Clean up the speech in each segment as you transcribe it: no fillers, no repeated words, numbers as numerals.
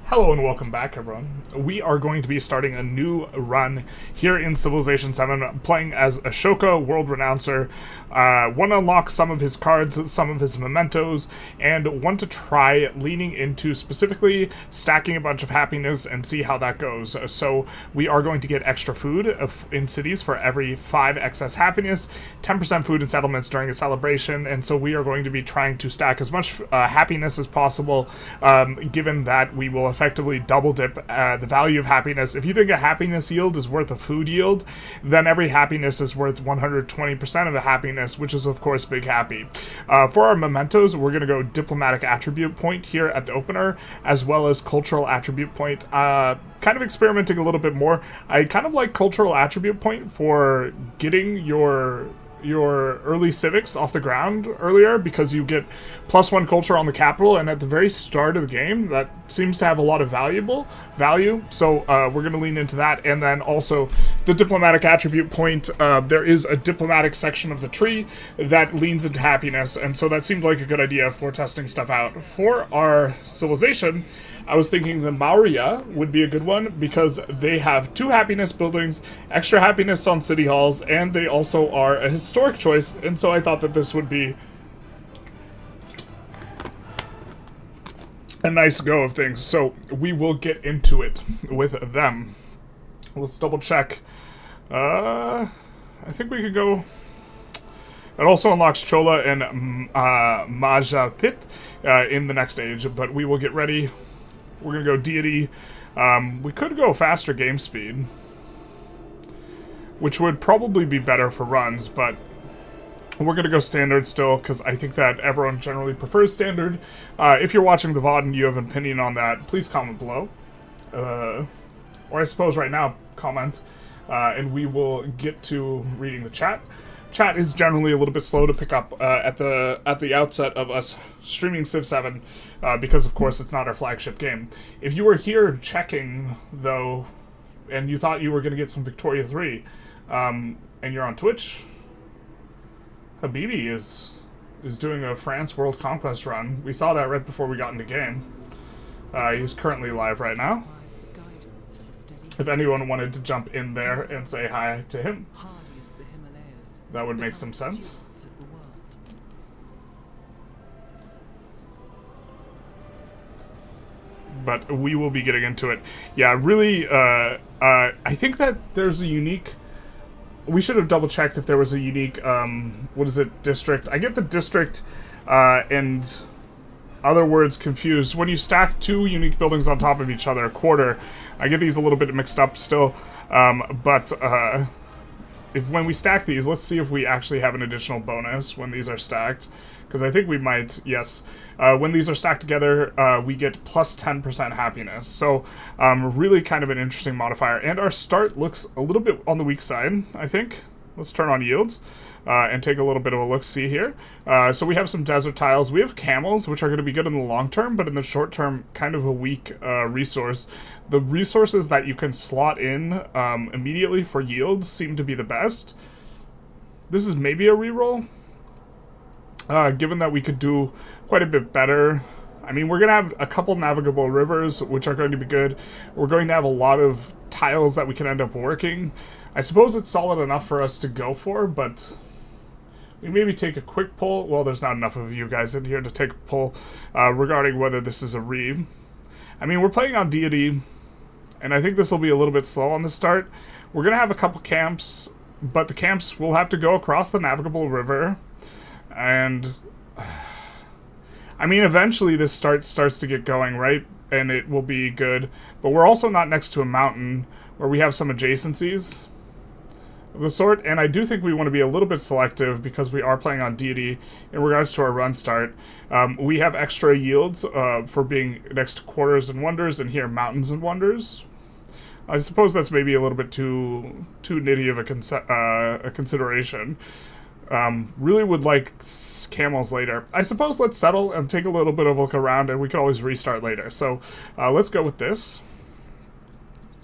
Hello and welcome back, everyone. We are going to be starting a new run here in Civilization VII, playing as ASHOKA, World Renouncer. Want to unlock some of his cards, some of his mementos, and want to try leaning into specifically stacking a bunch of happiness and see how that goes. So we are going to get extra food in cities for every 5 excess happiness, 10% food in settlements during a celebration, and so we are going to be trying to stack as much happiness as possible, given that we will effectively double dip the value of happiness. If you think a happiness yield is worth a food yield, then every happiness is worth 120% of a happiness, which is of course big happy. For our mementos, we're going to go diplomatic attribute point here at the opener, as well as cultural attribute point. Kind of experimenting a little bit more. I kind of like cultural attribute point for getting your early civics off the ground earlier, because you get +1 culture on the capital, and at the very start of the game that seems to have a lot of value, so we're going to lean into that. And then also the diplomatic attribute point, there is a diplomatic section of the tree that leans into happiness, and so that seemed like a good idea for testing stuff out. For our civilization, I was thinking the MAURYA would be a good one, because they have 2 happiness buildings, extra happiness on city halls, and they also are a historic choice, and so I thought that this would be a nice go of things. So we will get into it with them. Let's double check. I think we could go. It also unlocks Chola and Majapahit in the next stage, but we will get ready. We're going to go deity. We could go faster game speed, which would probably be better for runs, but we're going to go standard still, because I think that everyone generally prefers standard. If you're watching the VOD and you have an opinion on that, please comment below. Or I suppose right now, comment, and we will get to reading the chat. Chat is generally a little bit slow to pick up at the outset of us streaming Civ 7, because of course it's not our flagship game. If you were here checking though, and you thought you were going to get some Victoria 3, and you're on Twitch, Habibi is doing a France World Conquest run. We saw that right before we got into game. He's currently live right now. If anyone wanted to jump in there and say hi to him, that would make some sense. But we will be getting into it. Yeah, really, I think that there's a unique... We should have double-checked if there was a unique, what is it, district. I get the district and other words confused. When you stack 2 unique buildings on top of each other, a quarter, I get these a little bit mixed up still, when we stack these, let's see if we actually have an additional bonus when these are stacked, because I think we might. Yes, when these are stacked together, we get +10% happiness, so really kind of an interesting modifier. And our start looks a little bit on the weak side, I think. Let's turn on yields and take a little bit of a look-see here. So we have some desert tiles. We have camels, which are going to be good in the long term, but in the short term, kind of a weak resource. The resources that you can slot in immediately for yields seem to be the best. This is maybe a reroll, given that we could do quite a bit better. I mean, we're going to have a couple navigable rivers, which are going to be good. We're going to have a lot of tiles that we can end up working. I suppose it's solid enough for us to go for, but we maybe take a quick poll. Well, there's not enough of you guys in here to take a poll regarding whether this is a re. I mean, we're playing on deity, and I think this will be a little bit slow on the start. We're going to have a couple camps, but the camps will have to go across the navigable river, and I mean, eventually this starts to get going, right? And it will be good. But we're also not next to a mountain where we have some adjacencies of the sort, and I do think we want to be a little bit selective because we are playing on deity in regards to our run start. We have extra yields for being next to quarters and wonders, and here mountains and wonders. I suppose that's maybe a little bit too nitty of a consideration. Really would like camels later. I suppose let's settle and take a little bit of a look around, and we can always restart later. So let's go with this.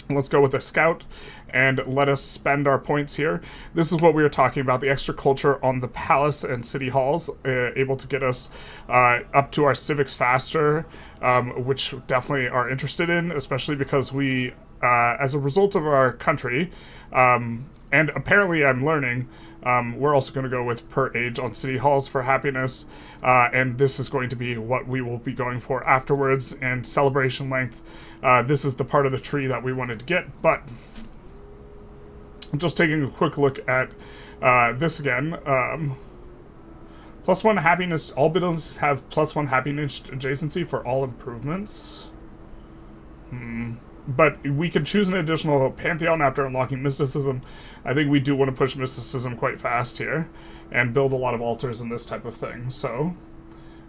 Let's go with a scout and let us spend our points here. This is what we were talking about, the extra culture on the palace and city halls, able to get us up to our civics faster, which definitely are interested in, especially because we, as a result of our country, and apparently I'm learning, we're also going to go with per age on city halls for happiness, and this is going to be what we will be going for afterwards, and celebration length. This is the part of the tree that we wanted to get, but I'm just taking a quick look at this again. +1 happiness, all buildings have +1 happiness adjacency for all improvements. But we can choose an additional pantheon after unlocking mysticism. I think we do want to push mysticism quite fast here and build a lot of altars and this type of thing. So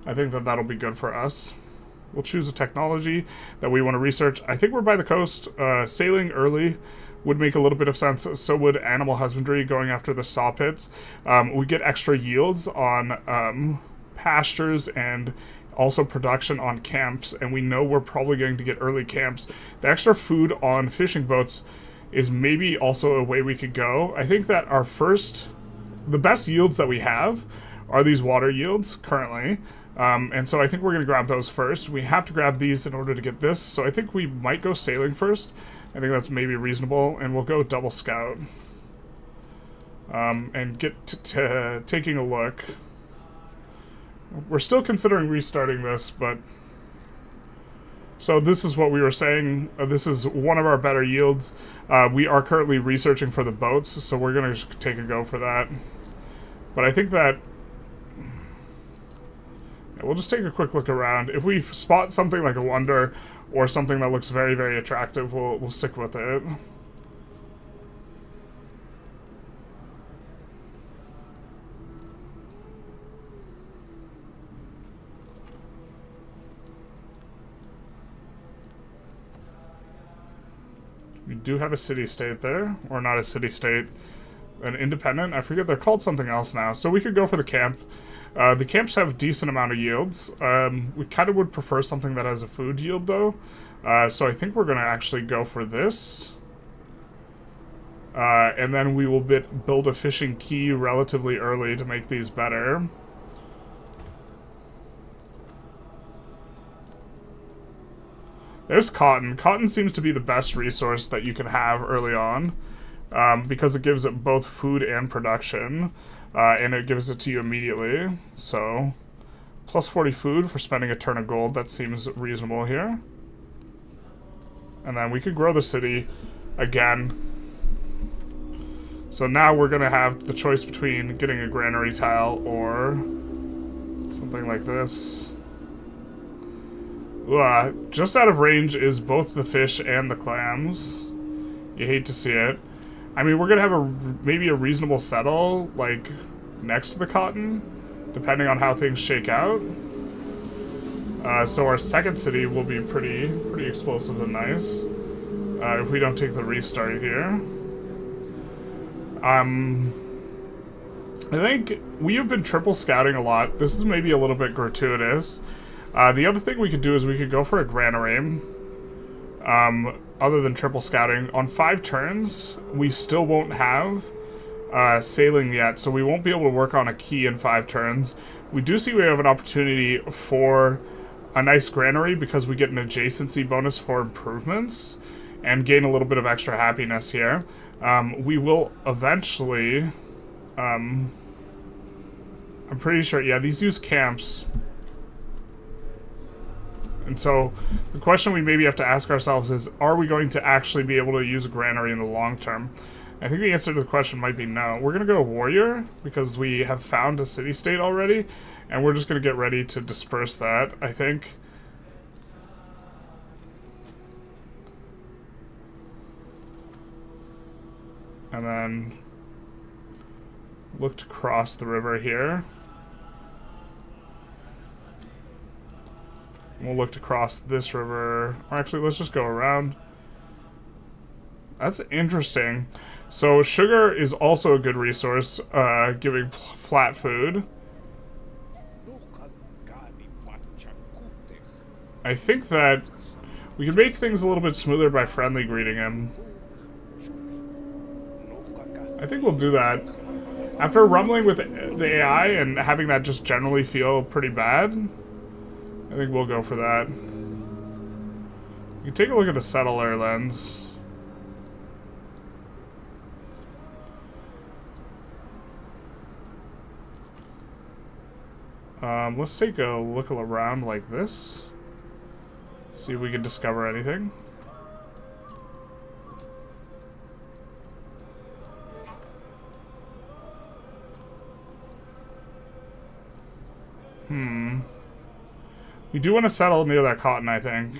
I think that that'll be good for us. We'll choose a technology that we want to research. I think we're by the coast. Sailing early would make a little bit of sense. So would animal husbandry, going after the saw pits. We get extra yields on pastures and also production on camps, and we know we're probably going to get early camps. The extra food on fishing boats is maybe also a way we could go. I think that the best yields that we have are these water yields currently, and so I think we're going to grab those first. We have to grab these in order to get this, so I think we might go sailing first. I think that's maybe reasonable, and we'll go double scout and get to taking a look. We're still considering restarting this, but... So this is what we were saying. This is one of our better yields. We are currently researching for the boats, so we're going to take a go for that. But I think that... Yeah, we'll just take a quick look around. If we spot something like a wonder or something that looks very, very attractive, we'll stick with it. We do have a city-state there, or not a city-state, an independent. I forget, they're called something else now. So we could go for the camp. The camps have a decent amount of yields. We kind of would prefer something that has a food yield, though. So I think we're going to actually go for this. And then we will build a fishing quay relatively early to make these better. There's cotton. Cotton seems to be the best resource that you can have early on, because it gives it both food and production, and it gives it to you immediately. So, plus 40 food for spending a turn of gold. That seems reasonable here. And then we could grow the city again. So now we're going to have the choice between getting a granary tile or something like this. Just out of range is both the fish and the clams. You hate to see it. I mean, we're gonna have maybe a reasonable settle, like, next to the cotton, depending on how things shake out. So our second city will be pretty explosive and nice, if we don't take the restart here. I think we have been triple scouting a lot. This is maybe a little bit gratuitous. The other thing we could do is we could go for a granary, other than triple scouting. On 5 turns, we still won't have sailing yet, so we won't be able to work on a key in 5 turns. We do see we have an opportunity for a nice granary because we get an adjacency bonus for improvements and gain a little bit of extra happiness here. We will eventually... I'm pretty sure, yeah, these use camps. And so the question we maybe have to ask ourselves is, are we going to actually be able to use a granary in the long term? I think the answer to the question might be no. We're going to go warrior because we have found a city-state already, and we're just going to get ready to disperse that, I think. And then look to cross the river here. We'll look to cross this river. Or actually, let's just go around. That's interesting. So sugar is also a good resource, giving flat food. I think that We can make things a little bit smoother by friendly greeting him. I think we'll do that. After rumbling with the AI and having that just generally feel pretty bad, I think we'll go for that. You can take a look at the settler lens. Let's take a look around like this. See if we can discover anything. We do want to settle near that cotton, I think.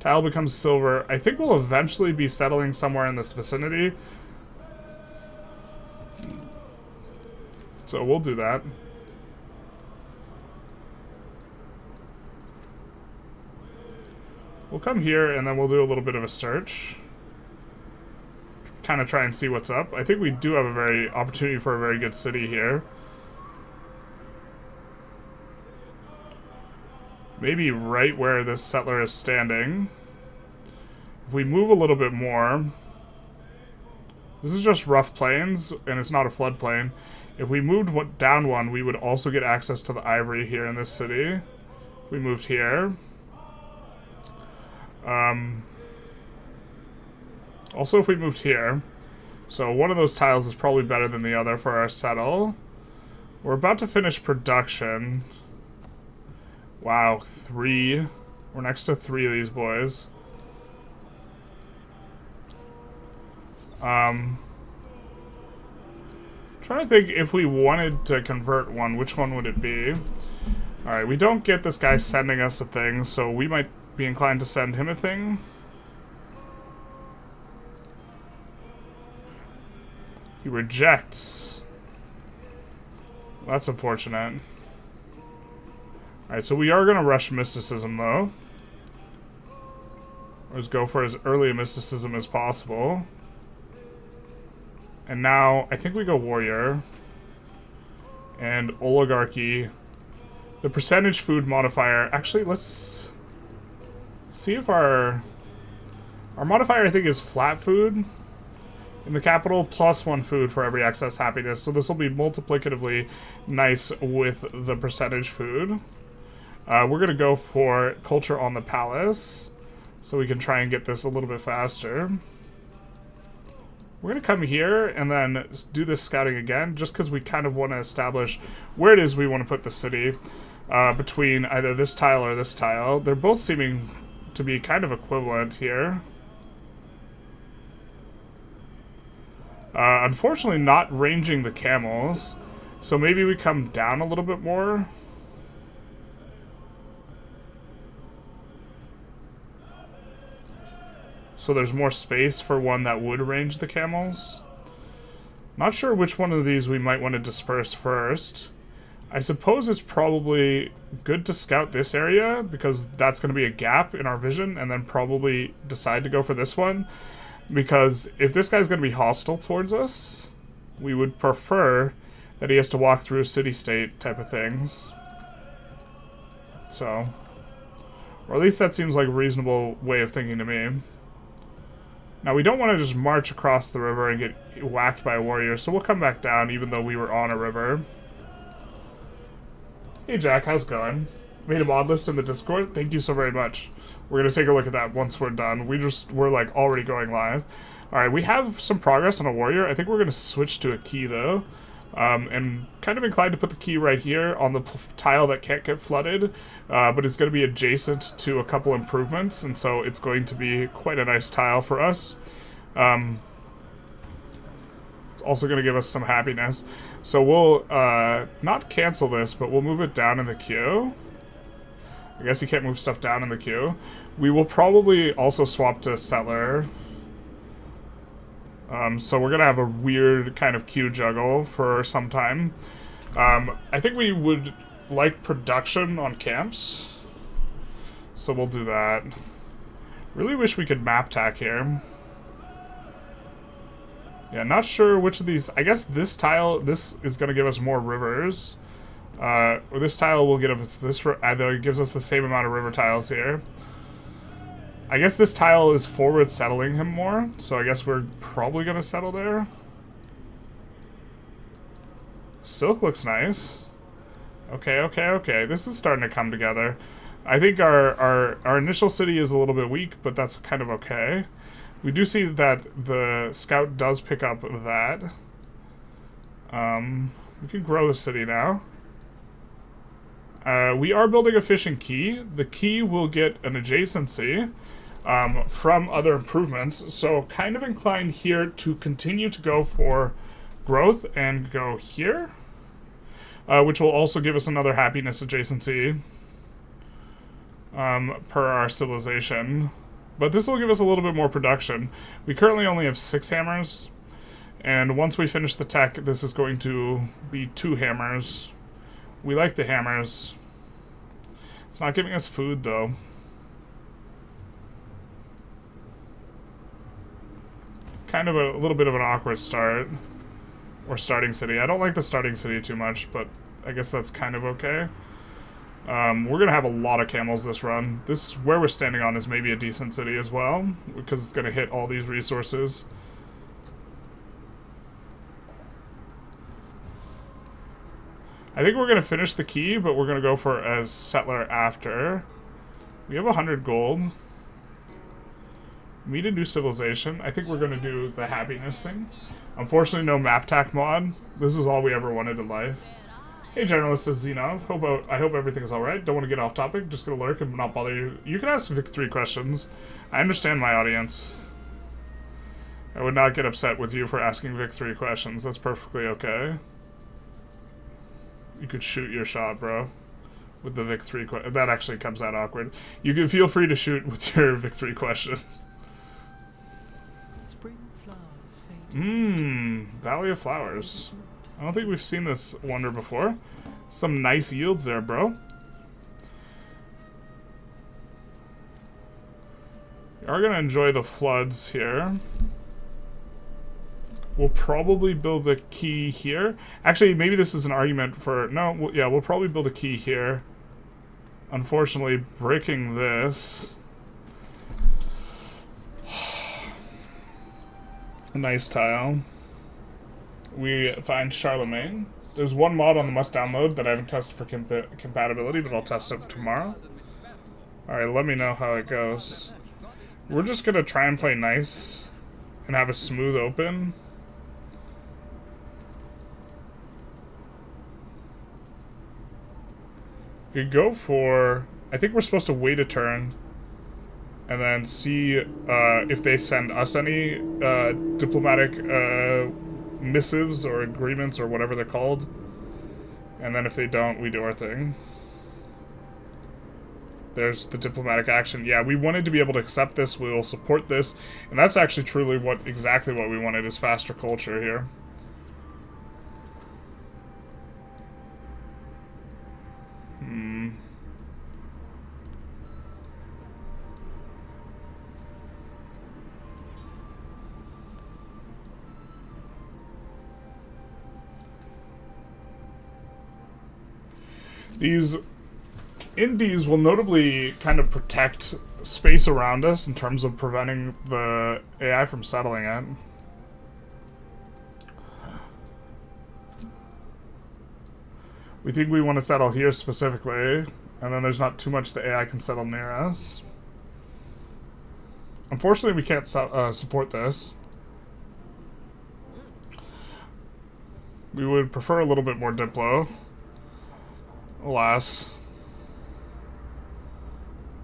Tile becomes silver. I think we'll eventually be settling somewhere in this vicinity. So we'll do that. We'll come here and then we'll do a little bit of a search. Kind of try and see what's up. I think we do have a very opportunity for a very good city here. Maybe right where this settler is standing. If we move a little bit more, this is just rough plains and it's not a floodplain. If we moved down one, we would also get access to the ivory here in this city. If we moved here. Also, if we moved here. So one of those tiles is probably better than the other for our settle. We're about to finish production. Wow, 3. We're next to 3 of these boys. Trying to think if we wanted to convert one, which one would it be? Alright, we don't get this guy sending us a thing, so we might be inclined to send him a thing. He rejects. That's unfortunate. Alright, so we are going to rush mysticism, though. Let's go for as early a mysticism as possible. And now, I think we go warrior. And oligarchy. The percentage food modifier. Actually, let's see if our modifier, I think, is flat food in the capital, plus 1 food for every excess happiness. So this will be multiplicatively nice with the percentage food. We're going to go for culture on the palace, so we can try and get this a little bit faster. We're going to come here and then do this scouting again, just because we kind of want to establish where it is we want to put the city, between either this tile or this tile. They're both seeming to be kind of equivalent here. Unfortunately, not ranging the camels, so maybe we come down a little bit more. So there's more space for one that would range the camels. Not sure which one of these we might want to disperse first. I suppose it's probably good to scout this area, because that's going to be a gap in our vision, and then probably decide to go for this one. Because if this guy's going to be hostile towards us, we would prefer that he has to walk through city-state type of things. So, or at least that seems like a reasonable way of thinking to me. Now, we don't want to just march across the river and get whacked by a warrior, so we'll come back down even though we were on a river. Hey Jack, how's it going? Made a mod list in the Discord. Thank you so very much. We're going to take a look at that once we're done. We're like already going live. Alright, we have some progress on a warrior. I think we're going to switch to a key though. And kind of inclined to put the key right here on the tile that can't get flooded, but it's going to be adjacent to a couple improvements, and so it's going to be quite a nice tile for us. It's also going to give us some happiness. So we'll not cancel this, but we'll move it down in the queue. I guess you can't move stuff down in the queue. We will probably also swap to settler. So we're going to have a weird kind of queue juggle for some time. I think we would like production on camps. So we'll do that. Really wish we could map tack here. Yeah, not sure which of these... I guess this tile, this is going to give us more rivers. This tile will get us this. It gives us the same amount of river tiles here. I guess this tile is forward settling him more, so I guess we're probably gonna settle there. Silk looks nice. Okay. This is starting to come together. I think our initial city is a little bit weak, but that's kind of okay. We do see that the scout does pick up that. We can grow the city now. We are building a fishing quay. The quay will get an adjacency from other improvements, so kind of inclined here to continue to go for growth and go here, which will also give us another happiness adjacency per our civilization. But this will give us a little bit more production. We currently only have 6 hammers, and once we finish the tech, this is going to be 2 hammers. We like the hammers. It's not giving us food, though. Kind of a little bit of an awkward start. Or starting city. I don't like the starting city too much, but I guess that's kind of okay. We're going to have a lot of camels this run. This, where we're standing on, is maybe a decent city as well, because it's going to hit all these resources. I think we're going to finish the quay, but we're going to go for a settler after. We have 100 gold. Meet a new civilization. I think we're going to do the happiness thing. Unfortunately, no map tack mod. This is all we ever wanted in life. Hey, journalist, says Zenov. I hope everything is alright. Don't want to get off topic. Just going to lurk and not bother you. You can ask Vic 3 questions. I understand my audience. I would not get upset with you for asking Vic 3 questions. That's perfectly okay. You could shoot your shot, bro. With the Vic 3 questions. That actually comes out awkward. You can feel free to shoot with your Vic 3 questions. Valley of Flowers. I don't think we've seen this wonder before. Some nice yields there, bro. We are going to enjoy the floods here. We'll probably build a quay here. Actually, maybe this is an argument for... No, yeah, we'll probably build a quay here. Unfortunately, breaking this... A nice tile. We find Charlemagne. There's one mod on the must download that I haven't tested for compatibility, but I'll test it tomorrow. Alright, let me know how it goes. We're just gonna try and play nice and have a smooth open. We could go for... I think we're supposed to wait a turn and then see if they send us any diplomatic missives or agreements or whatever they're called. And then if they don't, we do our thing. There's the diplomatic action. Yeah, we wanted to be able to accept this. We will support this. And that's actually truly exactly what we wanted, is faster culture here. These indies will notably kind of protect space around us in terms of preventing the AI from settling it. We think we want to settle here specifically, and then there's not too much the AI can settle near us. Unfortunately, we can't support this. We would prefer a little bit more Diplo. Alas.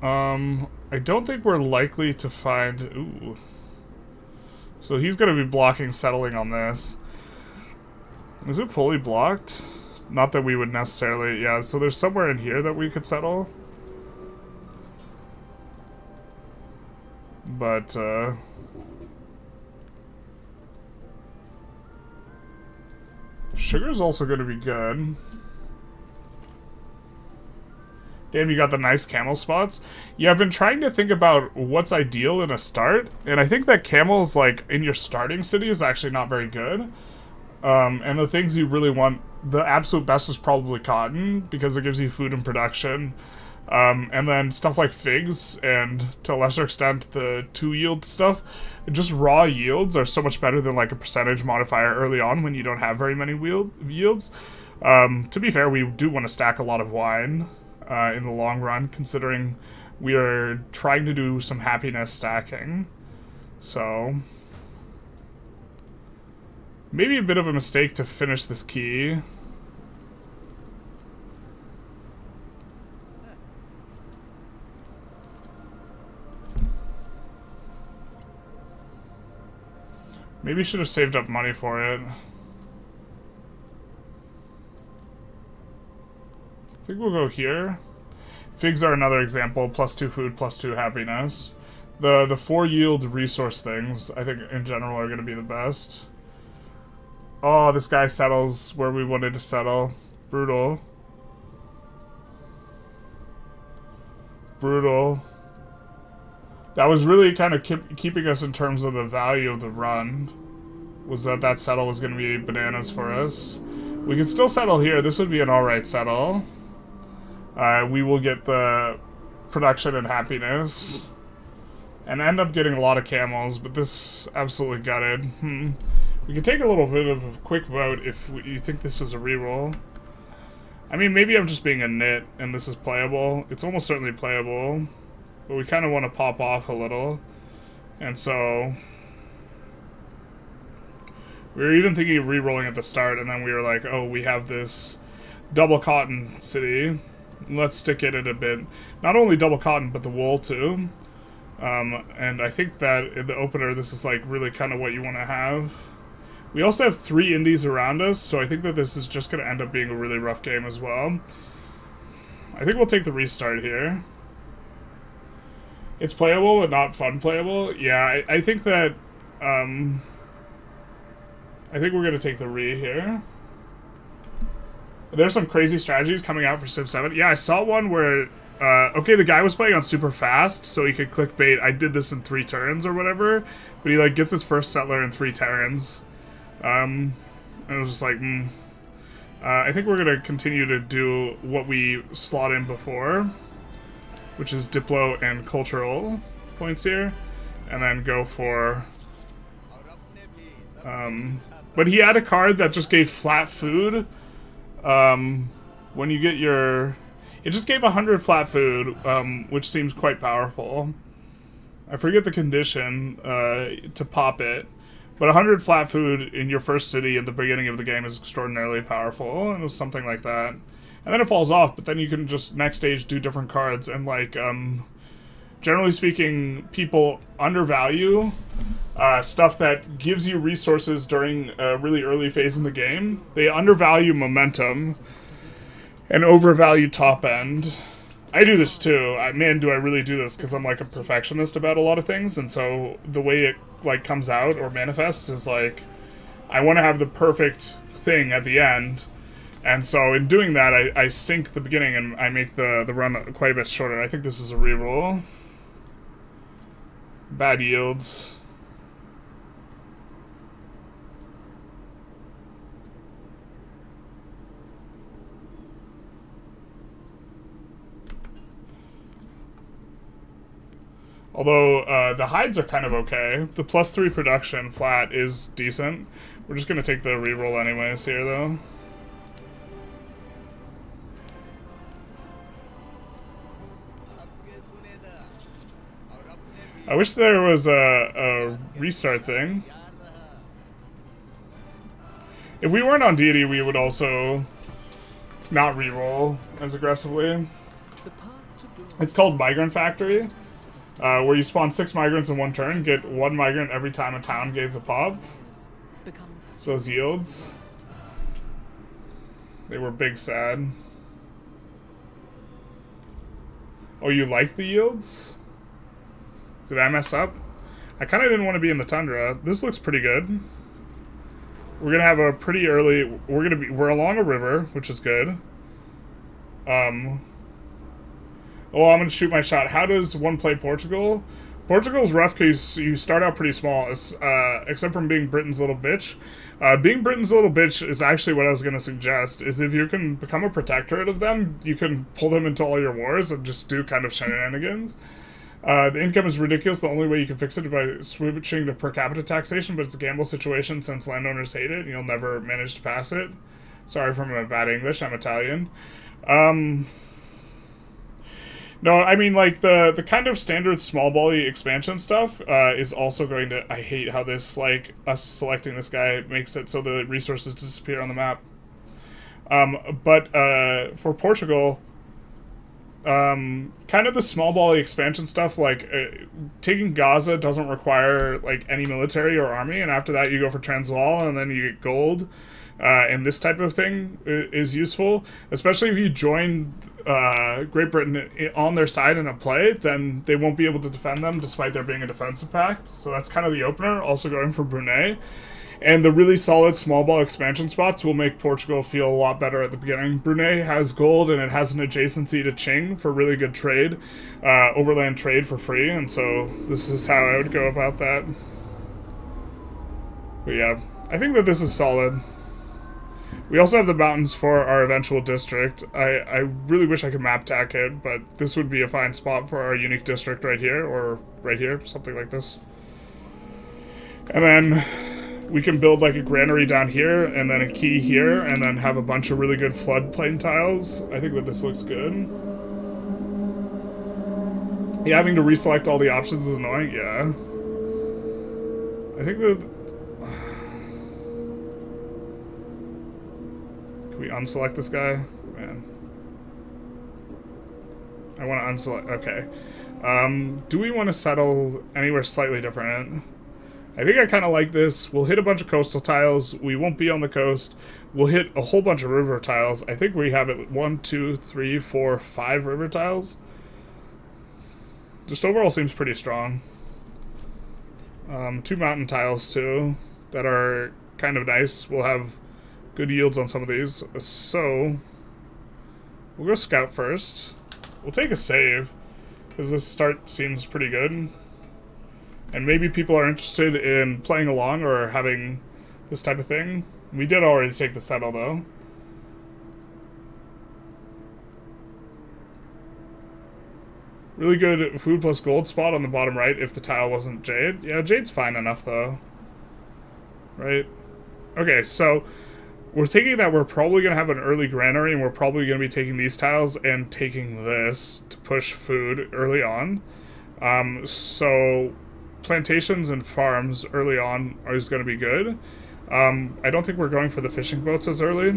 I don't think we're likely to find... Ooh. So he's going to be blocking settling on this. Is it fully blocked? Not that we would necessarily... Yeah, so there's somewhere in here that we could settle. But, sugar's also going to be good. Damn, you got the nice camel spots. Yeah, I've been trying to think about what's ideal in a start, and I think that camels, like, in your starting city is actually not very good. And the things you really want the absolute best is probably cotton, because it gives you food and production. And then stuff like figs, and to a lesser extent the 2-yield stuff, just raw yields are so much better than like a percentage modifier early on when you don't have very many yields. To be fair, we do want to stack a lot of wine in the long run, considering we are trying to do some happiness stacking. So maybe a bit of a mistake to finish this key. Maybe should have saved up money for it. I think we'll go here. Figs are another example. +2 food, +2 happiness. The 4 yield resource things, I think in general, are going to be the best. Oh, this guy settles where we wanted to settle. Brutal. Brutal. That was really kind of keeping us in terms of the value of the run. Was that settle was going to be bananas for us. We could still settle here. This would be an alright settle. We will get the production and happiness. And end up getting a lot of camels, but this absolutely gutted. We could take a little bit of a quick vote if you think this is a reroll. I mean, maybe I'm just being a nit and this is playable. It's almost certainly playable. But we kind of want to pop off a little. And so we were even thinking of re-rolling at the start, and then we were like, oh, we have this double cotton city. Let's stick it in a bit. Not only double cotton, but the wool too. And I think that in the opener, this is like really kind of what you want to have. We also have 3 indies around us, so I think that this is just going to end up being a really rough game as well. I think we'll take the restart here. It's playable, but not fun playable. Yeah, I think that, I think we're going to take the re here. There's some crazy strategies coming out for Civ 7. Yeah, I saw one where, okay, the guy was playing on super fast, so he could clickbait, I did this in 3 turns or whatever, but he, like, gets his first settler in 3 turns. And it was just like, I think we're going to continue to do what we slot in before, which is Diplo and cultural points here, and then go for, but he had a card that just gave flat food, when you get your, it just gave 100 flat food, which seems quite powerful. I forget the condition, to pop it, but 100 flat food in your first city at the beginning of the game is extraordinarily powerful, and it was something like that. And then it falls off, but then you can just next stage do different cards, and like, generally speaking, people undervalue stuff that gives you resources during a really early phase in the game. They undervalue momentum and overvalue top end. I do this too. Man, do I really do this, because I'm like a perfectionist about a lot of things, and so the way it like comes out or manifests is like, I want to have the perfect thing at the end. And so in doing that, I sink the beginning and I make the run quite a bit shorter. I think this is a reroll. Bad yields. Although the hides are kind of okay. The +3 production flat is decent. We're just going to take the reroll anyways here though. I wish there was a restart thing. If we weren't on deity, we would also not reroll as aggressively. It's called Migrant Factory, where you spawn 6 migrants in 1 turn, get 1 migrant every time a town gains a pop. Those yields. They were big sad. Oh, you like the yields? Did I mess up? I kind of didn't want to be in the tundra. This looks pretty good. We're gonna have a pretty early. We're along a river, which is good. Oh, I'm gonna shoot my shot. How does one play Portugal? Portugal's rough because you start out pretty small, except from being Britain's little bitch. Being Britain's little bitch is actually what I was going to suggest, is if you can become a protectorate of them, you can pull them into all your wars and just do kind of shenanigans. The income is ridiculous. The only way you can fix it is by switching to per capita taxation, but it's a gamble situation since landowners hate it and you'll never manage to pass it. Sorry for my bad English, I'm Italian. No, I mean, like, the kind of standard small volley expansion stuff is also going to... I hate how this, like, us selecting this guy makes it so the resources disappear on the map. But for Portugal, kind of the small volley expansion stuff, like, taking Gaza doesn't require, like, any military or army, and after that you go for Transvaal, and then you get gold. And this type of thing is useful, especially if you join Great Britain on their side in a play, then they won't be able to defend them despite there being a defensive pact. So that's kind of the opener, also going for Brunei. And the really solid small ball expansion spots will make Portugal feel a lot better at the beginning. Brunei has gold and it has an adjacency to Qing for really good trade, overland trade for free, and so this is how I would go about that. But yeah, I think that this is solid. We also have the mountains for our eventual district. I really wish I could map tack it, but this would be a fine spot for our unique district right here, or right here, something like this. And then we can build like a granary down here, and then a quay here, and then have a bunch of really good floodplain tiles. I think that this looks good. Yeah, having to reselect all the options is annoying, yeah. I think that... Can we unselect this guy? Man. I want to unselect... Okay. Do we want to settle anywhere slightly different? I think I kind of like this. We'll hit a bunch of coastal tiles. We won't be on the coast. We'll hit a whole bunch of river tiles. I think we have it 1, 2, 3, 4, 5 river tiles. Just overall seems pretty strong. 2 mountain tiles, too, that are kind of nice. We'll have good yields on some of these. So, we'll go scout first. We'll take a save, because this start seems pretty good. And maybe people are interested in playing along or having this type of thing. We did already take the settle, though. Really good food plus gold spot on the bottom right if the tile wasn't jade. Yeah, jade's fine enough, though. Right? Okay, so we're thinking that we're probably going to have an early granary, and we're probably going to be taking these tiles and taking this to push food early on. So plantations and farms early on is going to be good. I don't think we're going for the fishing boats as early.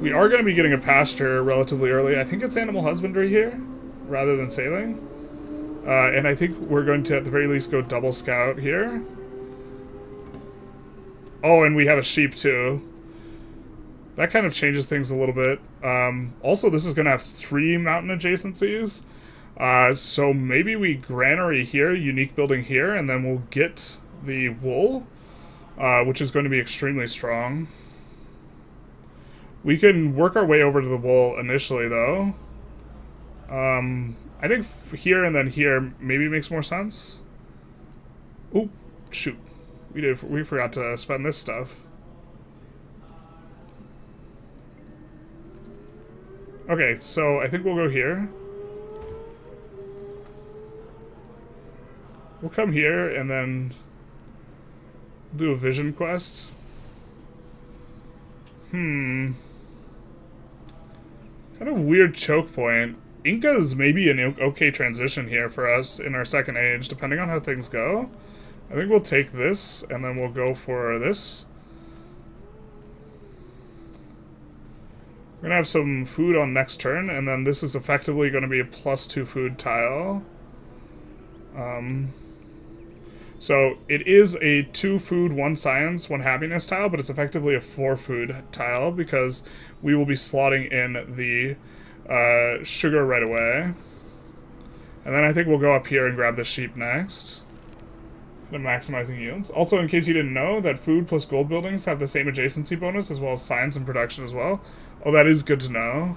We are going to be getting a pasture relatively early. I think it's animal husbandry here, rather than sailing. And I think we're going to, at the very least, go double scout here. Oh, and we have a sheep, too. That kind of changes things a little bit. Also, this is going to have 3 mountain adjacencies. So maybe we granary here, unique building here, and then we'll get the wool, which is going to be extremely strong. We can work our way over to the wool initially, though. I think here and then here maybe makes more sense. Oop, shoot. We forgot to spend this stuff. Okay, so I think we'll go here. We'll come here and then do a vision quest. Kind of weird choke point. Inca's maybe an okay transition here for us in our second age, depending on how things go. I think we'll take this, and then we'll go for this. We're going to have some food on next turn, and then this is effectively going to be a +2 food tile. So it is a 2 food, 1 science, 1 happiness tile, but it's effectively a 4 food tile because we will be slotting in the sugar right away. And then I think we'll go up here and grab the sheep next. The maximizing yields. Also, in case you didn't know, that food plus gold buildings have the same adjacency bonus as well as science and production as well. Oh, that is good to know.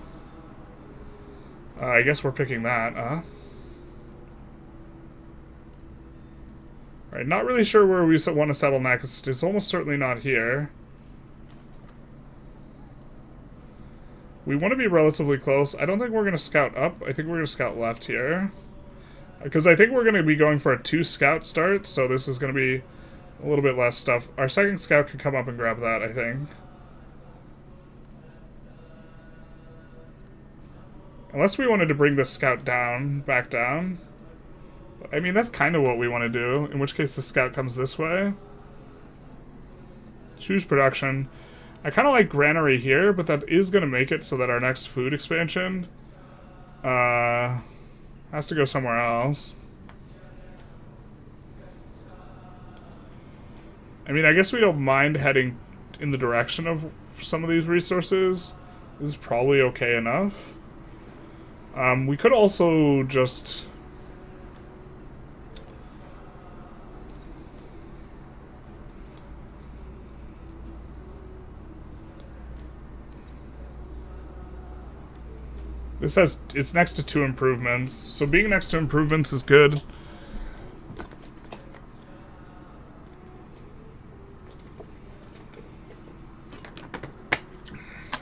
I guess we're picking that, Right, not really sure where we want to settle next. It's almost certainly not here. We want to be relatively close. I don't think we're going to scout up. I think we're going to scout left here. Because I think we're going to be going for a 2 scout start, so this is going to be a little bit less stuff. Our second scout could come up and grab that, I think. Unless we wanted to bring this scout down, back down. I mean, that's kind of what we want to do, in which case the scout comes this way. Choose production. I kind of like granary here, but that is going to make it so that our next food expansion has to go somewhere else. I mean, I guess we don't mind heading in the direction of some of these resources. This is probably okay enough. We could also just... This has, it's next to 2 improvements, so being next to improvements is good.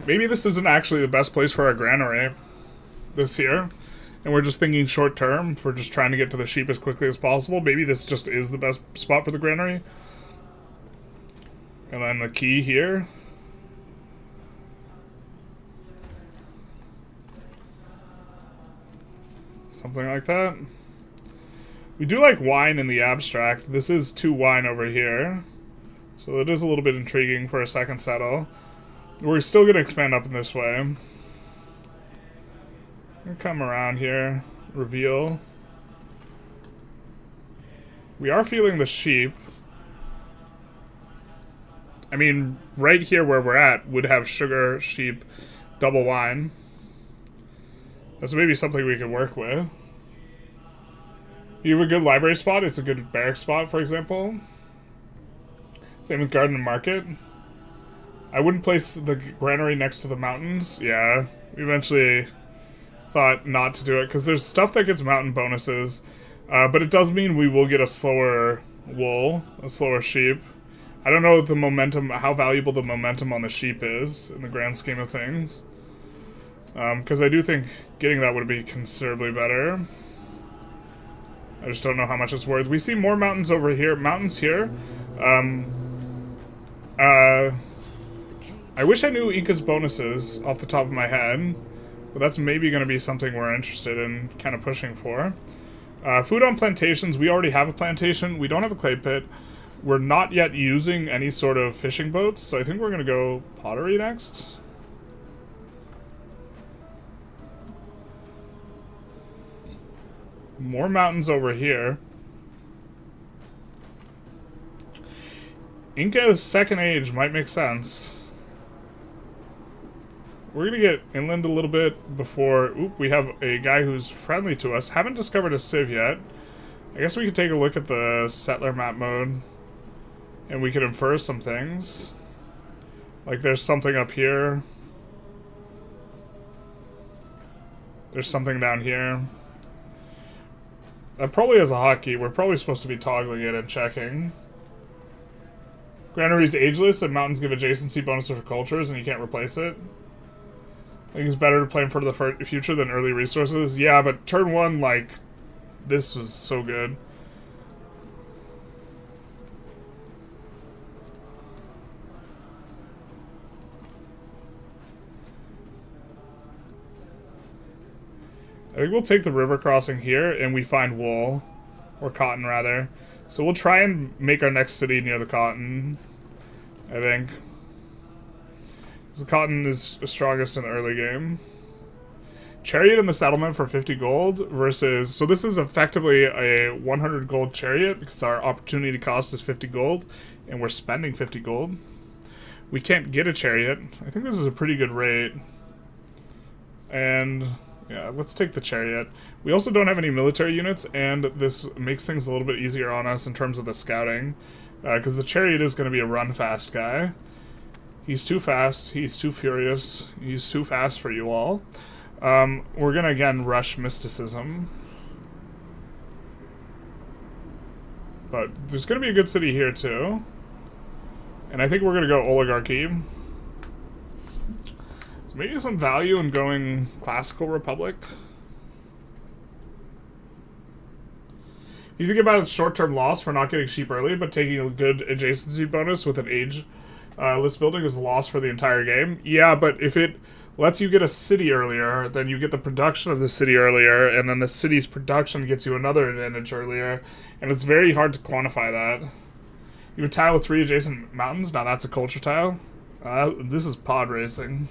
Maybe this isn't actually the best place for our granary this year, and we're just thinking short term for just trying to get to the sheep as quickly as possible. Maybe this just is the best spot for the granary. And then the key here. Something like that. We do like wine in the abstract. This is 2 wine over here. So it is a little bit intriguing for a second settle. We're still going to expand up in this way. Come around here. Reveal. We are feeling the sheep. I mean, right here where we're at would have sugar, sheep, double wine. That's maybe something we could work with. If you have a good library spot, it's a good barrack spot, for example. Same with garden and market. I wouldn't place the granary next to the mountains. Yeah, we eventually thought not to do it, because there's stuff that gets mountain bonuses. But it does mean we will get a slower wool, a slower sheep. I don't know the momentum, how valuable the momentum on the sheep is in the grand scheme of things. Because I do think getting that would be considerably better. I just don't know how much it's worth. We see more mountains over here. Mountains here. I wish I knew Inca's bonuses off the top of my head. But that's maybe going to be something we're interested in kind of pushing for. Food on plantations. We already have a plantation. We don't have a clay pit. We're not yet using any sort of fishing boats. So I think we're going to go pottery next. More mountains over here. Inca's second age might make sense. We're gonna get inland a little bit before... Oop, we have a guy who's friendly to us. Haven't discovered a civ yet. I guess we could take a look at the settler map mode. And we could infer some things. Like there's something up here. There's something down here. That probably is a hotkey. We're probably supposed to be toggling it and checking. Granary's ageless, and mountains give adjacency bonus for cultures, and you can't replace it. I think it's better to plan for the future than early resources. Yeah, but turn 1, like, this was so good. I think we'll take the river crossing here, and we find wool. Or cotton, rather. So we'll try and make our next city near the cotton, I think. Because the cotton is strongest in the early game. Chariot in the settlement for 50 gold versus... So this is effectively a 100 gold chariot, because our opportunity cost is 50 gold, and we're spending 50 gold. We can't get a chariot. I think this is a pretty good rate. And... yeah, let's take the chariot. We also don't have any military units, and this makes things a little bit easier on us in terms of the scouting. Because the chariot is going to be a run-fast guy. He's too fast, he's too furious, he's too fast for you all. We're gonna again rush mysticism. But there's gonna be a good city here too. And I think we're gonna go oligarchy. So maybe some value in going classical republic. You think about its short-term loss for not getting sheep early, but taking a good adjacency bonus with an age list building is a loss for the entire game. Yeah, but if it lets you get a city earlier, then you get the production of the city earlier, and then the city's production gets you another advantage earlier, and it's very hard to quantify that. You would tile with 3 adjacent mountains? Now that's a culture tile. This is pod racing.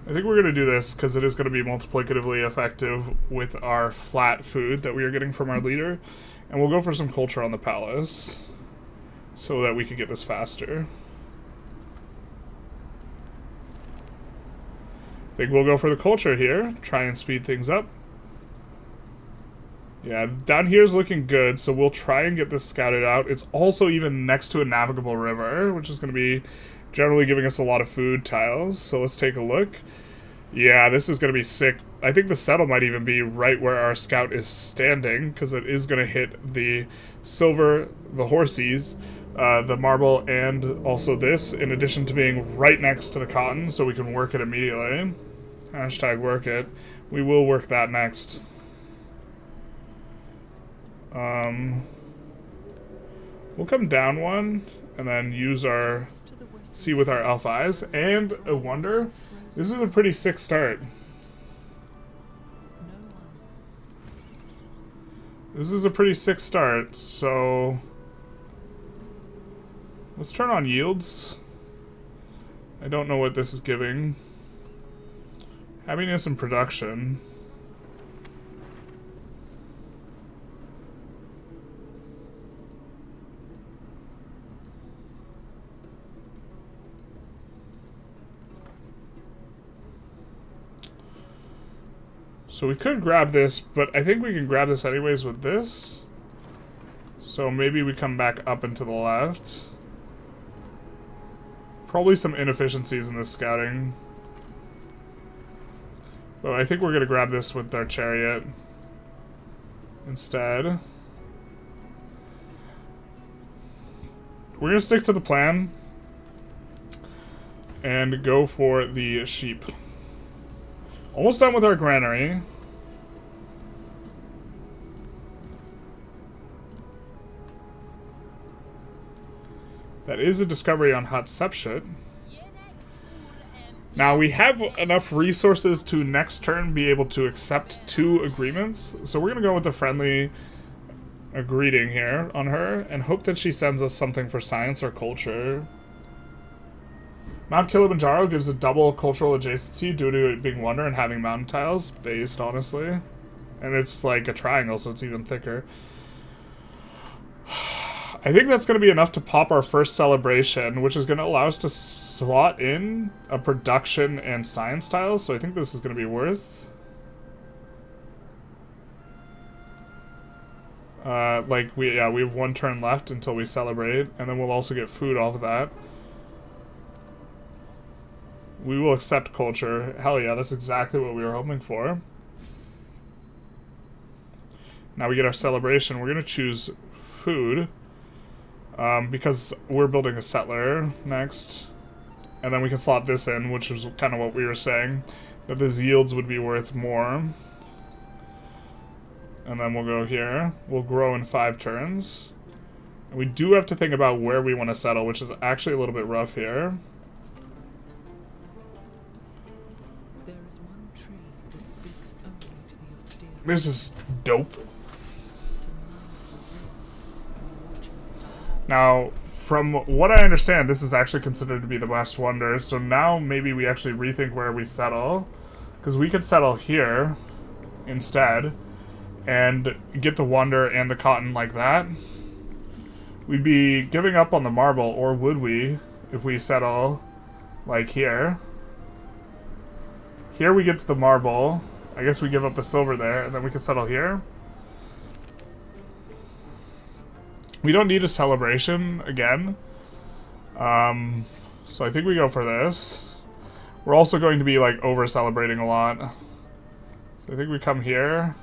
I think we're going to do this because it is going to be multiplicatively effective with our flat food that we are getting from our leader. And we'll go for some culture on the palace so that we can get this faster. I think we'll go for the culture here, try and speed things up. Yeah, down here is looking good, so we'll try and get this scouted out. It's also even next to a navigable river, which is going to be generally giving us a lot of food tiles. So let's take a look. Yeah, this is going to be sick. I think the settle might even be right where our scout is standing, because it is going to hit the silver, the horsies, the marble, and also this, in addition to being right next to the cotton, so we can work it immediately. Hashtag work it. We will work that next. We'll come down one, and then use our, see with our elf eyes, and a wonder. This is a pretty sick start. This is a pretty sick start, so let's turn on yields. I don't know what this is giving. Happiness and production. So we could grab this, but I think we can grab this anyways with this. So maybe we come back up and to the left. Probably some inefficiencies in this scouting. But I think we're going to grab this with our chariot instead. We're going to stick to the plan and go for the sheep. Almost done with our granary. That is a discovery on Hatshepsut. Now we have enough resources to next turn be able to accept 2 agreements. So we're going to go with a friendly greeting here on her and hope that she sends us something for science or culture. Mount Kilimanjaro gives a double cultural adjacency due to it being wonder and having mountain tiles, based, honestly. And it's like a triangle, so it's even thicker. I think that's going to be enough to pop our first celebration, which is going to allow us to slot in a production and science tile, so I think this is going to be worth. We have 1 turn left until we celebrate, and then we'll also get food off of that. We will accept culture. Hell yeah, that's exactly what we were hoping for. Now we get our celebration. We're going to choose food. Because we're building a settler next. And then we can slot this in, which is kind of what we were saying. That these yields would be worth more. And then we'll go here. We'll grow in 5 turns. And we do have to think about where we want to settle, which is actually a little bit rough here. This is dope. Now, from what I understand, this is actually considered to be the West Wonder, so now maybe we actually rethink where we settle. Because we could settle here instead and get the Wonder and the Cotton like that. We'd be giving up on the marble, or would we, if we settle like here. Here we get to the marble. I guess we give up the silver there, and then we can settle here. We don't need a celebration again. So I think we go for this. We're also going to be, like, over-celebrating a lot. So I think we come here.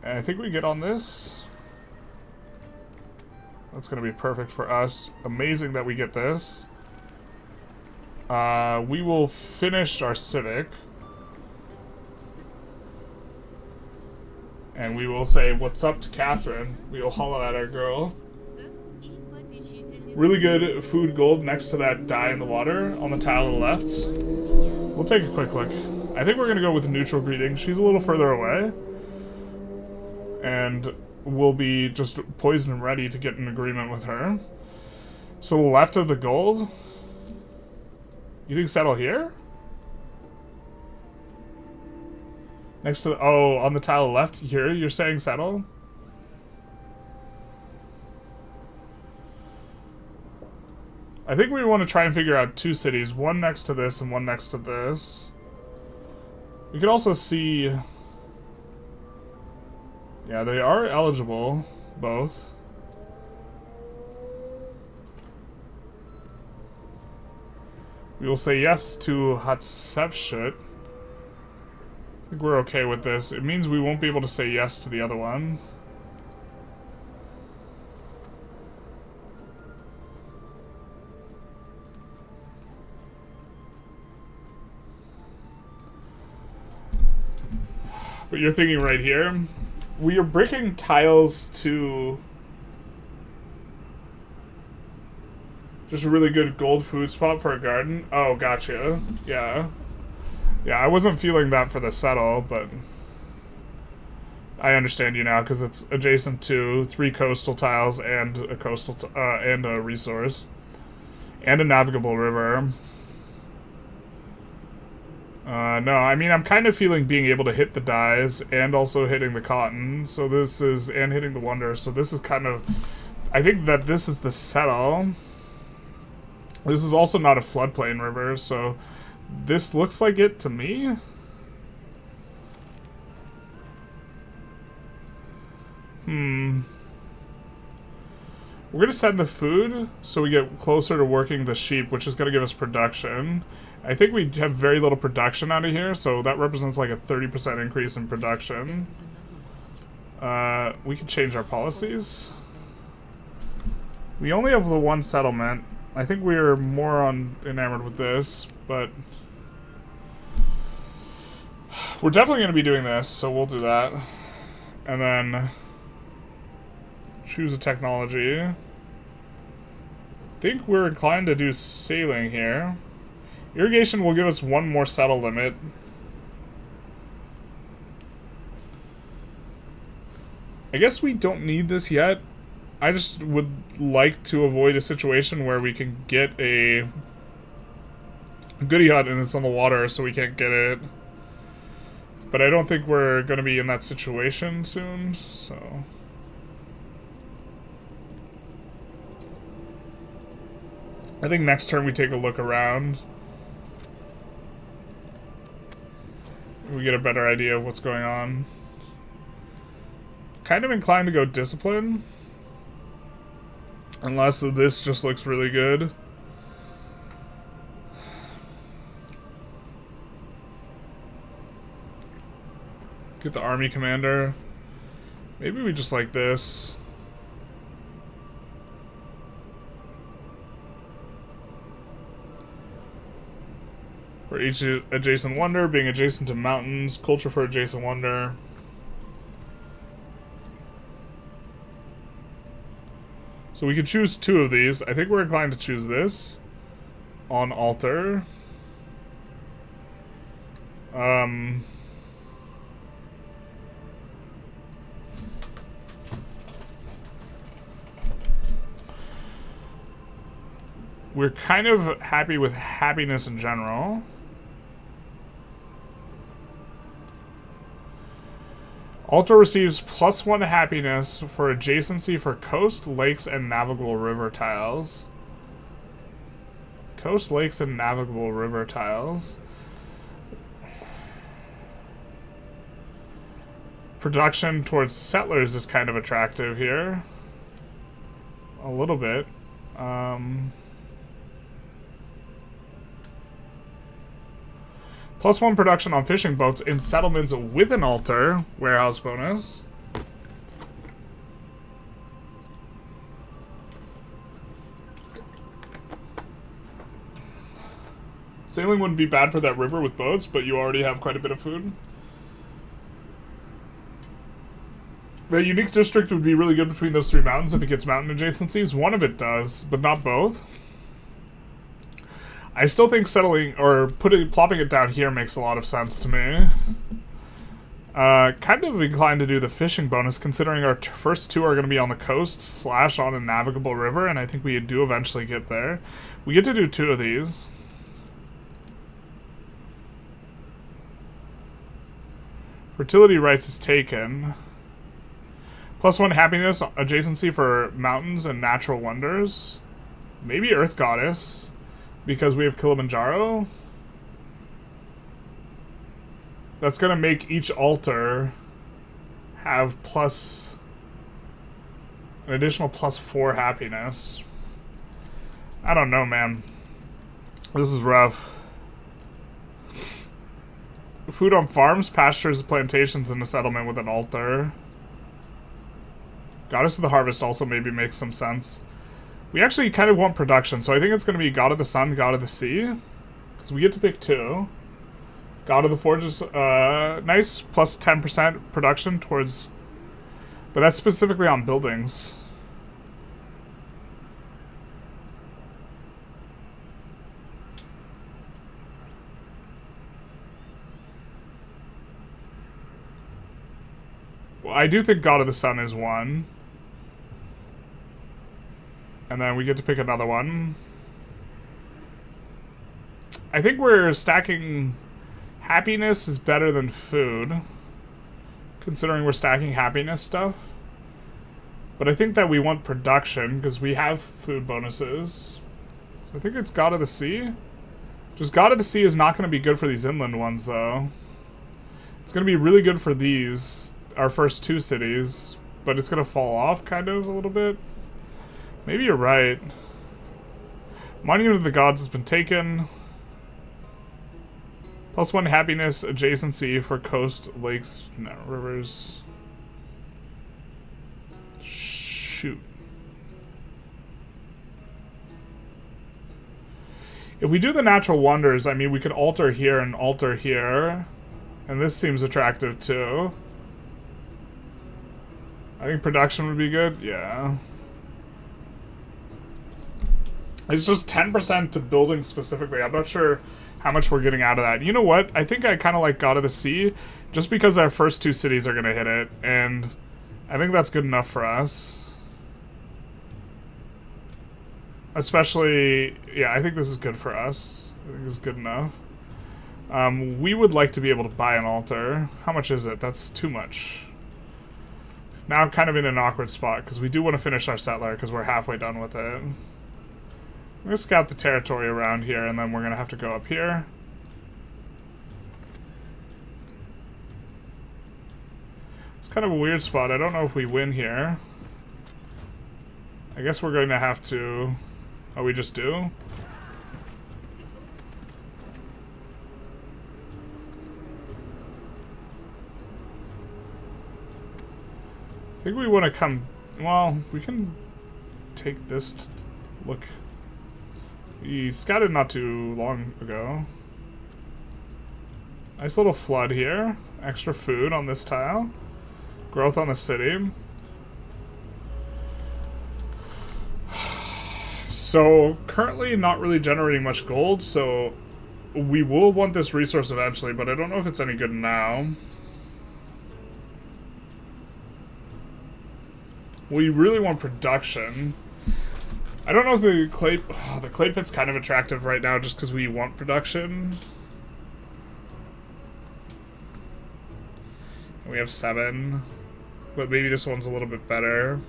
And I think we get on this. That's going to be perfect for us. Amazing that we get this. We will finish our Civic. And we will say, what's up to Catherine? We will holler at our girl. Really good food gold next to that dye in the water on the tile to the left. We'll take a quick look. I think we're going to go with the neutral greeting. She's a little further away. And we'll be just poised and ready to get an agreement with her. So the left of the gold. You think settle here? Next to the, oh, on the tile left here, you're saying settle? I think we want to try and figure out two cities, one next to this and one next to this. We could also see... Yeah, they are eligible, both. We will say yes to Hatshepsut. I think we're okay with this. It means we won't be able to say yes to the other one. But you're thinking right here, we are breaking tiles to just a really good gold food spot for a garden. Oh, gotcha. Yeah. Yeah, I wasn't feeling that for the settle, but I understand you now because it's adjacent to 3 coastal tiles and a coastal and a resource and a navigable river. No, I mean I'm kind of feeling being able to hit the dyes and also hitting the cotton. So this is and hitting the wonder. So this is kind of, I think that this is the settle. This is also not a floodplain river, so. This looks like it to me. We're gonna send the food so we get closer to working the sheep, which is gonna give us production. I think we have very little production out of here, so that represents like a 30% increase in production. We can change our policies. We only have the one settlement. I think we're more enamored with this, but we're definitely going to be doing this, so we'll do that. And then choose a technology. I think we're inclined to do sailing here. Irrigation will give us one more settle limit. I guess we don't need this yet. I just would like to avoid a situation where we can get a goodie hut and it's on the water so we can't get it. But I don't think we're going to be in that situation soon, so... I think next turn we take a look around. We get a better idea of what's going on. Kind of inclined to go discipline. Unless this just looks really good. Get the army commander. Maybe we just like this. For each adjacent wonder, being adjacent to mountains, culture for adjacent wonder. So we could choose 2 of these. I think we're inclined to choose this. On altar. We're kind of happy with happiness in general. Altar receives +1 happiness for adjacency for coast, lakes, and navigable river tiles. Coast, lakes, and navigable river tiles. Production towards settlers is kind of attractive here. A little bit. +1 production on fishing boats in settlements with an altar. Warehouse bonus. Sailing wouldn't be bad for that river with boats, but you already have quite a bit of food. The unique district would be really good between those 3 mountains if it gets mountain adjacencies. One of it does, but not both. I still think settling or plopping it down here makes a lot of sense to me. Kind of inclined to do the fishing bonus, considering our first 2 are going to be on the coast / on a navigable river, and I think we do eventually get there. We get to do 2 of these. Fertility rights is taken. +1 happiness adjacency for mountains and natural wonders. Maybe Earth Goddess, because we have Kilimanjaro. That's gonna make each altar have an additional +4 happiness. I don't know, man. This is rough. Food on farms, pastures, plantations, and a settlement with an altar. Goddess of the Harvest also maybe makes some sense. We actually kind of want production, so I think it's going to be God of the Sun, God of the Sea. Because we get to pick 2. God of the Forge is nice, +10% production towards... But that's specifically on buildings. Well, I do think God of the Sun is 1. And then we get to pick another one. I think we're stacking... Happiness is better than food, considering we're stacking happiness stuff. But I think that we want production, because we have food bonuses. So I think it's God of the Sea. Just God of the Sea is not going to be good for these inland ones, though. It's going to be really good for these, our first 2 cities. But it's going to fall off, kind of, a little bit. Maybe you're right. Monument of the Gods has been taken. +1 happiness adjacency for coast, lakes, no, rivers. Shoot. If we do the natural wonders, I mean, we could alter here and alter here. And this seems attractive, too. I think production would be good. Yeah. It's just 10% to building specifically. I'm not sure how much we're getting out of that. You know what? I think I kind of like God of the Sea, just because our first 2 cities are going to hit it, and I think that's good enough for us. Especially, yeah, I think this is good for us. I think this is good enough. We would like to be able to buy an altar. How much is it? That's too much. Now I'm kind of in an awkward spot, because we do want to finish our settler, because we're halfway done with it. I'm going to scout the territory around here, and then we're going to have to go up here. It's kind of a weird spot. I don't know if we win here. I guess we're going to have to... Oh, we just do? I think we want to come... Well, we can take this look... We scouted not too long ago. Nice little flood here. Extra food on this tile. Growth on the city. So, currently not really generating much gold, so we will want this resource eventually, but I don't know if it's any good now. We really want production. I don't know if the clay pit's kind of attractive right now just because we want production. We have 7, but maybe this one's a little bit better.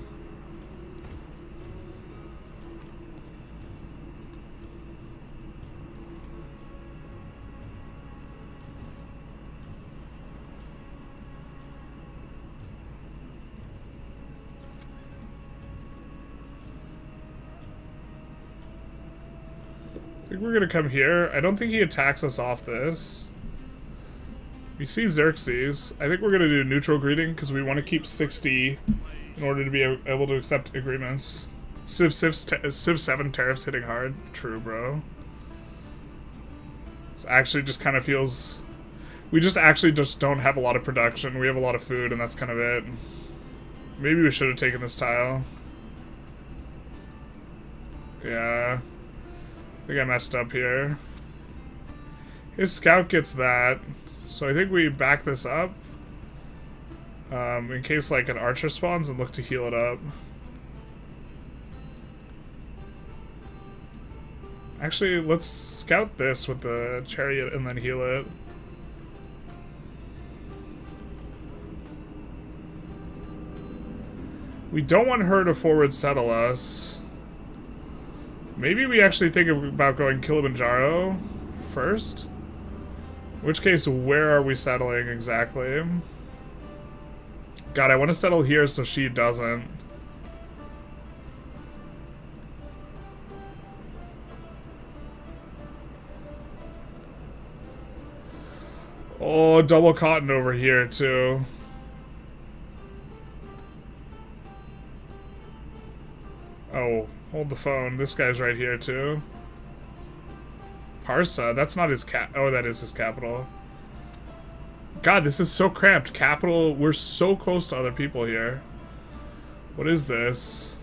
I think we're gonna come here. I don't think he attacks us off this. We see Xerxes. I think we're going to do neutral greeting because we want to keep 60 in order to be able to accept agreements. Civ 7 tariffs hitting hard. True, bro. This actually just kind of feels... We just actually just don't have a lot of production. We have a lot of food, and that's kind of it. Maybe we should have taken this tile. Yeah. I think I messed up here. His scout gets that. So I think we back this up. In case like an archer spawns and look to heal it up. Actually, let's scout this with the chariot and then heal it. We don't want her to forward settle us. Maybe we actually think about going Kilimanjaro first. In which case, where are we settling exactly? God, I want to settle here so she doesn't. Oh, double cotton over here, too. Oh, hold the phone. This guy's right here, too. Parsa, that's not his oh, that is his capital. God, this is so cramped. Capital, we're so close to other people here. What is this?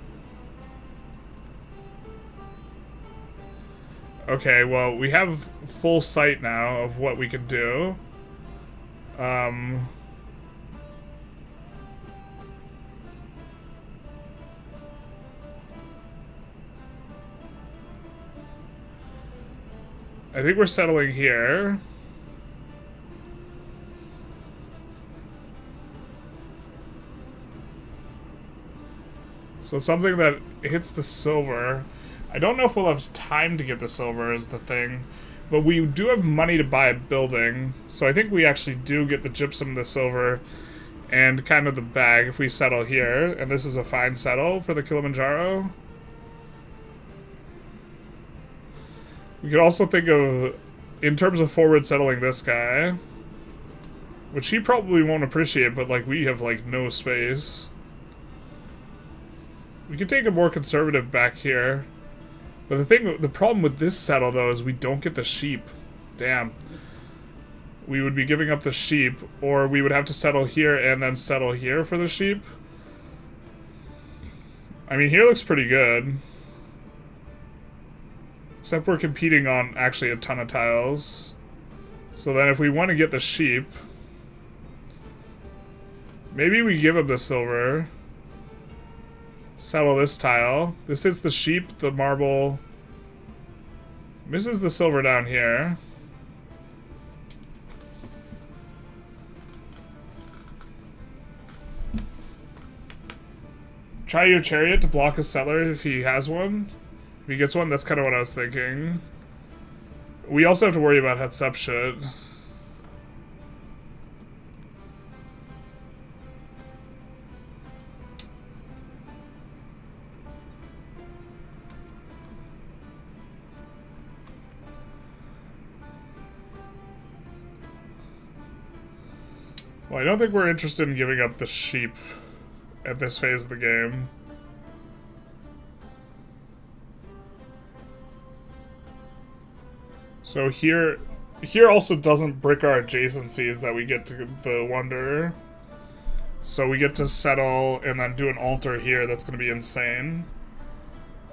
Okay, well, we have full sight now of what we can do. I think we're settling here. So something that hits the silver. I don't know if we'll have time to get the silver is the thing. But we do have money to buy a building. So I think we actually do get the gypsum, the silver, and kind of the bag if we settle here. And this is a fine settle for the Kilimanjaro. We could also think of, in terms of forward settling this guy, which he probably won't appreciate, but like we have like no space. We could take a more conservative back here. But the problem with this settle though is we don't get the sheep. Damn. We would be giving up the sheep, or we would have to settle here and then settle here for the sheep. I mean, here looks pretty good. Except we're competing on actually a ton of tiles. So then if we want to get the sheep, maybe we give him the silver. Settle this tile. This is the sheep, the marble. Misses the silver down here. Try your chariot to block a settler if he has one. If he gets one, that's kind of what I was thinking. We also have to worry about heads-up shit. Well, I don't think we're interested in giving up the sheep at this phase of the game. So here also doesn't brick our adjacencies that we get to the Wanderer. So we get to settle and then do an altar here that's going to be insane.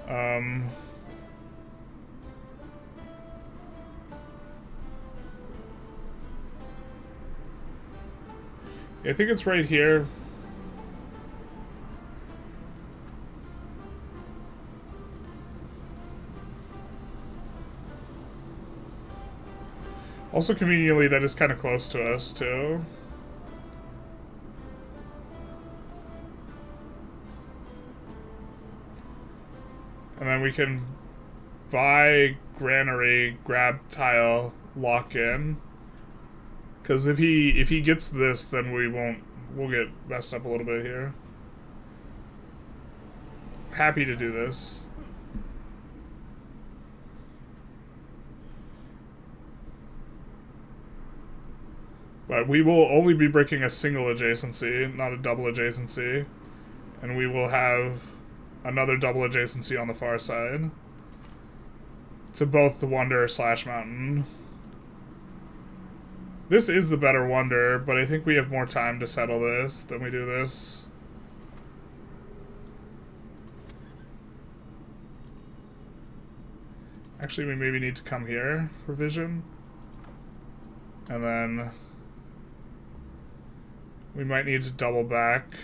I think it's right here. Also, conveniently, that is kind of close to us, too. And then we can buy granary, grab tile, lock in. Because if he gets this, then we'll get messed up a little bit here. Happy to do this. But we will only be breaking a single adjacency, not a double adjacency. And we will have another double adjacency on the far side to both the Wonder / Mountain. This is the better Wonder, but I think we have more time to settle this than we do this. Actually, we maybe need to come here for vision. And then we might need to double back.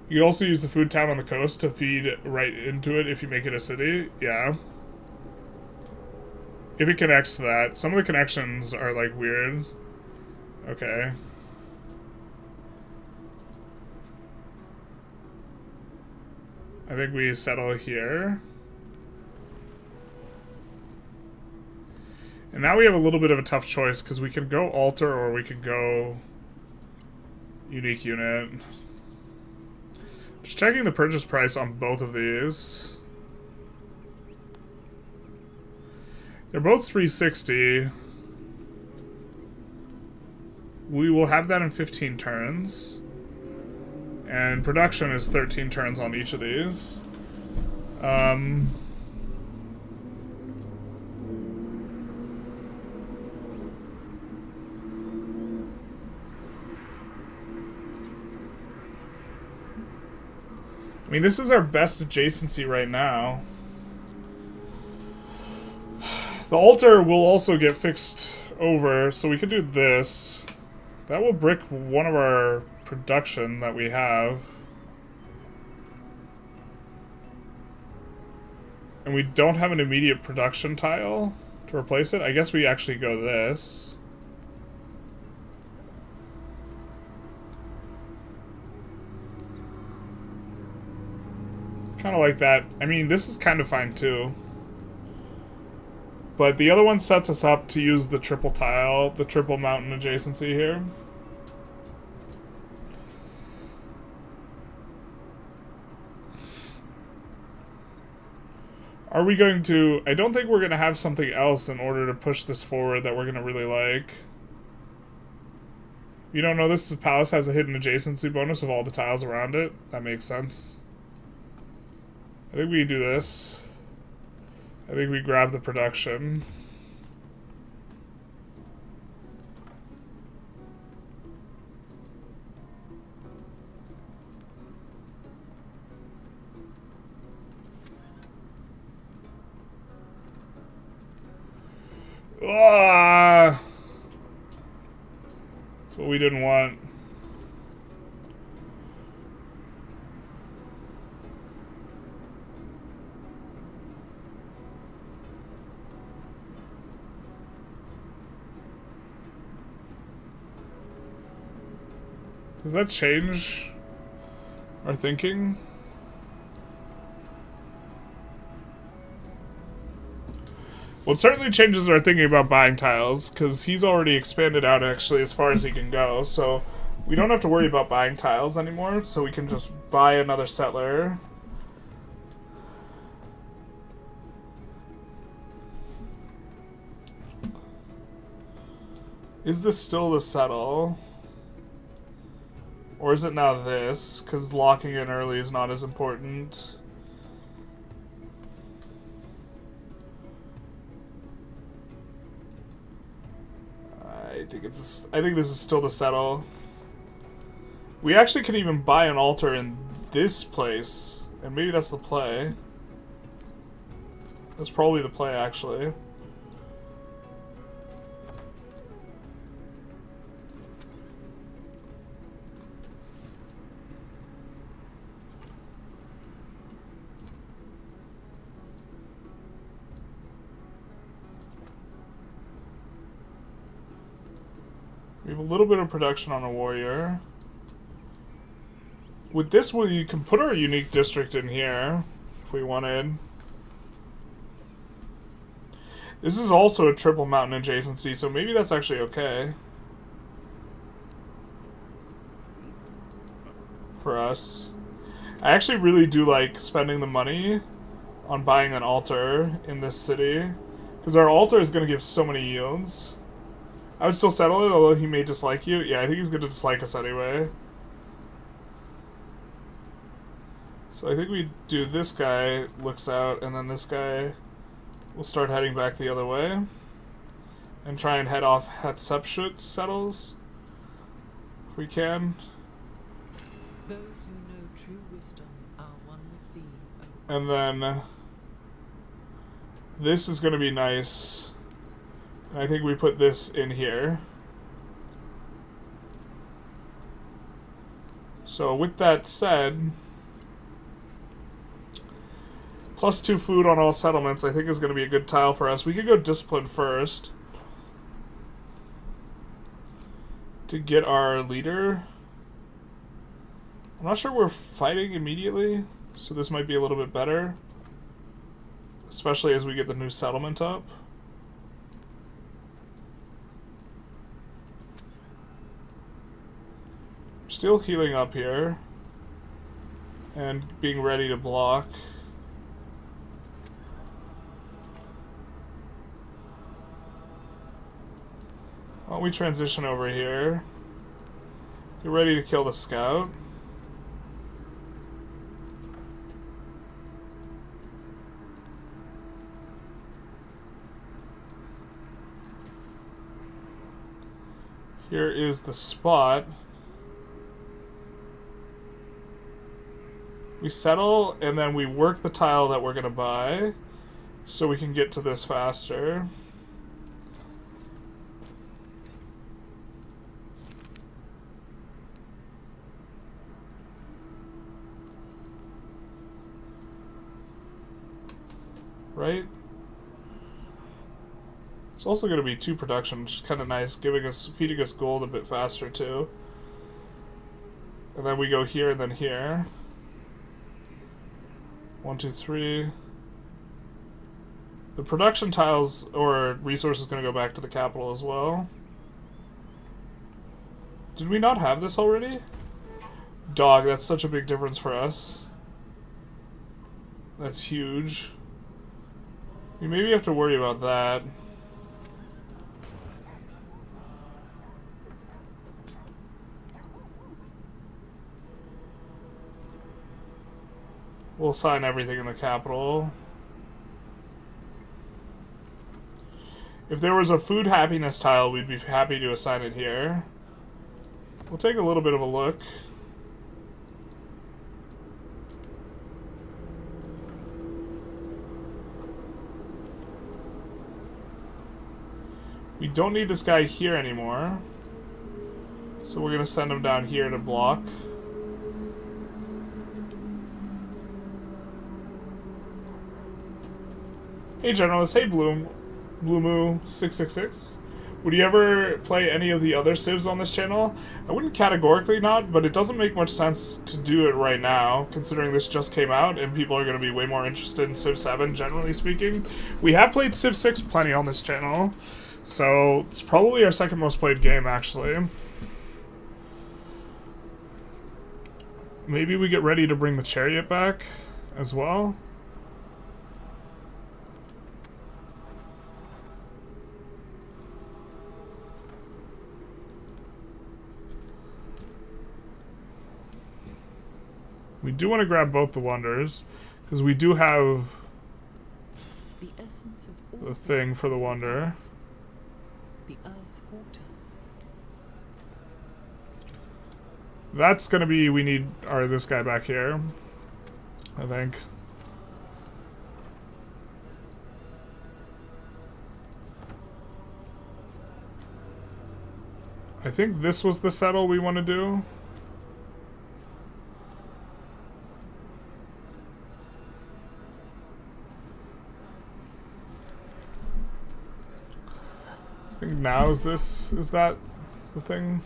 You can also use the food town on the coast to feed right into it if you make it a city. Yeah. If it connects to that. Some of the connections are, like, weird. Okay. I think we settle here. And now we have a little bit of a tough choice, because we can go alter or we could go unique unit. Just checking the purchase price on both of these. They're both 360. We will have that in 15 turns. And production is 13 turns on each of these. I mean, this is our best adjacency right now. The altar will also get fixed over, so we could do this. That will brick one of our production that we have. And we don't have an immediate production tile to replace it. I guess we actually go this. Kind of like that. I mean, this is kind of fine too. But the other one sets us up to use the triple tile, the triple mountain adjacency here. Are we going to... I don't think we're going to have something else in order to push this forward that we're going to really like. You don't know this? The palace has a hidden adjacency bonus of all the tiles around it. That makes sense. I think we do this. I think we grab the production. Ah! That's what we didn't want. Does that change our thinking? Well, it certainly changes our thinking about buying tiles, because he's already expanded out actually as far as he can go, so we don't have to worry about buying tiles anymore, so we can just buy another settler. Is this still the settle? Or is it now this? Because locking in early is not as important. I think this is still the settle. We actually can even buy an altar in this place. And maybe that's the play. That's probably the play, actually. We have a little bit of production on a warrior. With this one, you can put our unique district in here, if we wanted. This is also a triple mountain adjacency, so maybe that's actually okay. for us. I actually really do like spending the money on buying an altar in this city, because our altar is going to give so many yields. I would still settle it, although he may dislike you. Yeah, I think he's going to dislike us anyway. So I think we do this guy looks out, and then this guy will start heading back the other way. And try and head off Hatshepsut settles. If we can. Those who know true wisdom are one with thee, O. And then this is going to be nice. And I think we put this in here. So with that said, +2 food on all settlements I think is going to be a good tile for us. We could go discipline first to get our leader. I'm not sure we're fighting immediately, so this might be a little bit better, especially as we get the new settlement up. Still healing up here and being ready to block. Why don't we transition over here? Get ready to kill the scout. Here is the spot. We settle, and then we work the tile that we're going to buy so we can get to this faster. Right? It's also going to be 2 production, which is kind of nice, feeding us gold a bit faster too. And then we go here and then here. 1, 2, 3. The production tiles or resource is going to go back to the capital as well. Did we not have this already? Dog, that's such a big difference for us. That's huge. We maybe have to worry about that. We'll assign everything in the capital. If there was a food happiness tile, we'd be happy to assign it here. We'll take a little bit of a look. We don't need this guy here anymore, so we're going to send him down here to block. Hey Generalist, hey Bloomoo666. Would you ever play any of the other civs on this channel? I wouldn't categorically not, but it doesn't make much sense to do it right now, considering this just came out and people are going to be way more interested in Civ 7, generally speaking. We have played Civ 6 plenty on this channel, so it's probably our second most played game, actually. Maybe we get ready to bring the chariot back as well. We do want to grab both the wonders, because we do have The essence of all the thing for the wonder. The earth water. That's gonna be, we need this guy back here, I think. I think this was the settle we want to do. I think now is that the thing?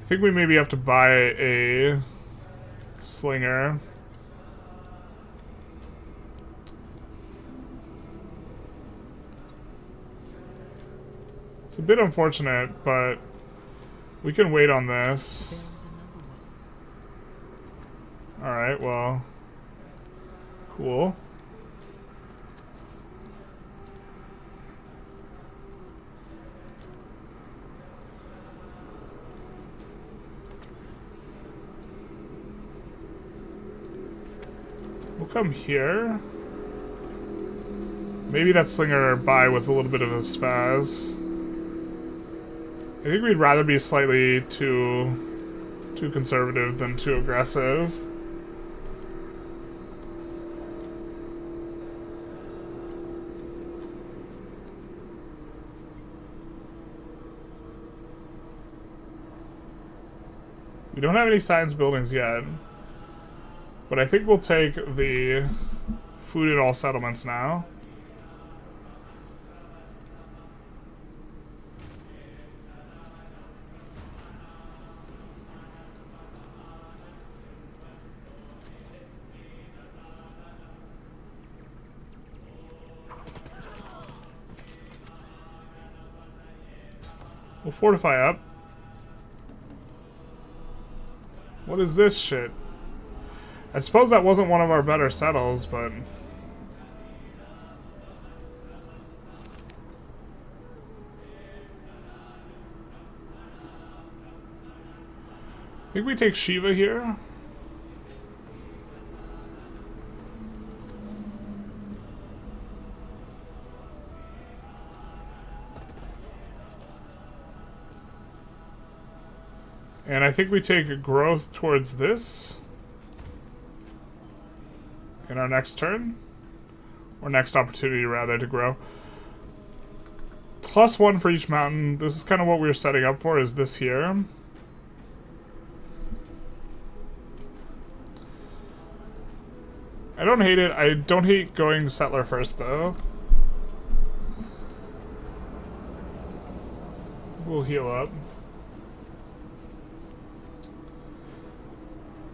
I think we maybe have to buy a slinger. It's a bit unfortunate, but We can wait on this. There is another one. Alright, well. Cool. We'll come here. Maybe that slinger buy was a little bit of a spaz. I think we'd rather be slightly too conservative than too aggressive. We don't have any science buildings yet, but I think we'll take the food in all settlements now. We'll fortify up. What is this shit? I suppose that wasn't one of our better settles, but... I think we take Shiva here. And I think we take growth towards this in our next turn. Or next opportunity, rather, to grow. +1 for each mountain. This is kind of what we were setting up for, is this here. I don't hate it. I don't hate going settler first, though. We'll heal up.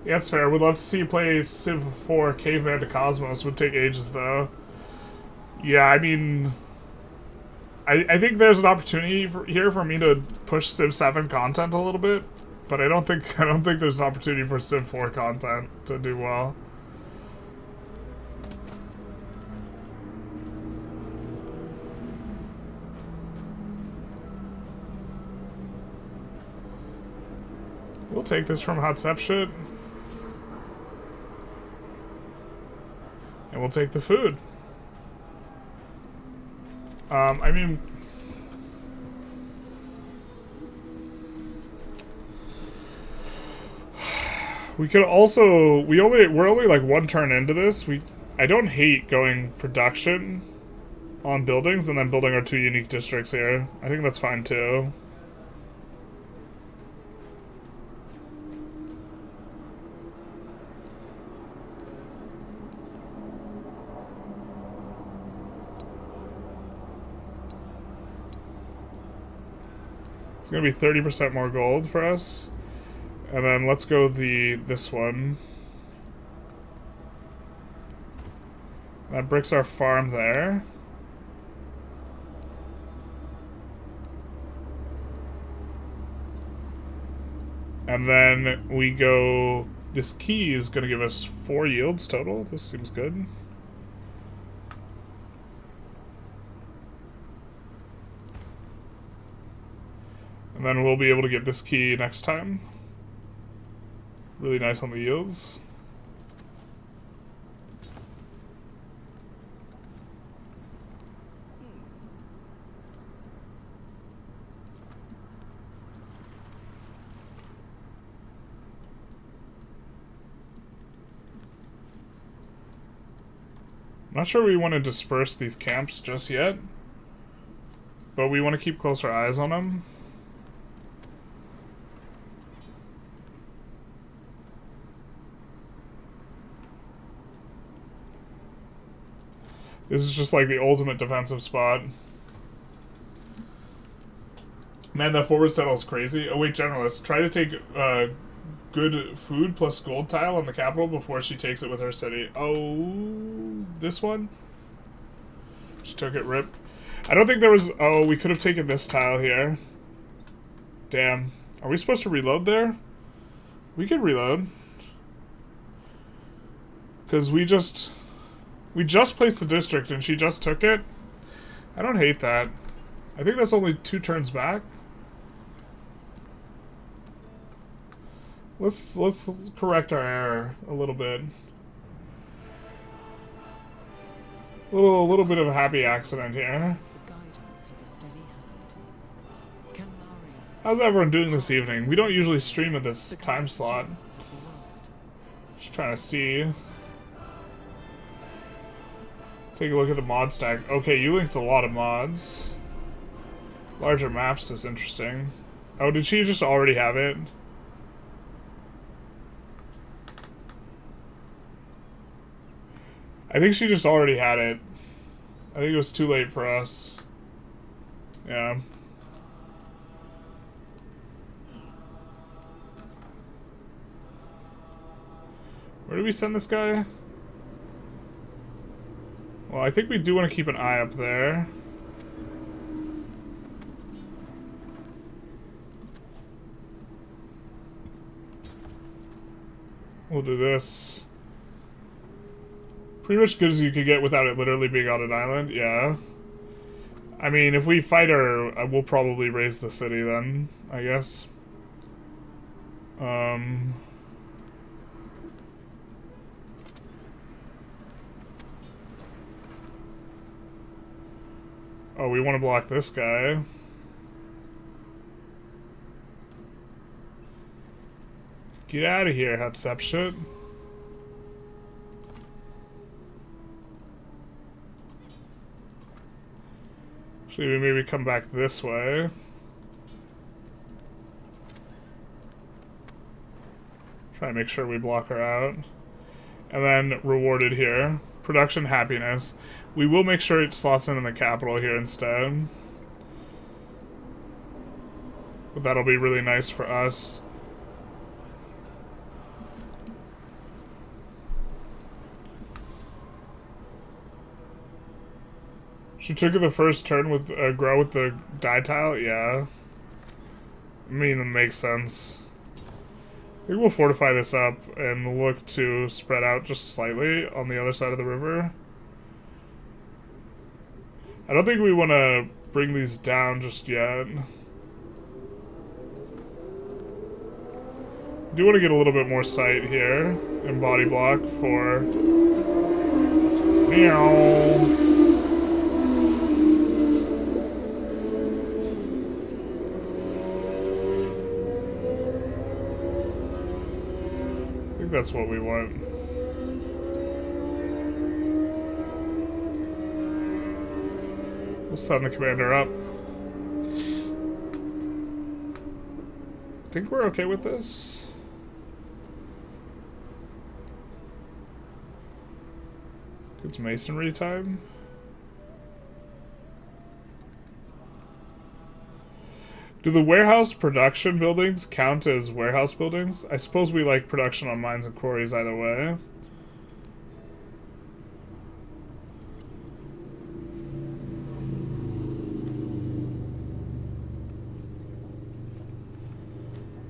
Yeah, that's fair. We'd love to see you play Civ 4 Caveman to Cosmos. Would take ages, though. Yeah, I mean... I think there's an opportunity here for me to push Civ 7 content a little bit, but I don't think there's an opportunity for Civ 4 content to do well. We'll take this from Hatshepsut. And we'll take the food. I mean... We could also... We're only like one turn into this. I don't hate going production on buildings and then building our 2 unique districts here. I think that's fine too. It's gonna be 30% more gold for us. And then let's go this one. That bricks our farm there. And then we go... This key is gonna give us 4 yields total. This seems good. And then we'll be able to get this key next time. Really nice on the yields. I'm not sure we want to disperse these camps just yet, but we want to keep closer eyes on them. This is just like the ultimate defensive spot. Man, that forward settle is crazy. Oh wait, Generalist, try to take good food plus gold tile on the capital before she takes it with her city. Oh, this one? She took it, rip. I don't think there was... Oh, we could have taken this tile here. Damn. Are we supposed to reload there? We could reload. Because we just placed the district and she just took it. I don't hate that. I think that's only 2 turns back. Let's correct our error a little bit. A little bit of a happy accident here. How's everyone doing this evening? We don't usually stream at this time slot. Just trying to see. Take a look at the mod stack. Okay, you linked a lot of mods. Larger maps is interesting. Oh, did she just already have it? I think she just already had it. I think it was too late for us. Yeah. Where do we send this guy? Well, I think we do want to keep an eye up there. We'll do this. Pretty much good as you could get without it literally being on an island, yeah. I mean, if we fight her, we'll probably raise the city then, I guess. Oh, we want to block this guy. Get out of here, Hatshepsut. Actually, we maybe come back this way. Try to make sure we block her out. And then rewarded here. Production happiness. We will make sure it slots in the capital here instead. But that'll be really nice for us. She took it the first turn with grow with the die tile? Yeah. I mean, it makes sense. I think we'll fortify this up and look to spread out just slightly on the other side of the river. I don't think we want to bring these down just yet. I do want to get a little bit more sight here in body block for... Meow. I think that's what we want. We'll send the commander up. I think we're okay with this. It's masonry time. Do the warehouse production buildings count as warehouse buildings? I suppose we like production on mines and quarries either way.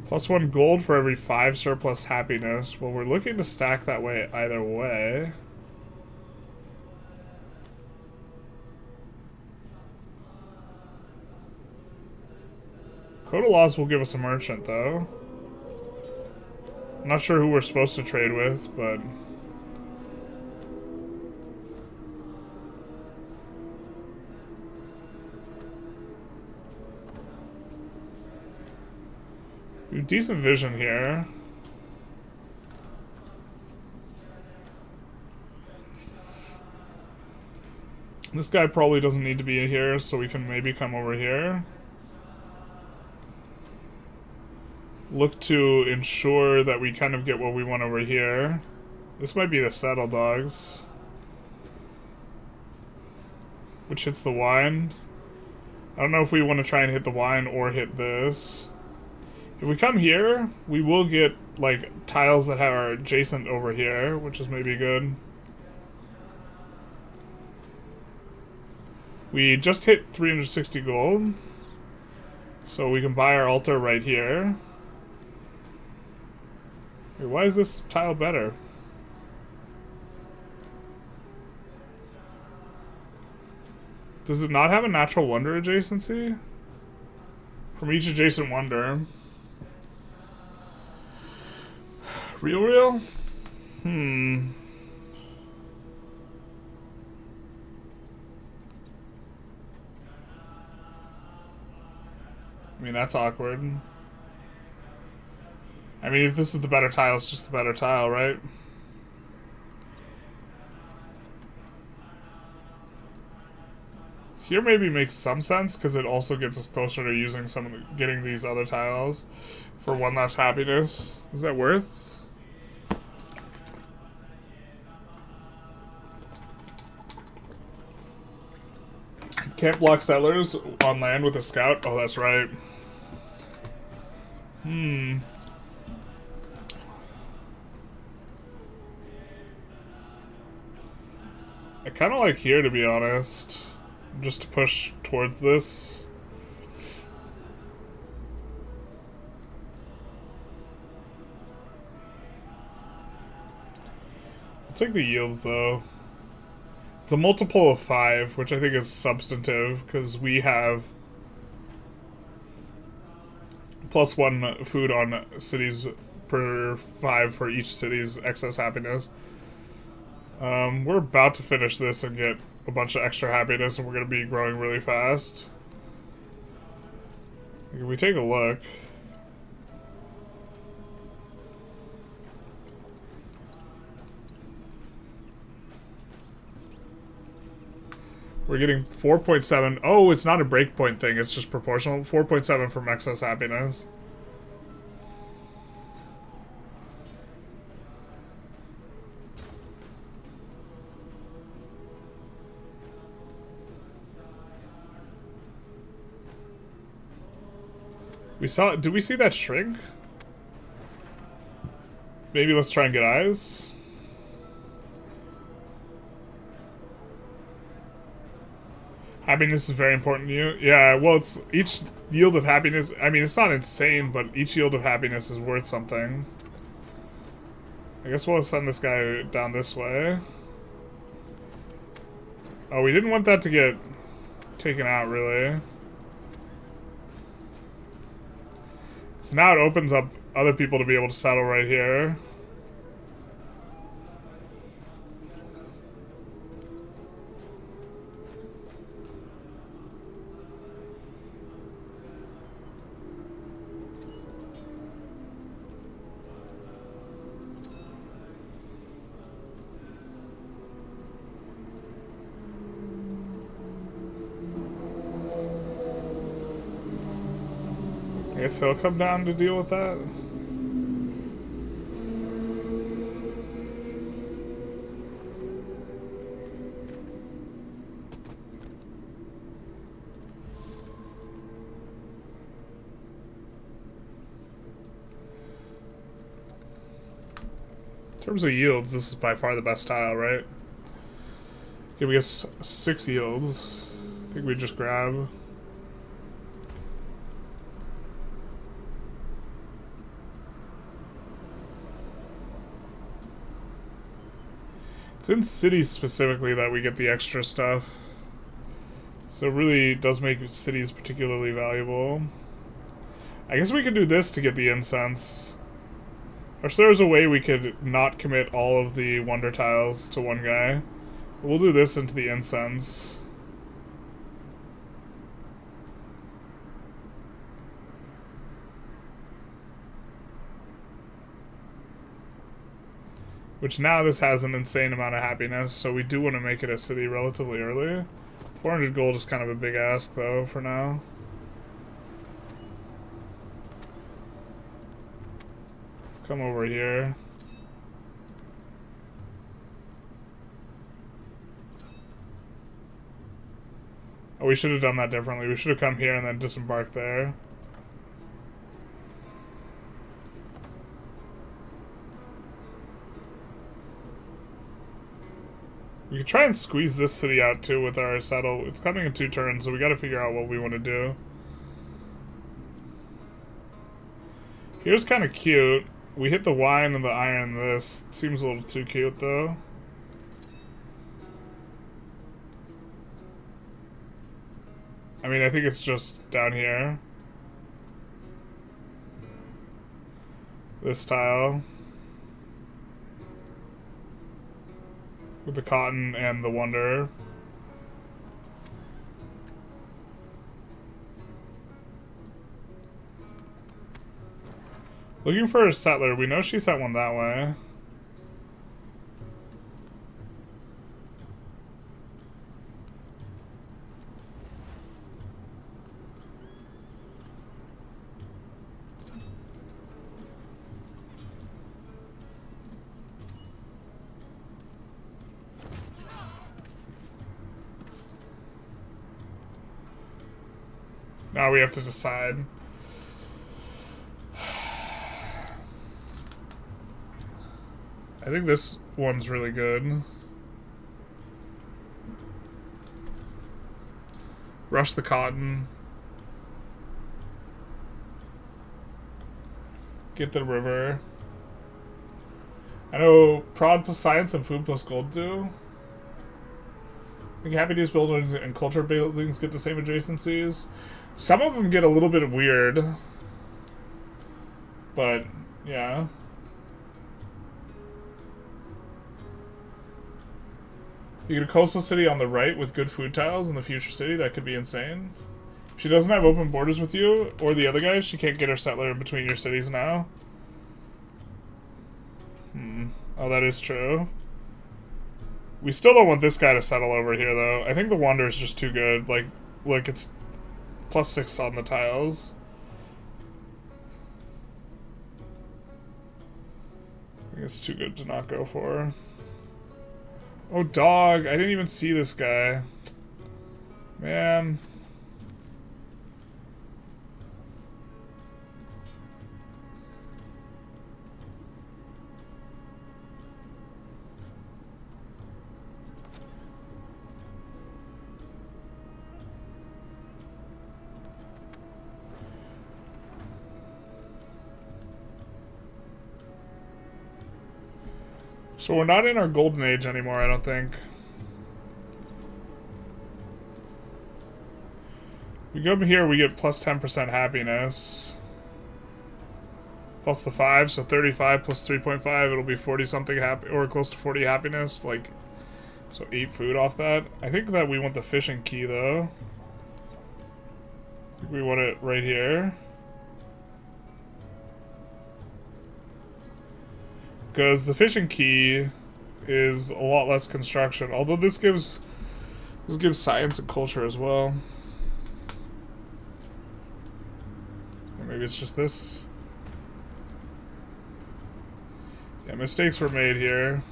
+1 gold for every 5 surplus happiness. Well, we're looking to stack that way either way. Code of Laws will give us a merchant, though. I'm not sure who we're supposed to trade with, but... we have decent vision here. This guy probably doesn't need to be in here, so we can maybe come over here. Look to ensure that we kind of get what we want over here. This might be the saddle dogs. Which hits the wine. I don't know if we want to try and hit the wine or hit this. If we come here, we will get, like, tiles that are adjacent over here, which is maybe good. We just hit 360 gold. So we can buy our altar right here. Wait, why is this tile better? Does it not have a natural wonder adjacency? From each adjacent wonder. Real? Hmm. I mean, that's awkward. I mean, if this is the better tile, it's just the better tile, right? Here maybe makes some sense, because it also gets us closer to using some of the, getting these other tiles for one less happiness. Is that worth? Can't block settlers on land with a scout? Oh, that's right. Hmm. I kind of like here, to be honest. Just to push towards this. I'll take the yields, though. It's a multiple of 5, which I think is substantive, because we have +1 food on cities per 5 for each city's excess happiness. We're about to finish this and get a bunch of extra happiness, and we're going to be growing really fast. If we take a look... We're getting 4.7. Oh, it's not a breakpoint thing. It's just proportional. 4.7 from excess happiness. We saw... Did we see that shrink? Maybe let's try and get eyes. Happiness is very important to you. Yeah, well, it's each yield of happiness. I mean, it's not insane, but each yield of happiness is worth something. I guess we'll send this guy down this way. Oh, we didn't want that to get taken out, really. So now it opens up other people to be able to settle right here. I guess he'll come down to deal with that. In terms of yields, this is by far the best tile, right? Giving us 6 yields. I think we just grab. It's in cities specifically that we get the extra stuff. So it really does make cities particularly valuable. I guess we could do this to get the incense. Or so there's a way we could not commit all of the wonder tiles to one guy. We'll do this into the incense. Which now this has an insane amount of happiness, so we do want to make it a city relatively early. 400 gold is kind of a big ask, though, for now. Let's come over here. Oh, we should have done that differently. We should have come here and then disembarked there. We could try and squeeze this city out too with our settle. It's coming in 2 turns, so we gotta figure out what we want to do. Here's kind of cute. We hit the wine and the iron. This seems a little too cute, though. I mean, I think it's just down here. This tile. With the cotton and the wonder. Looking for a settler. We know she sent one that way. Now we have to decide. I think this one's really good. Rush the cotton. Get the river. I know prod plus science and food plus gold do. I think happiness buildings and culture buildings get the same adjacencies. Some of them get a little bit weird. But, yeah. You get a coastal city on the right with good food tiles in the future city. That could be insane. If she doesn't have open borders with you or the other guys, she can't get her settler in between your cities now. Oh, that is true. We still don't want this guy to settle over here, though. I think the wander is just too good. Like, look, it's +6 on the tiles. I think it's too good to not go for. Oh, dog. I didn't even see this guy. Man. So we're not in our golden age anymore, I don't think. We go here, we get +10% happiness. Plus the 5, so 35 plus 3.5, it'll be 40 something happy, or close to 40 happiness, like, so 8 food off that. I think that we want the fishing key, though. I think we want it right here. Because the fishing key is a lot less construction, although this gives science and culture as well. Or maybe it's just this. Yeah, mistakes were made here.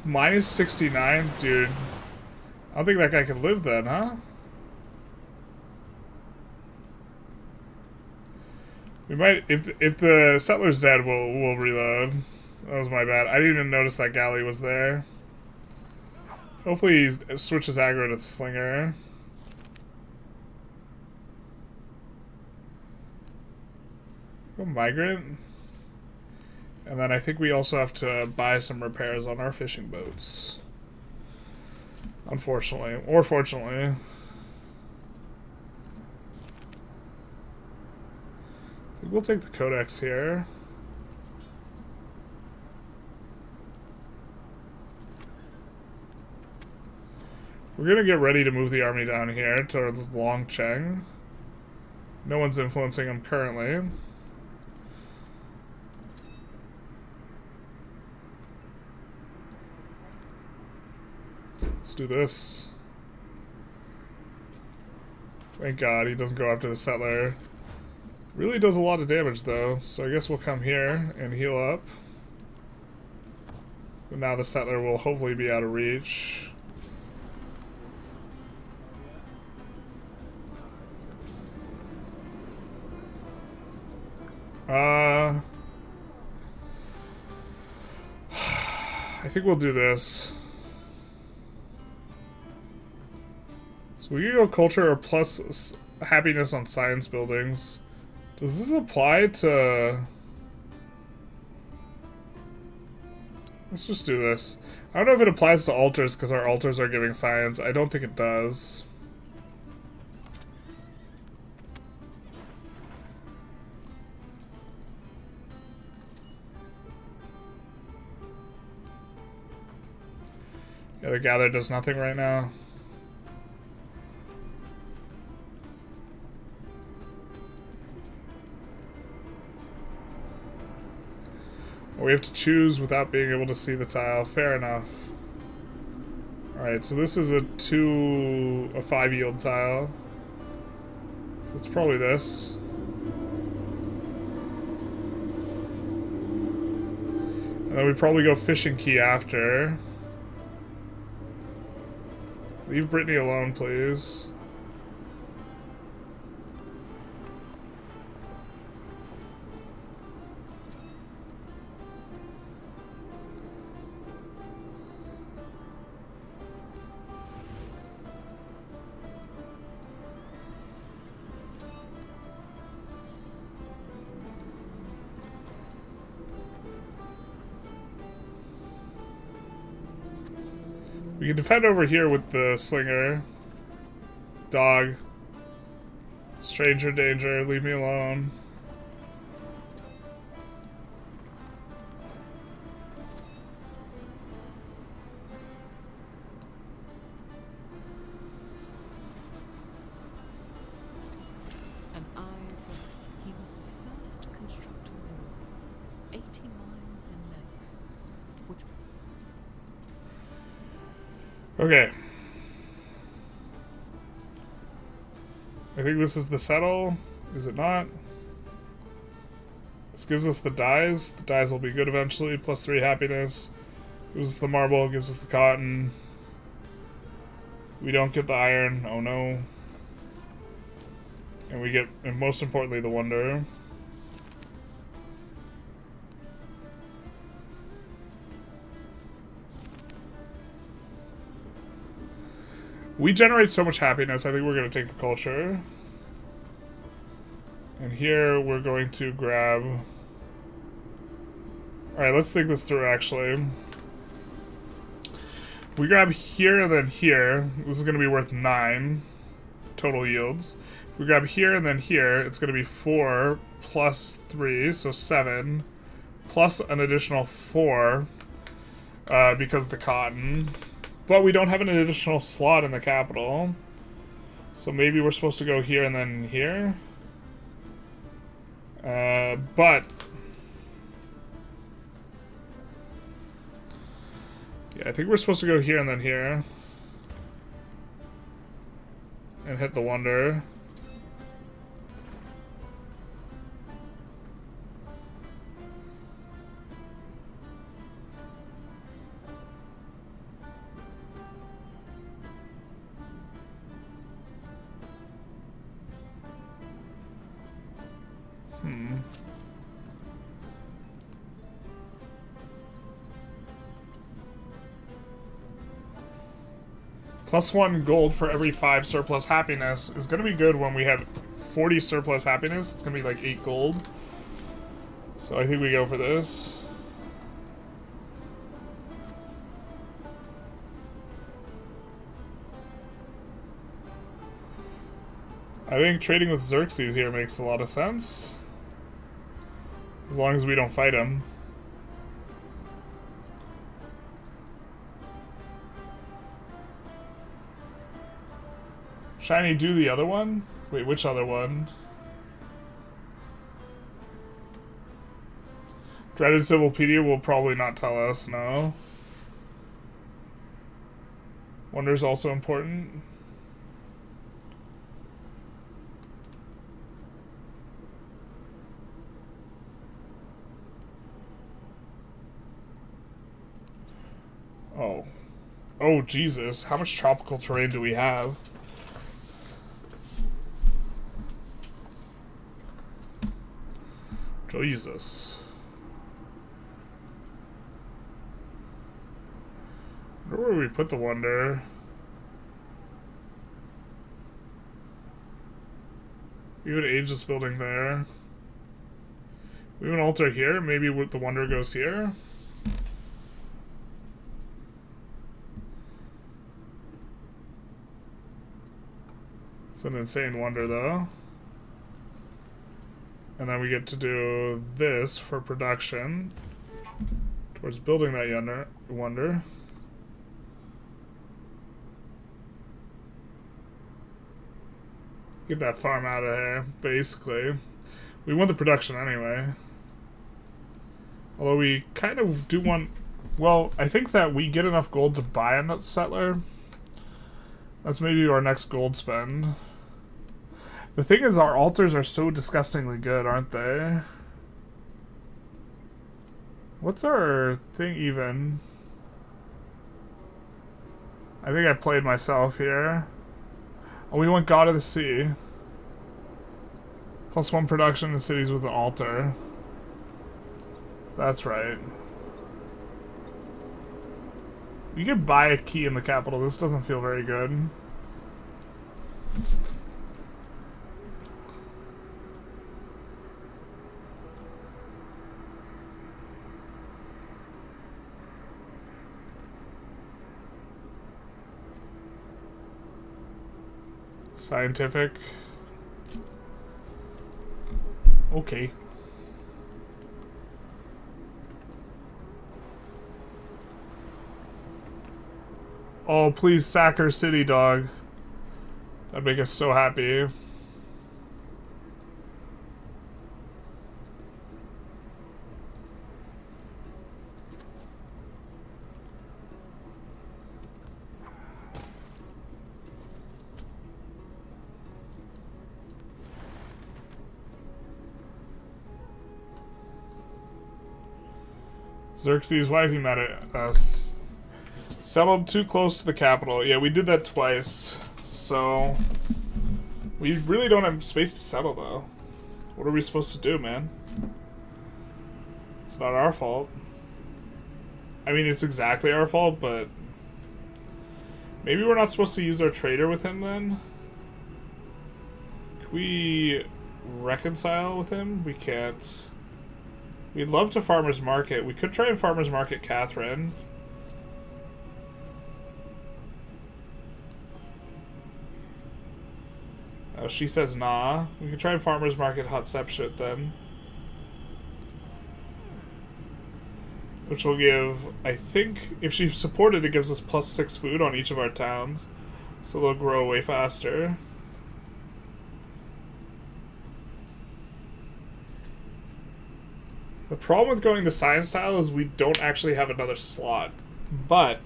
-69, dude. I don't think that guy can live then, huh? We might, if the settler's dead, we'll reload. That was my bad. I didn't even notice that galley was there. Hopefully he switches aggro to the slinger. Go migrant. And then I think we also have to buy some repairs on our fishing boats. Unfortunately. Or fortunately. I think we'll take the codex here. We're gonna get ready to move the army down here to Longcheng. No one's influencing them currently. Let's do this. Thank God he doesn't go after the settler. Really does a lot of damage though, so I guess we'll come here and heal up. But now the settler will hopefully be out of reach. I think we'll do this. So we can go culture or plus happiness on science buildings. Does this apply to... Let's just do this. I don't know if it applies to altars because our altars are giving science. I don't think it does. Yeah, the gather does nothing right now. We have to choose without being able to see the tile. Fair enough. Alright, so this is a 5 yield tile. So it's probably this. And then we probably go fishing key after. Leave Brittany alone, please. We can defend over here with the slinger. Dog. Stranger danger, leave me alone. An eye for he was the first to construct a wall, 80 miles in length, which... Okay. I think this is the settle. Is it not? This gives us the dyes. The dyes will be good eventually. +3 happiness. Gives us the marble. Gives us the cotton. We don't get the iron. Oh no. And we get, and most importantly, the wonder. We generate so much happiness, I think we're going to take the culture. And here we're going to grab... Alright, let's think this through, actually. We grab here and then here. This is going to be worth 9 total yields. If we grab here and then here, it's going to be 4 plus 3, so 7. Plus an additional 4 because of the cotton. But we don't have an additional slot in the capital. So maybe we're supposed to go here and then here. But... yeah, I think we're supposed to go here and then here. And hit the wonder. +1 gold for every 5 surplus happiness is going to be good when we have 40 surplus happiness. It's going to be like 8 gold. So I think we go for this. I think trading with Xerxes here makes a lot of sense. As long as we don't fight him. Shiny, do the other one? Wait, which other one? Dreaded Civilpedia will probably not tell us, no. Wonder's also important. Oh. Oh, Jesus. How much tropical terrain do we have? Jesus. Where would we put the wonder? We have an Aegis building there. We have an altar here. Maybe the Wonder goes here. It's an insane Wonder, though. And then we get to do this for production towards building that Wonder. Get that farm out of there, basically. We want the production anyway. Although we kind of do want... Well, I think that we get enough gold to buy a settler. That's maybe our next gold spend. The thing is, our altars are so disgustingly good, aren't they? What's our thing even? I think I played myself here. Oh, we want God of the Sea. +1 production in cities with an altar. That's right. You can buy a key in the capital. This doesn't feel very good. Scientific. Okay. Oh, please sack our city, dog. That'd make us so happy. Xerxes, why is he mad at us? Settled too close to the capital. Yeah, we did that twice. So we really don't have space to settle, though. What are we supposed to do, man? It's not our fault. I mean, it's exactly our fault, but maybe we're not supposed to use our trader with him, then? Can we reconcile with him? We can't. We'd love to farmer's market. We could try and farmer's market Catherine. Oh, she says nah. We could try and farmer's market Hatshepsut then. Which will give, I think, if she supported, it gives us +6 food on each of our towns. So they'll grow way faster. The problem with going the science style is we don't actually have another slot. But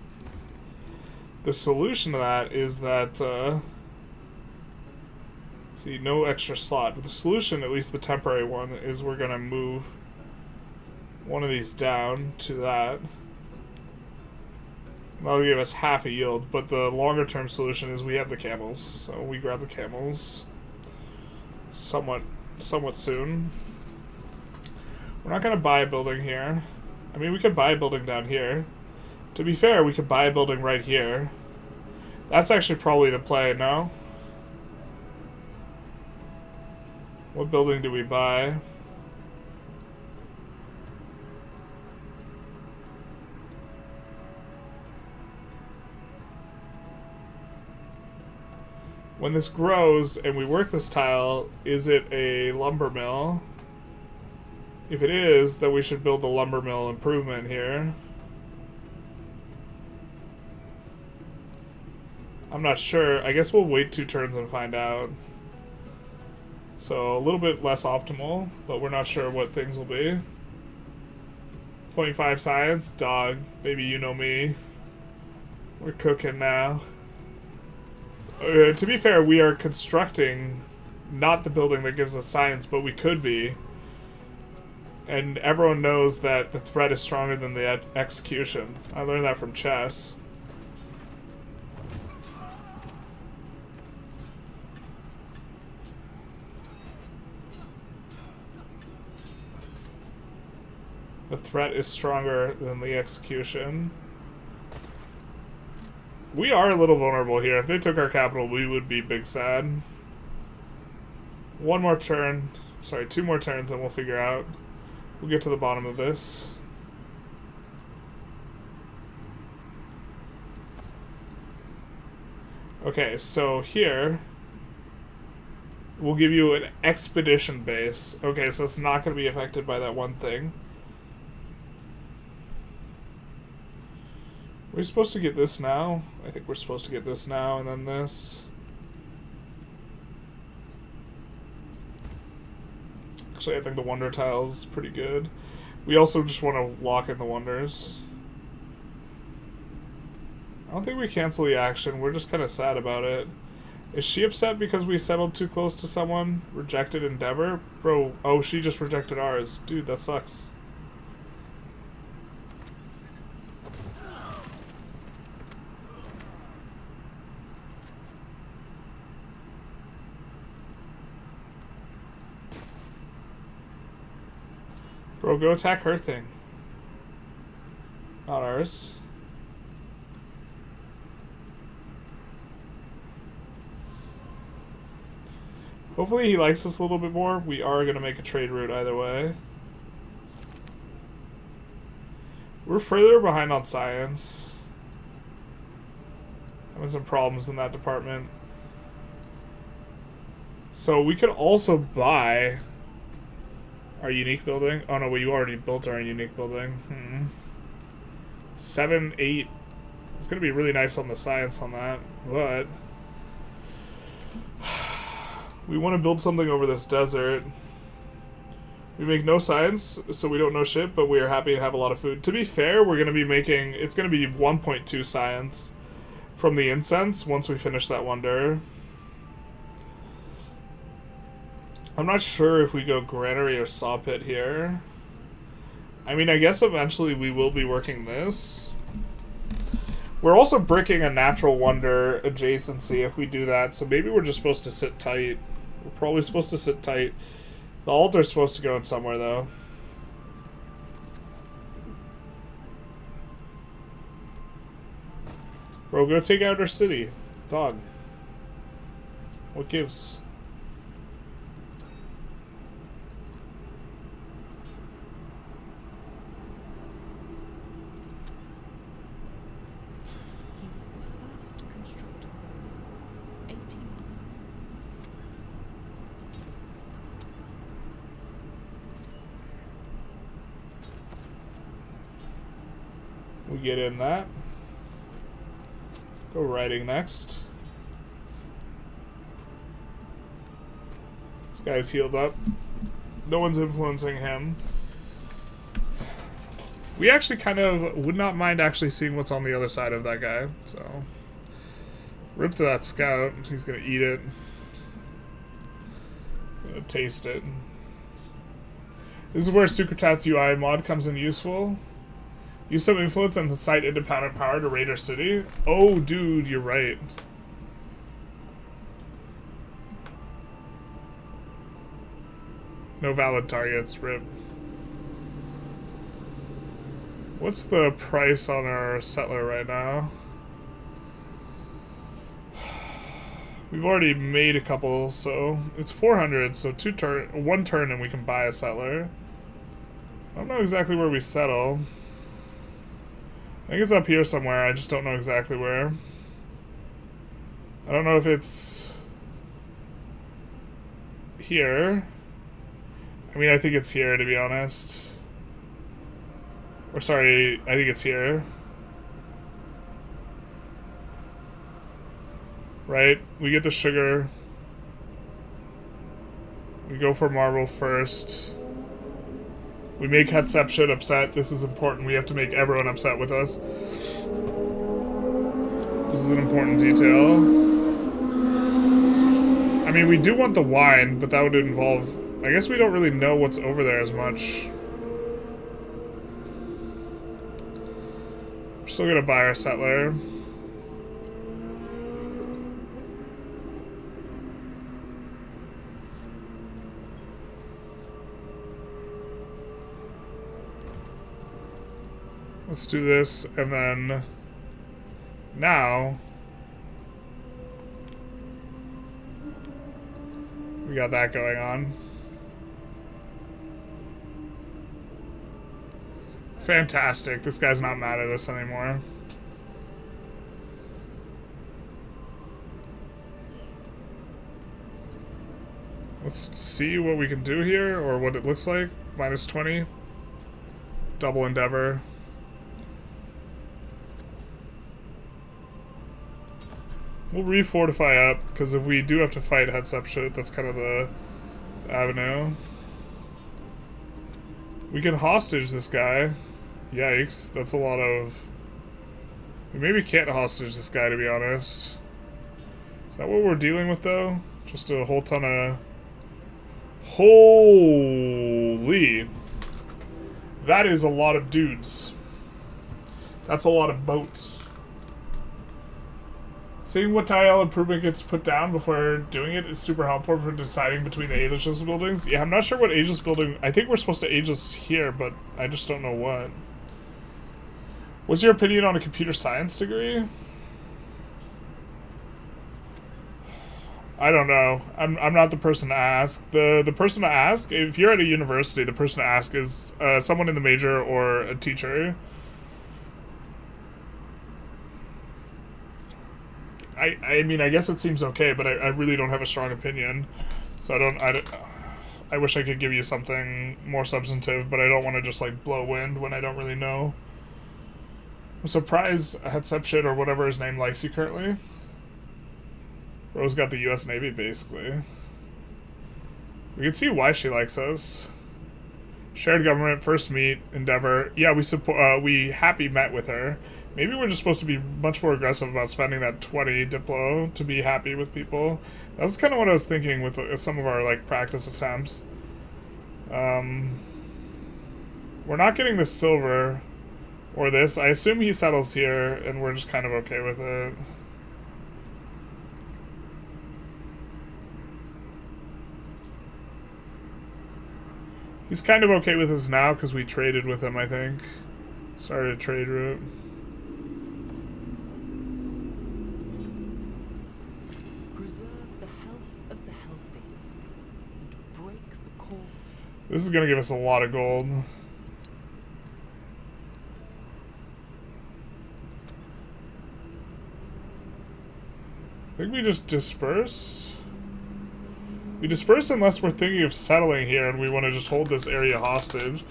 the solution to that is that, see, no extra slot. But the solution, at least the temporary one, is we're going to move one of these down to that. That'll give us half a yield, but the longer term solution is we have the camels. So we grab the camels somewhat soon. We're not going to buy a building here. I mean, we could buy a building down here. To be fair, we could buy a building right here. That's actually probably the play, no? What building do we buy? When this grows and we work this tile, is it a lumber mill? If it is, then we should build the lumber mill improvement here. I'm not sure. I guess we'll wait 2 turns and find out. So a little bit less optimal, but we're not sure what things will be. 25 science, dog. Maybe you know me. We're cooking now. To be fair, we are constructing not the building that gives us science, but we could be. And everyone knows that the threat is stronger than the execution. I learned that from chess. The threat is stronger than the execution. We are a little vulnerable here. If they took our capital, we would be big sad. One more turn. Sorry, 2 more turns and we'll figure out. We'll get to the bottom of this. Okay, so here we'll give you an expedition base. Okay, so it's not going to be affected by that one thing. We're supposed to get this now. I think we're supposed to get this now and then this. Actually, I think the wonder tile's pretty good. We also just want to lock in the wonders. I don't think we cancel the action. We're just kind of sad about it. Is she upset because we settled too close to someone? Rejected Endeavor? Bro, oh, she just rejected ours. Dude, that sucks. Bro, go attack her thing. Not ours. Hopefully he likes us a little bit more. We are going to make a trade route either way. We're further behind on science. Having some problems in that department. So we could also buy our unique building. Oh no, well, you already built our unique building. 7, 8. It's going to be really nice on the science on that, but we want to build something over this desert. We make no science, so we don't know shit, but we are happy to have a lot of food. To be fair, we're going to be making... It's going to be 1.2 science from the incense once we finish that wonder. I'm not sure if we go granary or saw pit here. I mean, I guess eventually we will be working this. We're also bricking a natural wonder adjacency if we do that, so maybe we're just supposed to sit tight. We're probably supposed to sit tight. The altar's supposed to go in somewhere, though. Bro, go take out our city. Dog. What gives? We get in that. Go writing next. This guy's healed up. No one's influencing him. We actually kind of would not mind actually seeing what's on the other side of that guy. So, rip to that scout. He's gonna eat it. Gonna taste it. This is where Sucratat's UI mod comes in useful. Use some influence and incite independent power to raid our city. Oh, dude, you're right. No valid targets, rip. What's the price on our settler right now? We've already made a couple, so it's 400, so 1 turn and we can buy a settler. I don't know exactly where we settle. I think it's up here somewhere, I just don't know exactly where. I don't know if it's here. I mean, I think it's here, to be honest. Or sorry, I think it's here. Right? We get the sugar. We go for marble first. We make Hatshepsut upset. This is important. We have to make everyone upset with us. This is an important detail. I mean, we do want the wine, but that would involve... I guess we don't really know what's over there as much. We're still gonna buy our settler. Let's do this, and then now We got that going on. Fantastic. This guy's not mad at us anymore. Let's see what we can do here, or what it looks like. Minus 20. Double endeavor. We'll re-fortify up, because if we do have to fight heads up shit, that's kind of the avenue. We can hostage this guy. Yikes, that's a lot of... We maybe can't hostage this guy, to be honest. Is that what we're dealing with, though? Just a whole ton of... Holy! That is a lot of dudes. That's a lot of boats. Seeing what tile improvement gets put down before doing it is super helpful for deciding between the ageless buildings. Yeah, I'm not sure what ageless building... I think we're supposed to ageless here, but I just don't know what. What's your opinion on a computer science degree? I don't know. I'm not the person to ask. The person to ask, if you're at a university, the person to ask is someone in the major or a teacher. I mean, I guess it seems okay, but I really don't have a strong opinion. So I wish I could give you something more substantive, but I don't want to just like blow wind when I don't really know. I'm surprised Hatshepsut or whatever his name likes you currently. Rose got the U.S. Navy, basically. We can see why she likes us. Shared government, first meet, endeavor. Yeah, we happy met with her. Maybe we're just supposed to be much more aggressive about spending that 20 Diplo to be happy with people. That's kind of what I was thinking with some of our like practice attempts. We're not getting the silver or this. I assume he settles here, and we're just kind of okay with it. He's kind of okay with us now because we traded with him, I think. Started a trade route. Preserve the health of the healthy and break the core. This is going to give us a lot of gold. I think we just disperse. We disperse unless we're thinking of settling here and we want to just hold this area hostage.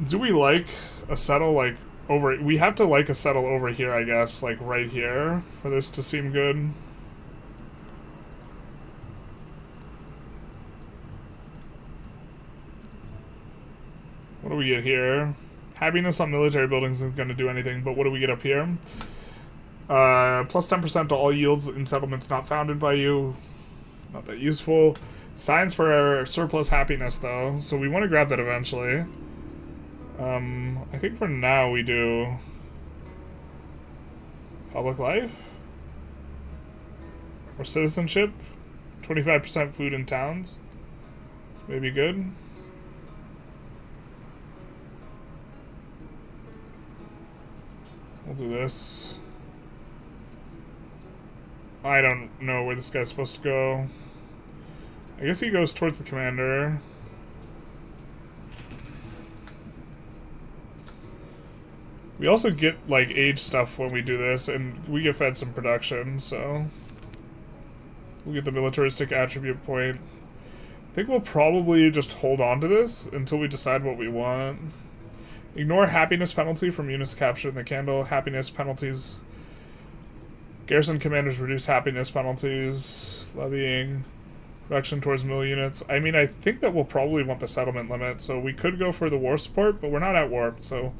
Do we like a settle like over... We have to like a settle over here, I guess, like right here for this to seem good. What do we get here? Happiness on military buildings isn't going to do anything, but what do we get up here? Plus 10% to all yields in settlements not founded by you. Not that useful. Science for our surplus happiness, though, so we want to grab that eventually. I think for now we do public life or citizenship. 25% food in towns. Maybe good. We'll do this. I don't know where this guy's supposed to go. I guess he goes towards the commander. We also get, like, age stuff when we do this, and we get fed some production, so... We'll get the militaristic attribute point. I think we'll probably just hold on to this until we decide what we want. Ignore happiness penalty from units captured in the candle. Happiness penalties... Garrison commanders reduce happiness penalties, levying, production towards mill units. I mean, I think that we'll probably want the settlement limit, so we could go for the war support, but we're not at war, so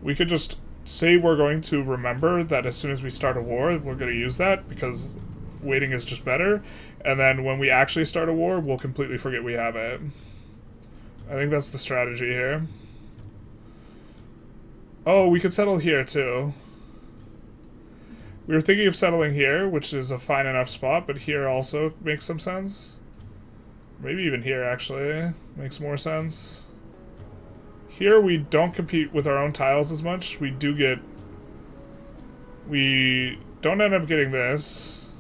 we could just say we're going to remember that as soon as we start a war, we're going to use that, because waiting is just better, and then when we actually start a war, we'll completely forget we have it. I think that's the strategy here. Oh, we could settle here, too. We were thinking of settling here, which is a fine enough spot, but here also makes some sense. Maybe even here, actually, makes more sense. Here we don't compete with our own tiles as much. We do get... We don't end up getting this.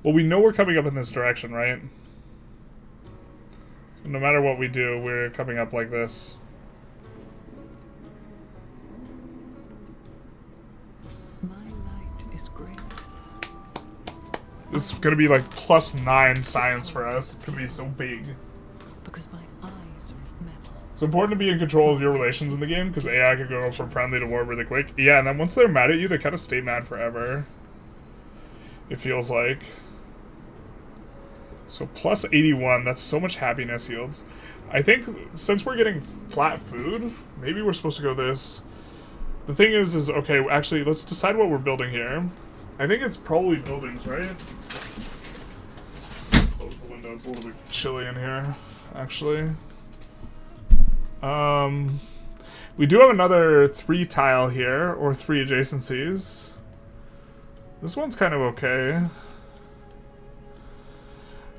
Well, we know we're coming up in this direction, right? So no matter what we do, we're coming up like this. My light is great. This is gonna be like +9 science for us. It's gonna be so big. Because my eyes are of metal. It's important to be in control of your relations in the game, because AI could go from friendly to war really quick. Yeah, and then once they're mad at you, they kind of stay mad forever. It feels like. So +81, that's so much happiness yields. I think since we're getting flat food, maybe we're supposed to go this. The thing is okay, actually, let's decide what we're building here. I think it's probably buildings, right? Close the window, it's a little bit chilly in here, actually. We do have another 3 tile here, or 3 adjacencies. This one's kind of okay.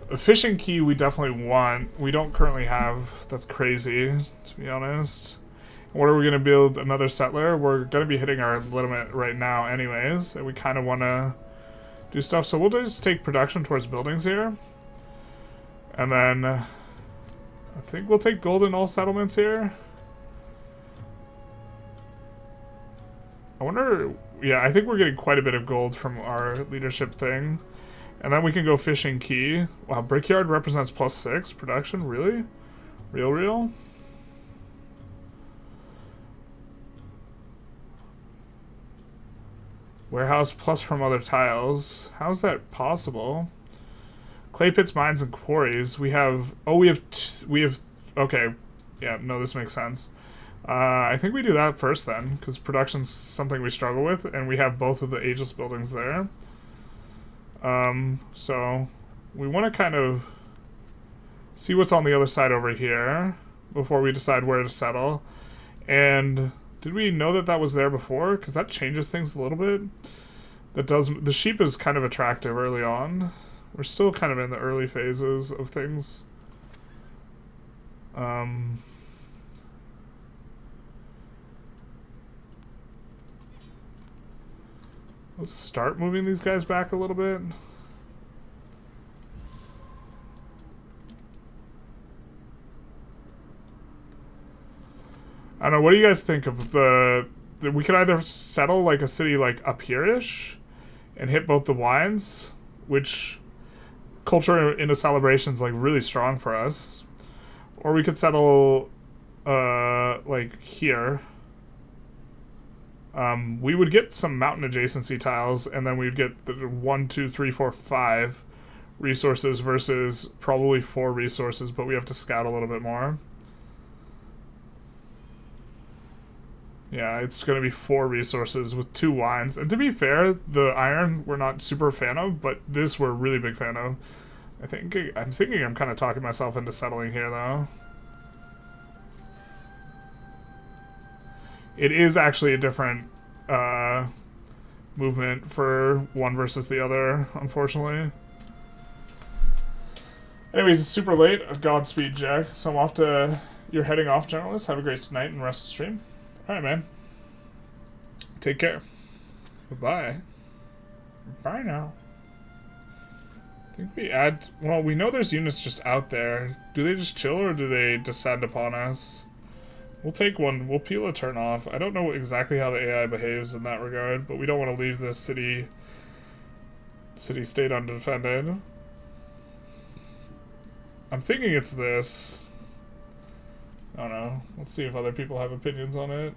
A fishing key we definitely want. We don't currently have. That's crazy, to be honest. What are we going to build? Another settler? We're going to be hitting our limit right now anyways. And we kind of want to do stuff. So we'll just take production towards buildings here. And then I think we'll take gold in all settlements here. I wonder... Yeah, I think we're getting quite a bit of gold from our leadership thing. And then we can go fishing key. Wow, brickyard represents +6 production. Really? Real? Warehouse plus from other tiles. How's that possible? Clay pits, mines, and quarries. We have... Oh, we have... Okay. Yeah, no, this makes sense. I think we do that first then, because production's something we struggle with, and we have both of the ageless buildings there. So we want to kind of see what's on the other side over here before we decide where to settle. And did we know that that was there before? Because that changes things a little bit. That does... The sheep is kind of attractive early on. We're still kind of in the early phases of things. Let's start moving these guys back a little bit. I don't know, what do you guys think of the we could either settle like a city like up here-ish and hit both the wines, which culture into celebration's like really strong for us. Or we could settle like here. We would get some mountain adjacency tiles, and then we'd get the 1, 2, 3, 4, 5 resources versus probably 4 resources, but we have to scout a little bit more. Yeah, it's going to be 4 resources with 2 wines. And to be fair, the iron we're not super fan of, but this we're a really big fan of. I'm thinking I'm kind of talking myself into settling here, though. It is actually a different movement for one versus the other, unfortunately. Anyways, it's super late. Godspeed, Jack. So I'm off to... You're heading off, journalist. Have a great night and rest of the stream. Alright, man. Take care. Bye-bye. Bye now. I think we add... Well, we know there's units just out there. Do they just chill or do they descend upon us? We'll take one. We'll peel a turn off. I don't know exactly how the AI behaves in that regard, but we don't want to leave this city-state undefended. I'm thinking it's this. I don't know. Let's see if other people have opinions on it.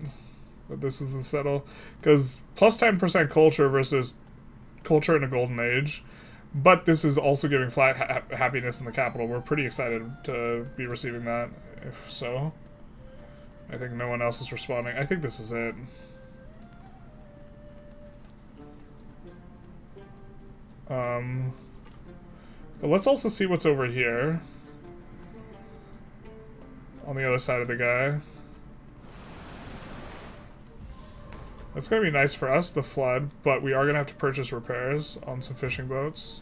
But this is the settle. Because plus 10% culture versus culture in a golden age. But this is also giving flat happiness in the capital. We're pretty excited to be receiving that, if so. I think no one else is responding. I think this is it. But let's also see what's over here. On the other side of the guy. That's gonna be nice for us, the flood, but we are gonna have to purchase repairs on some fishing boats.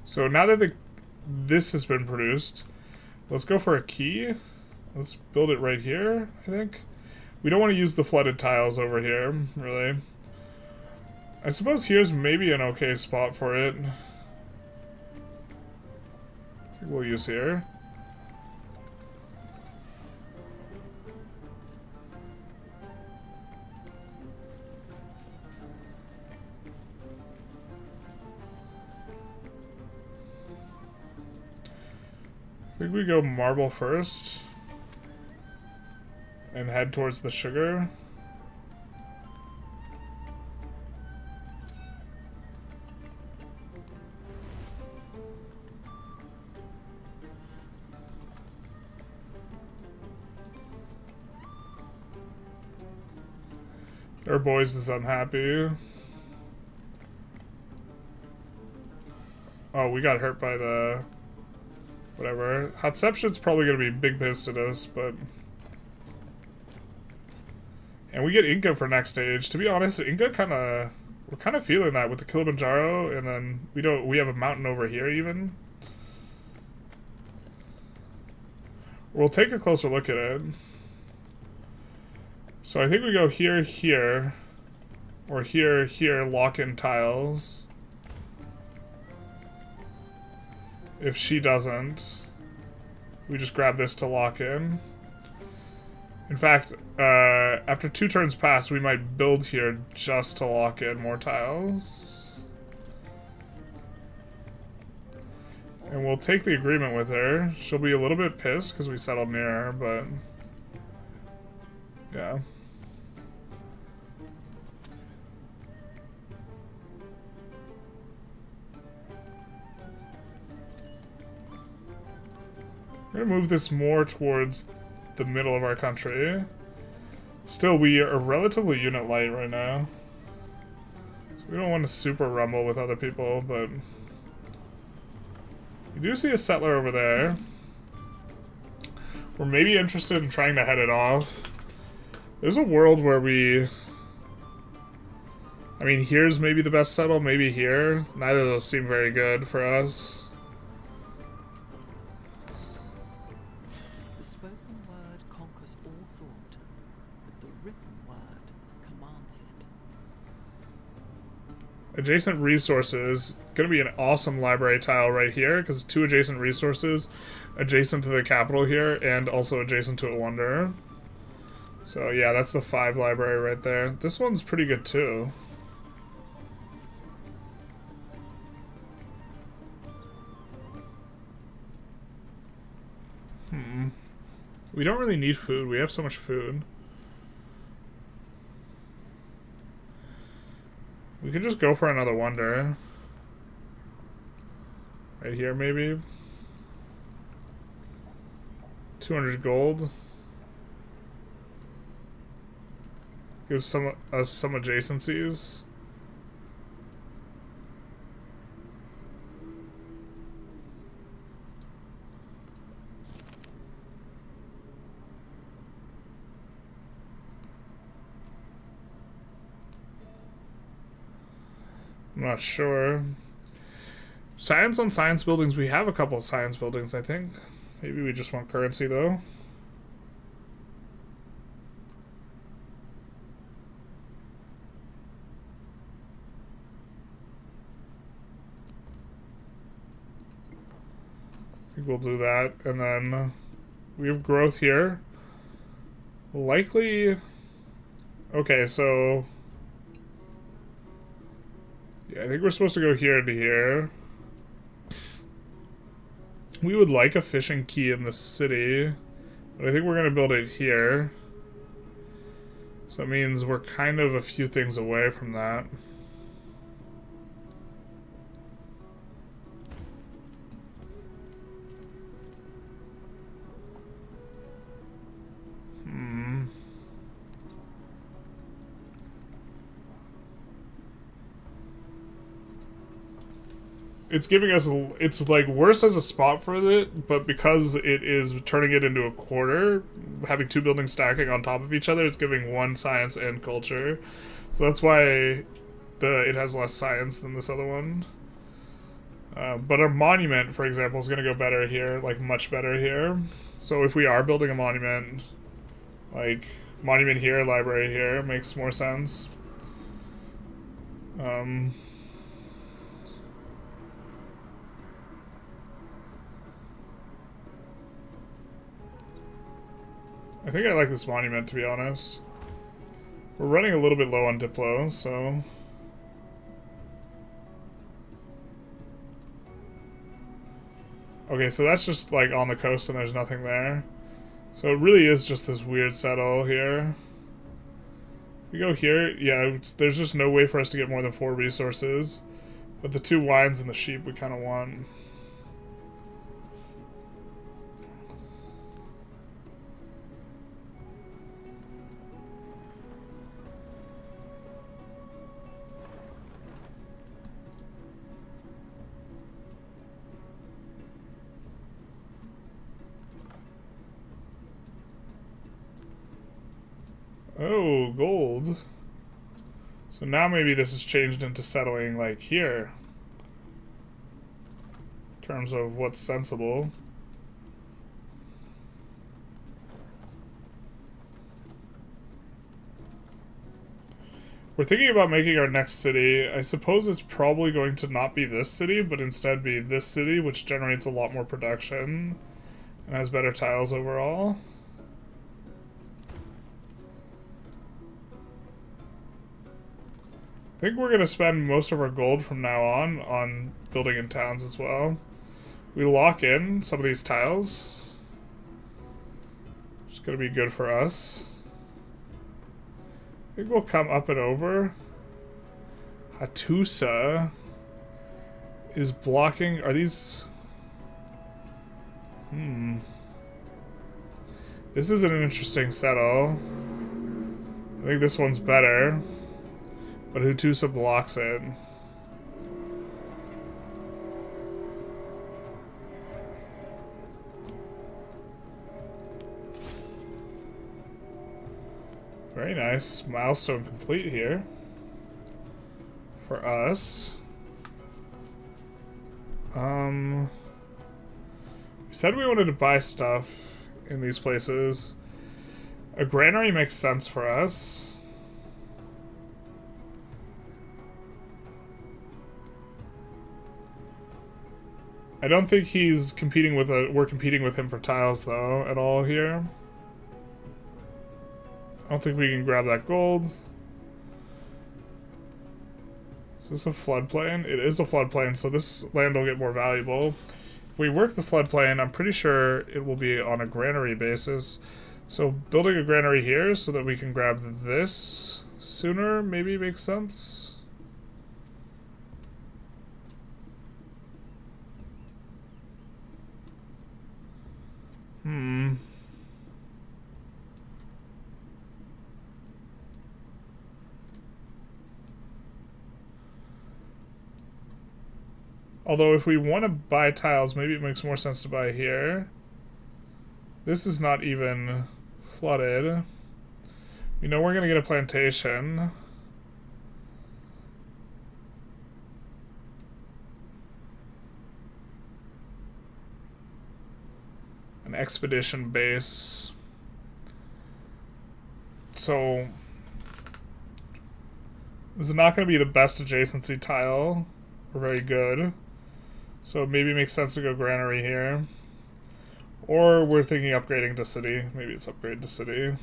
So now that this has been produced, let's go for a key. Let's build it right here, I think. We don't want to use the flooded tiles over here, really. I suppose here's maybe an okay spot for it. I think we'll use here. I think we go marble first and head towards the sugar. Our boys is unhappy. Oh, we got hurt by the... whatever. Hatshepsut's probably gonna be big pissed at us, but... And we get Inca for next stage. To be honest, Inca kinda... we're kinda feeling that with the Kilimanjaro, and then we have a mountain over here even. We'll take a closer look at it. So I think we go here, here, or here, here, lock in tiles. If she doesn't, we just grab this to lock in. In fact, after 2 turns pass, we might build here just to lock in more tiles. And we'll take the agreement with her. She'll be a little bit pissed because we settled near her, but... yeah. We're gonna move this more towards the middle of our country. Still, we are relatively unit light right now. So we don't want to super rumble with other people, but... we do see a settler over there. We're maybe interested in trying to head it off. There's a world where we... I mean, here's maybe the best settle, maybe here. Neither of those seem very good for us. Adjacent resources, gonna be an awesome library tile right here, because 2 adjacent resources, adjacent to the capital here, and also adjacent to a wonder. So yeah, that's the 5 library right there. This one's pretty good too. We don't really need food, we have so much food. We could just go for another wonder. Right here, maybe. 200 gold. Give us some adjacencies. I'm not sure. Science on science buildings. We have a couple of science buildings, I think. Maybe we just want currency, though. I think we'll do that. And then we have growth here. Likely... okay, so... yeah, I think we're supposed to go here to here. We would like a fishing quay in the city, but I think we're going to build it here. So that means we're kind of a few things away from that. It's giving us, it's like worse as a spot for it, but because it is turning it into a quarter, having 2 buildings stacking on top of each other, it's giving 1 science and culture. So that's why it has less science than this other one. But our monument, for example, is going to go better here, like much better here. So if we are building a monument, like monument here, library here, makes more sense. I think I like this monument, to be honest. We're running a little bit low on Diplo, so... Okay, so that's just, like, on the coast and there's nothing there. So it really is just this weird settle here. If we go here, yeah, there's just no way for us to get more than 4 resources. But the 2 wines and the sheep we kind of want. Oh, gold. So now maybe this has changed into settling, like, here. In terms of what's sensible. We're thinking about making our next city. I suppose it's probably going to not be this city, but instead be this city, which generates a lot more production and has better tiles overall. I think we're going to spend most of our gold from now on building in towns as well. We lock in some of these tiles. It's going to be good for us. I think we'll come up and over. Hattusa is blocking... Are these... This is an interesting settle. I think this one's better. But Hattusa blocks it. Very nice. Milestone complete here. For us. We said we wanted to buy stuff in these places. A granary makes sense for us. I don't think he's competing with we're competing with him for tiles though at all here. I don't think we can grab that gold. Is this a floodplain? It is a floodplain, so this land will get more valuable. If we work the floodplain, I'm pretty sure it will be on a granary basis. So building a granary here so that we can grab this sooner maybe makes sense. Although if we want to buy tiles, maybe it makes more sense to buy here. This is not even flooded. We know we're going to get a plantation. An expedition base. So this is not going to be the best adjacency tile. Or very good. So maybe it makes sense to go granary here. Or we're thinking upgrading to city. Maybe it's upgrade to city.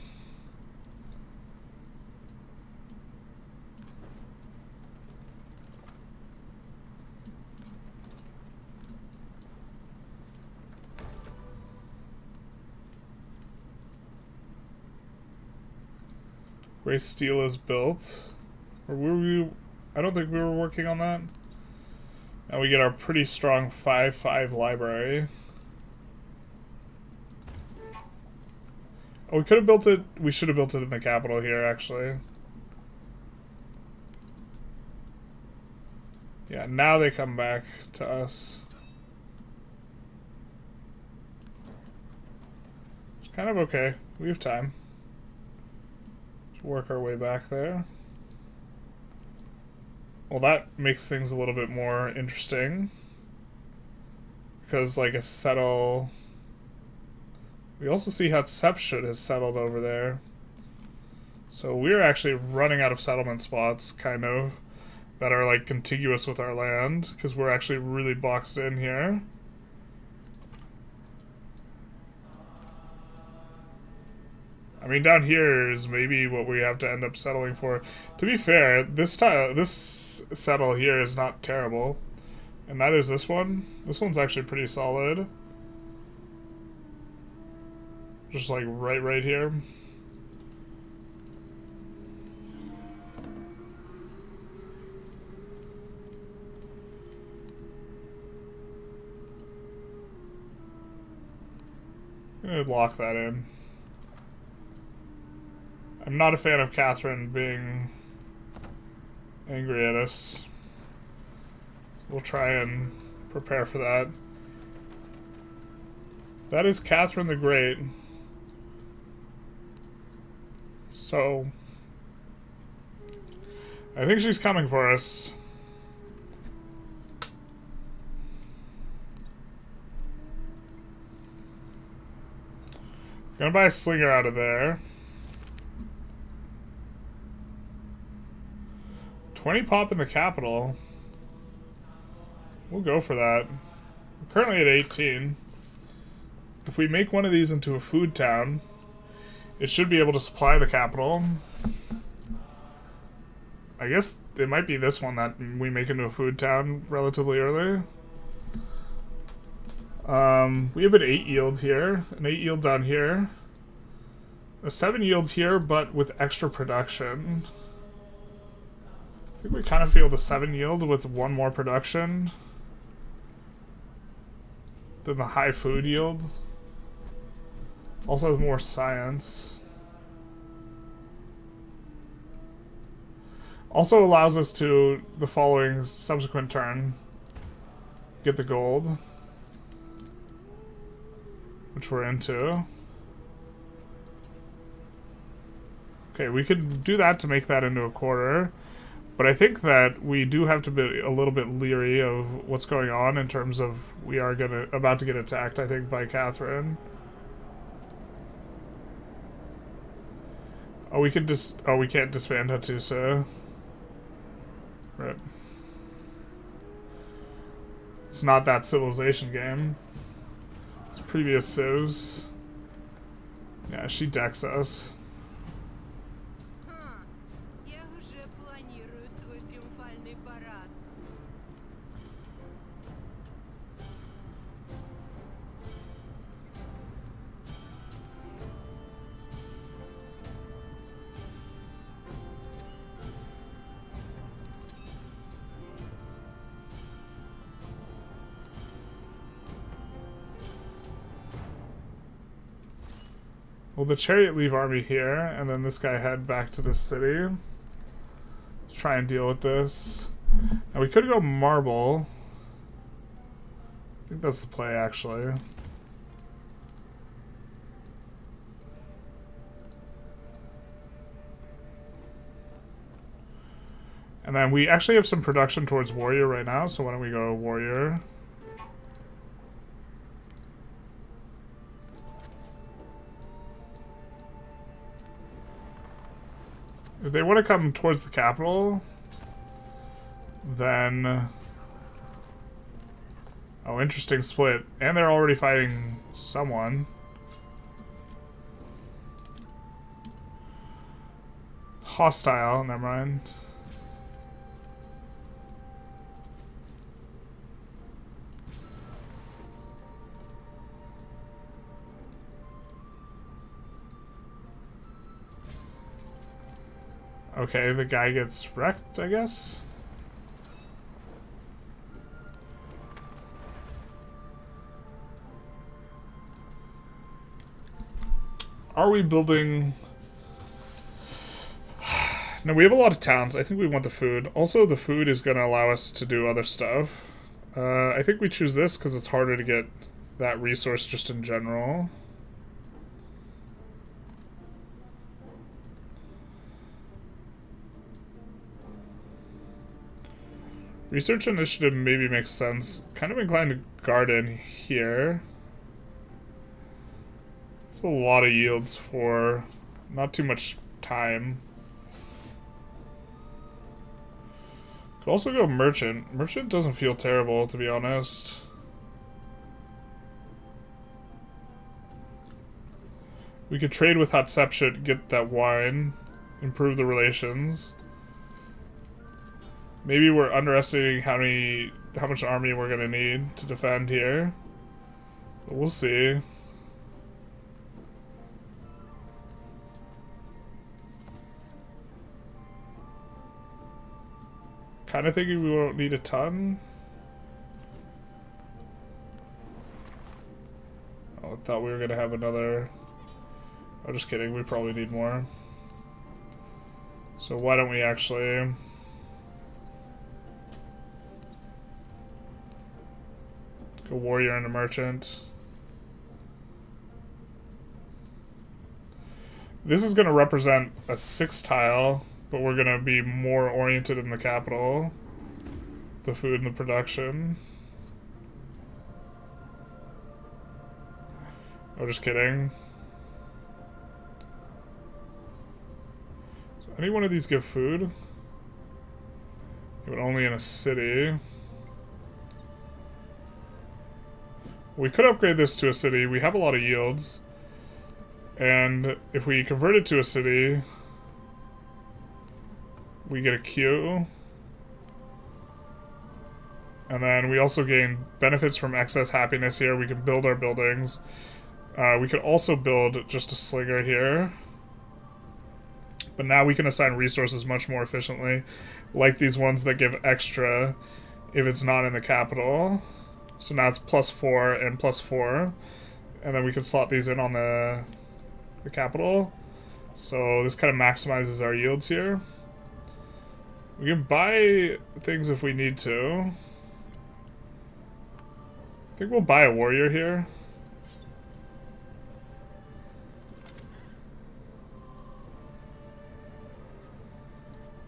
Gray steel is built. Or were we... I don't think we were working on that. Now we get our pretty strong 5/5 library. Oh, we could have built it... We should have built it in the capital here, actually. Yeah, now they come back to us. It's kind of okay. We have time. Let's work our way back there. Well, that makes things a little bit more interesting. Because, like, a settle... We also see how Hatshepsut has settled over there. So we're actually running out of settlement spots, kind of. that are like contiguous with our land, because we're actually really boxed in here. I mean, down here is maybe what we have to end up settling for. To be fair, this settle here is not terrible. And neither is this one. This one's actually pretty solid. Just like right here. I'm gonna lock that in. I'm not a fan of Catherine being angry at us. We'll try and prepare for that. That is Catherine the Great. So I think she's coming for us. Gonna buy a slinger out of there. 20 pop in the capital. We'll go for that. We're currently at 18. If we make one of these into a food town, it should be able to supply the capital. I guess it might be this one that we make into a food town relatively early. We have an 8 yield here, an 8 yield down here, a 7 yield here, but with extra production. I think we kind of feel the 7 yield with 1 more production than the high food yield. Also more science. Also allows us to, the following subsequent turn, get the gold, which we're into. Okay, we could do that to make that into a quarter, but I think that we do have to be a little bit leery of what's going on in terms of we are about to get attacked, I think, by Catherine. Oh, we could just, oh, we can't disband Hattusa. Right. It's not that civilization game. It's previous civs. Yeah, she decks us. Well, the chariot leave army here, and then this guy head back to the city. Let's try and deal with this. Now we could go marble. I think that's the play, actually. And then we actually have some production towards warrior right now, so why don't we go warrior? If they want to come towards the capital, then... Oh, interesting split. And they're already fighting someone. Hostile, never mind. Okay, the guy gets wrecked, I guess? Are we building... No, we have a lot of towns. I think we want the food. Also, the food is going to allow us to do other stuff. I think we choose this because it's harder to get that resource just in general. Research initiative maybe makes sense. Kind of inclined to garden here. It's a lot of yields for not too much time. Could also go merchant. Merchant doesn't feel terrible, to be honest. We could trade with Hatshepsut, get that wine, improve the relations. Maybe we're underestimating how much army we're gonna need to defend here. But we'll see. Kinda thinking we won't need a ton. Oh, I thought we were gonna have another. I'm just kidding, we probably need more. So why don't we actually go warrior and a merchant. This is gonna represent a 6 tile. But we're gonna be more oriented in the capital, the food and the production. Oh, just kidding. So any one of these give food? But only in a city. We could upgrade this to a city. We have a lot of yields. And if we convert it to a city, we get a queue. And then we also gain benefits from excess happiness here. We can build our buildings. We could also build just a slinger here. But now we can assign resources much more efficiently. Like these ones that give extra if it's not in the capital. So now it's +4 and +4. And then we can slot these in on the capital. So this kind of maximizes our yields here. We can buy things if we need to. I think we'll buy a warrior here.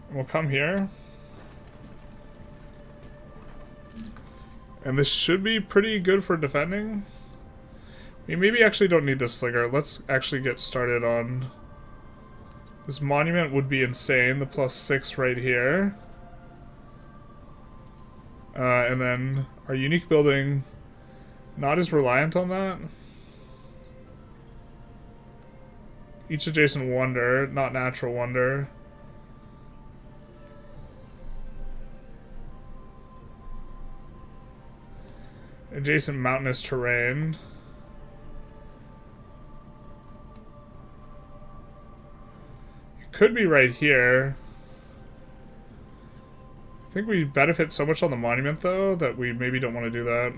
And we'll come here. And this should be pretty good for defending. We maybe actually don't need this slinger. Let's actually get started on... This monument would be insane, the +6 right here. And then our unique building, not as reliant on that. Each adjacent wonder, not natural wonder. Adjacent mountainous terrain. Could be right here. I think we benefit so much on the monument though that we maybe don't want to do that.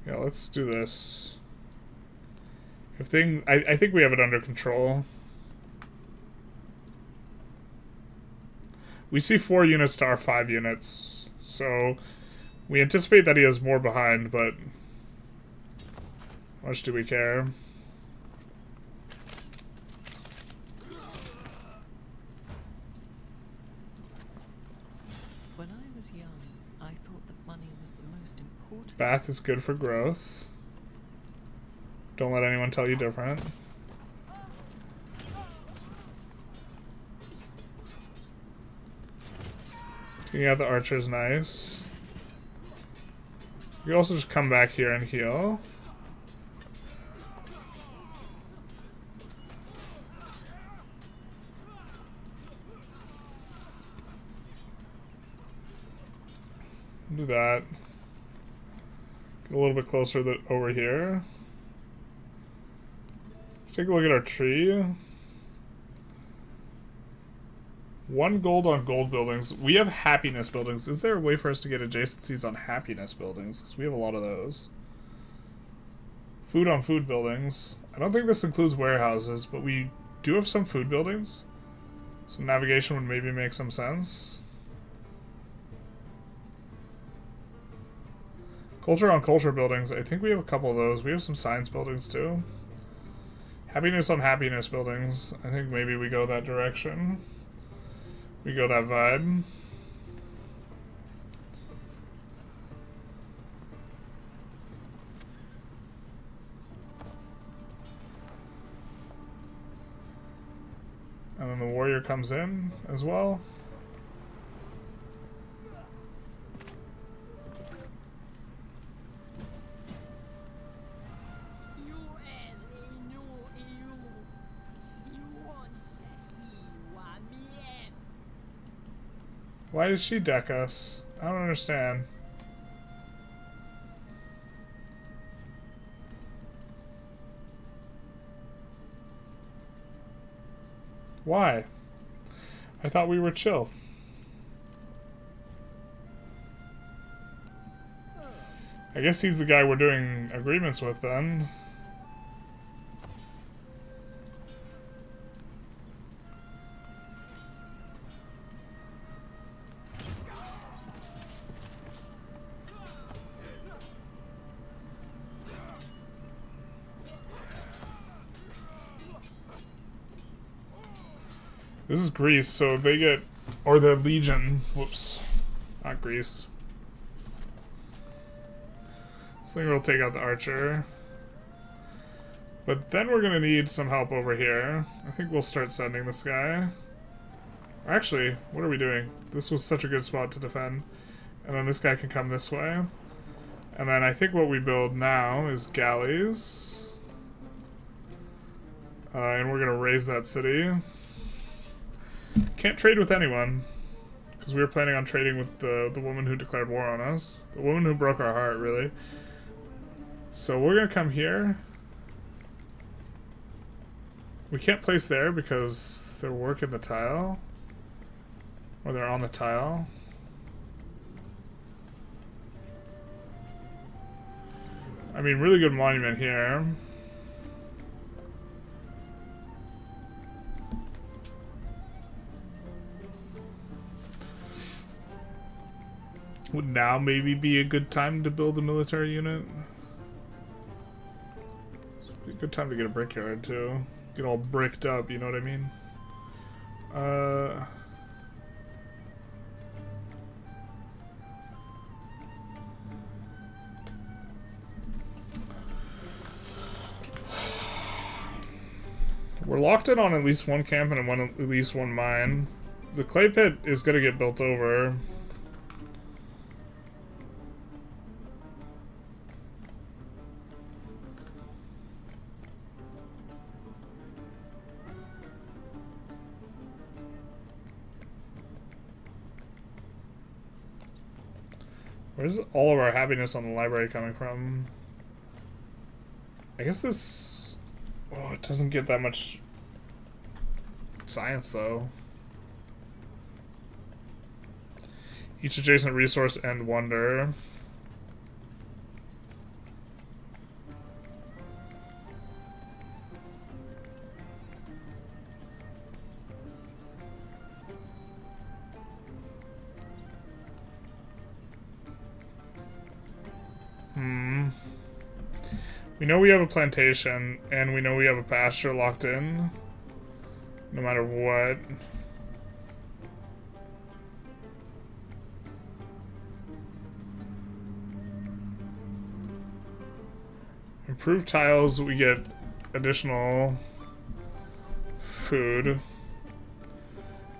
Yeah, let's do this. I think we have it under control. We see 4 units to our 5 units, so we anticipate that he has more behind, but how much do we care? When I was young, I thought that money was the most important. Bath is good for growth. Don't let anyone tell you different. Taking out the archer is nice. You also just come back here and heal. Do that. Get a little bit closer over here. Take a look at our tree. 1 gold on gold buildings. We have happiness buildings. Is there a way for us to get adjacencies on happiness buildings? Because we have a lot of those. Food on food buildings. I don't think this includes warehouses, but we do have some food buildings. So navigation would maybe make some sense. Culture on culture buildings. I think we have a couple of those. We have some science buildings too. Happiness on happiness buildings. I think maybe we go that direction. We go that vibe. And then the warrior comes in as well. Why did she deck us? I don't understand. Why? I thought we were chill. I guess he's the guy we're doing agreements with then. This is Greece, so they get, or the Legion, whoops, not Greece. This thing will take out the archer. But then we're gonna need some help over here. I think we'll start sending this guy. Actually, what are we doing? This was such a good spot to defend. And then this guy can come this way. And then I think what we build now is galleys. And we're gonna raise that city. Can't trade with anyone, because we were planning on trading with the woman who declared war on us. The woman who broke our heart, really. So we're gonna come here. We can't place there because they're working the tile. Or they're on the tile. I mean, really good monument here. Would now maybe be a good time to build a military unit? It'd be a good time to get a brickyard too. Get all bricked up, you know what I mean? We're locked in on at least one camp and at least one mine. The clay pit is gonna get built over. Where's all of our happiness on the library coming from? I guess this... Oh, it doesn't get that much science, though. Each adjacent resource and wonder. We know we have a plantation, and we know we have a pasture locked in. No matter what. Improved tiles, we get additional food.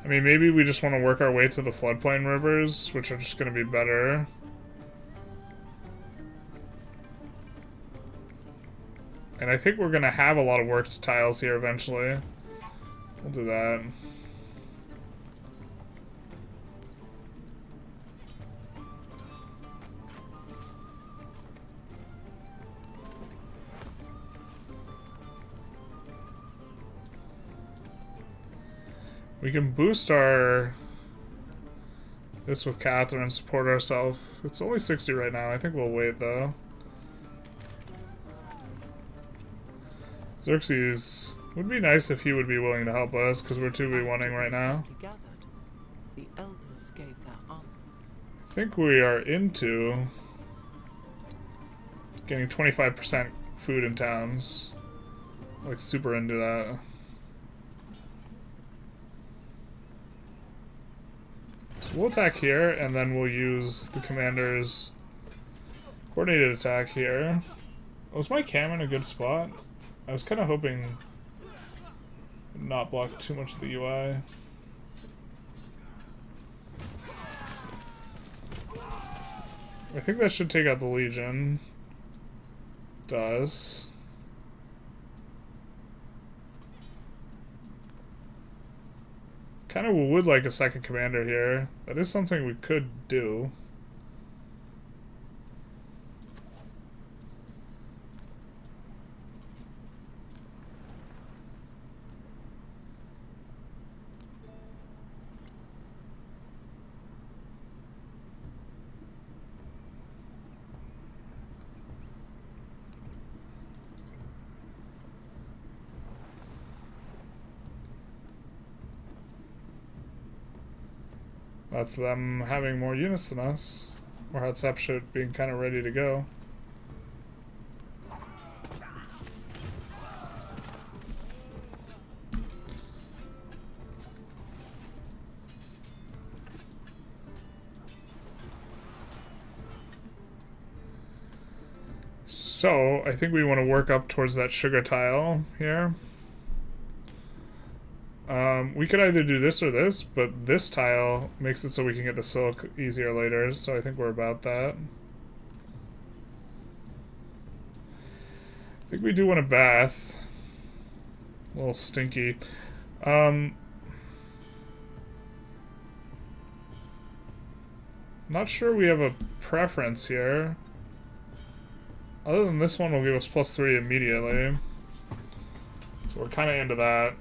I mean, maybe we just want to work our way to the floodplain rivers, which are just going to be better. And I think we're going to have a lot of worked tiles here eventually. We'll do that. We can boost our... this with Catherine, support ourselves. It's only 60 right now. I think we'll wait though. Xerxes, would be nice if he would be willing to help us, because we're 2v1ing right now. The elders gave their honor. I think we are into getting 25% food in towns. like super into that. So we'll attack here, and then we'll use the commander's coordinated attack here. Was my cam in a good spot? I was kind of hoping not block too much of the UI. I think that should take out the Legion. Does. Kind of would like a second commander here. That is something we could do. That's them having more units than us. Or Hatshepsut being kind of ready to go. So, I think we want to work up towards that sugar tile here. We could either do this or this, but this tile makes it so we can get the silk easier later, so I think we're about that. I think we do want a bath. A little stinky. Not sure we have a preference here. Other than this one will give us +3 immediately. So we're kind of into that.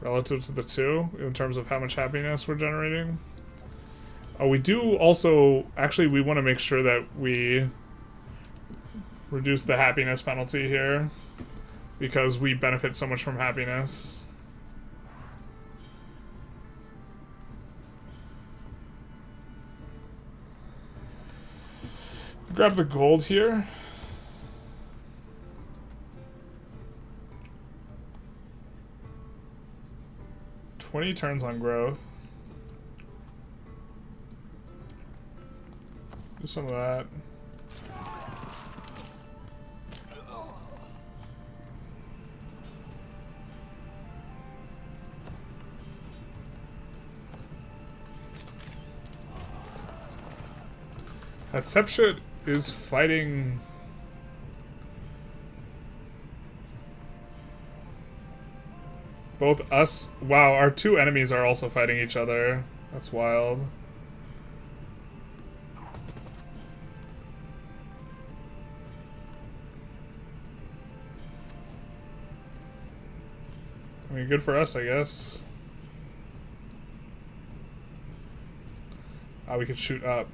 Relative to the two, in terms of how much happiness we're generating. We do also, actually we want to make sure that we reduce the happiness penalty here, because we benefit so much from happiness. Grab the gold here. "20 turns on growth." Do some of that. Hatshepsut is fighting. Both us. Wow, our two enemies are also fighting each other. That's wild. I mean, good for us, I guess. We could shoot up.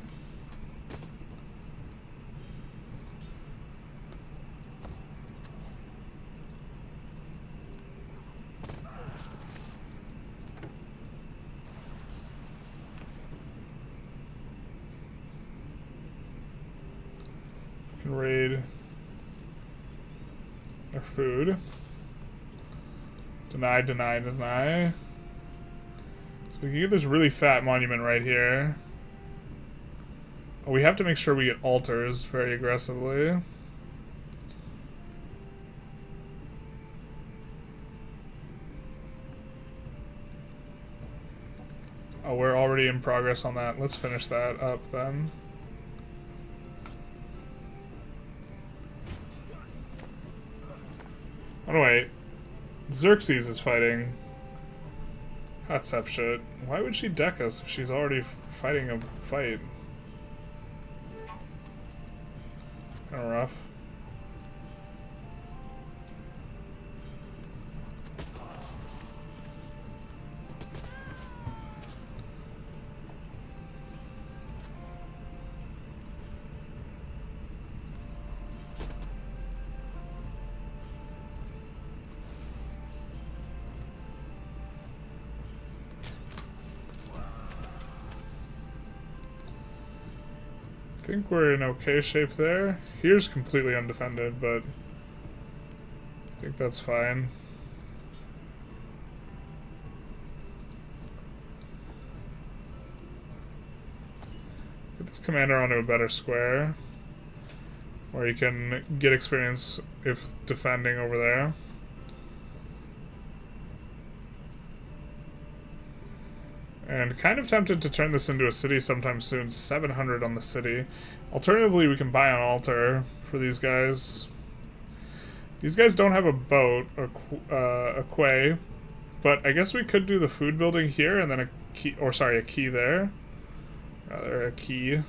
Raid our food. Deny, deny, deny. So we can get this really fat monument right here. Oh, we have to make sure we get altars very aggressively. Oh, we're already in progress on that. Let's finish that up then. Oh wait, Xerxes is fighting Hatshepsut. Why would she deck us if she's already fighting a fight? Kinda rough. I think we're in okay shape there. Here's completely undefended, but I think that's fine. Get this commander onto a better square, where he can get experience if defending over there. And kind of tempted to turn this into a city sometime soon. 700 on the city. Alternatively, we can buy an altar for these guys. These guys don't have a boat, a quay, but I guess we could do the food building here and then a key, or sorry, a key there. Rather, a key.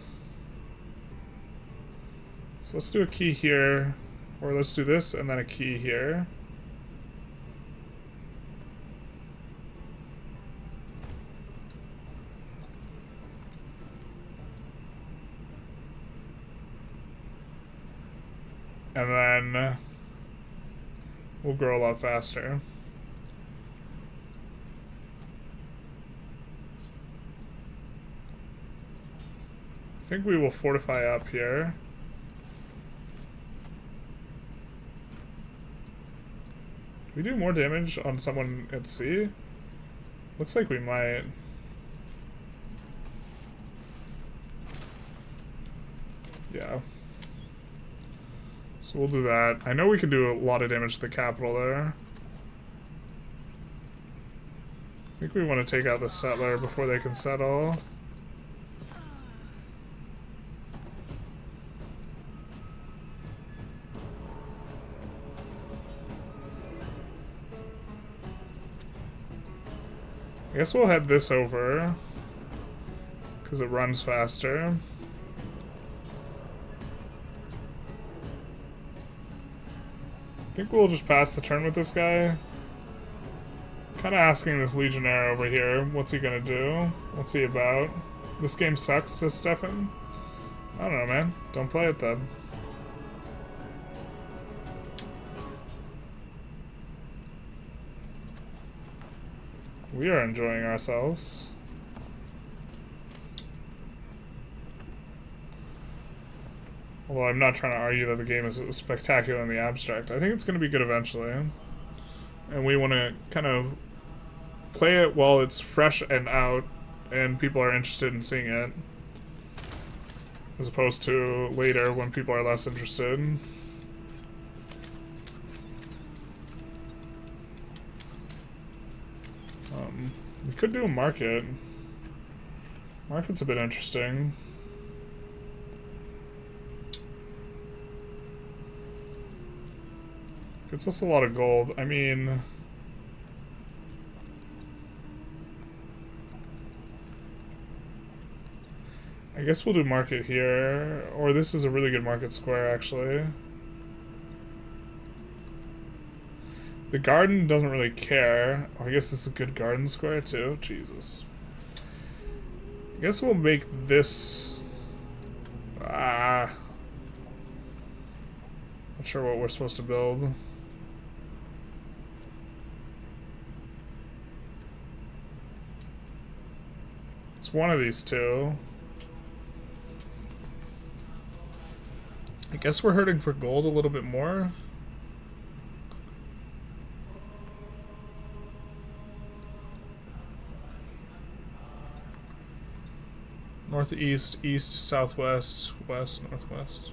So let's do a key here, or let's do this and then a key here. And then we'll grow a lot faster. I think we will fortify up here. Do we do more damage on someone at sea? Looks like we might. Yeah. So we'll do that. I know we can do a lot of damage to the capital there. I think we want to take out the settler before they can settle. I guess we'll head this over, because it runs faster. I think we'll just pass the turn with this guy. Kind of asking this legionnaire over here, what's he gonna do? What's he about? This game sucks, says Stefan. I don't know, man. Don't play it then. We are enjoying ourselves. Although I'm not trying to argue that the game is spectacular in the abstract. I think it's going to be good eventually. And we want to kind of play it while it's fresh and out and people are interested in seeing it. As opposed to later when people are less interested. We could do a market. Market's a bit interesting. Gets us a lot of gold. I mean... I guess we'll do market here. Or this is a really good market square, actually. The garden doesn't really care. Oh, I guess this is a good garden square, too. Jesus. I guess we'll make this... Not sure what we're supposed to build. It's one of these two. I guess we're hurting for gold a little bit more. Northeast, east, southwest, west, northwest.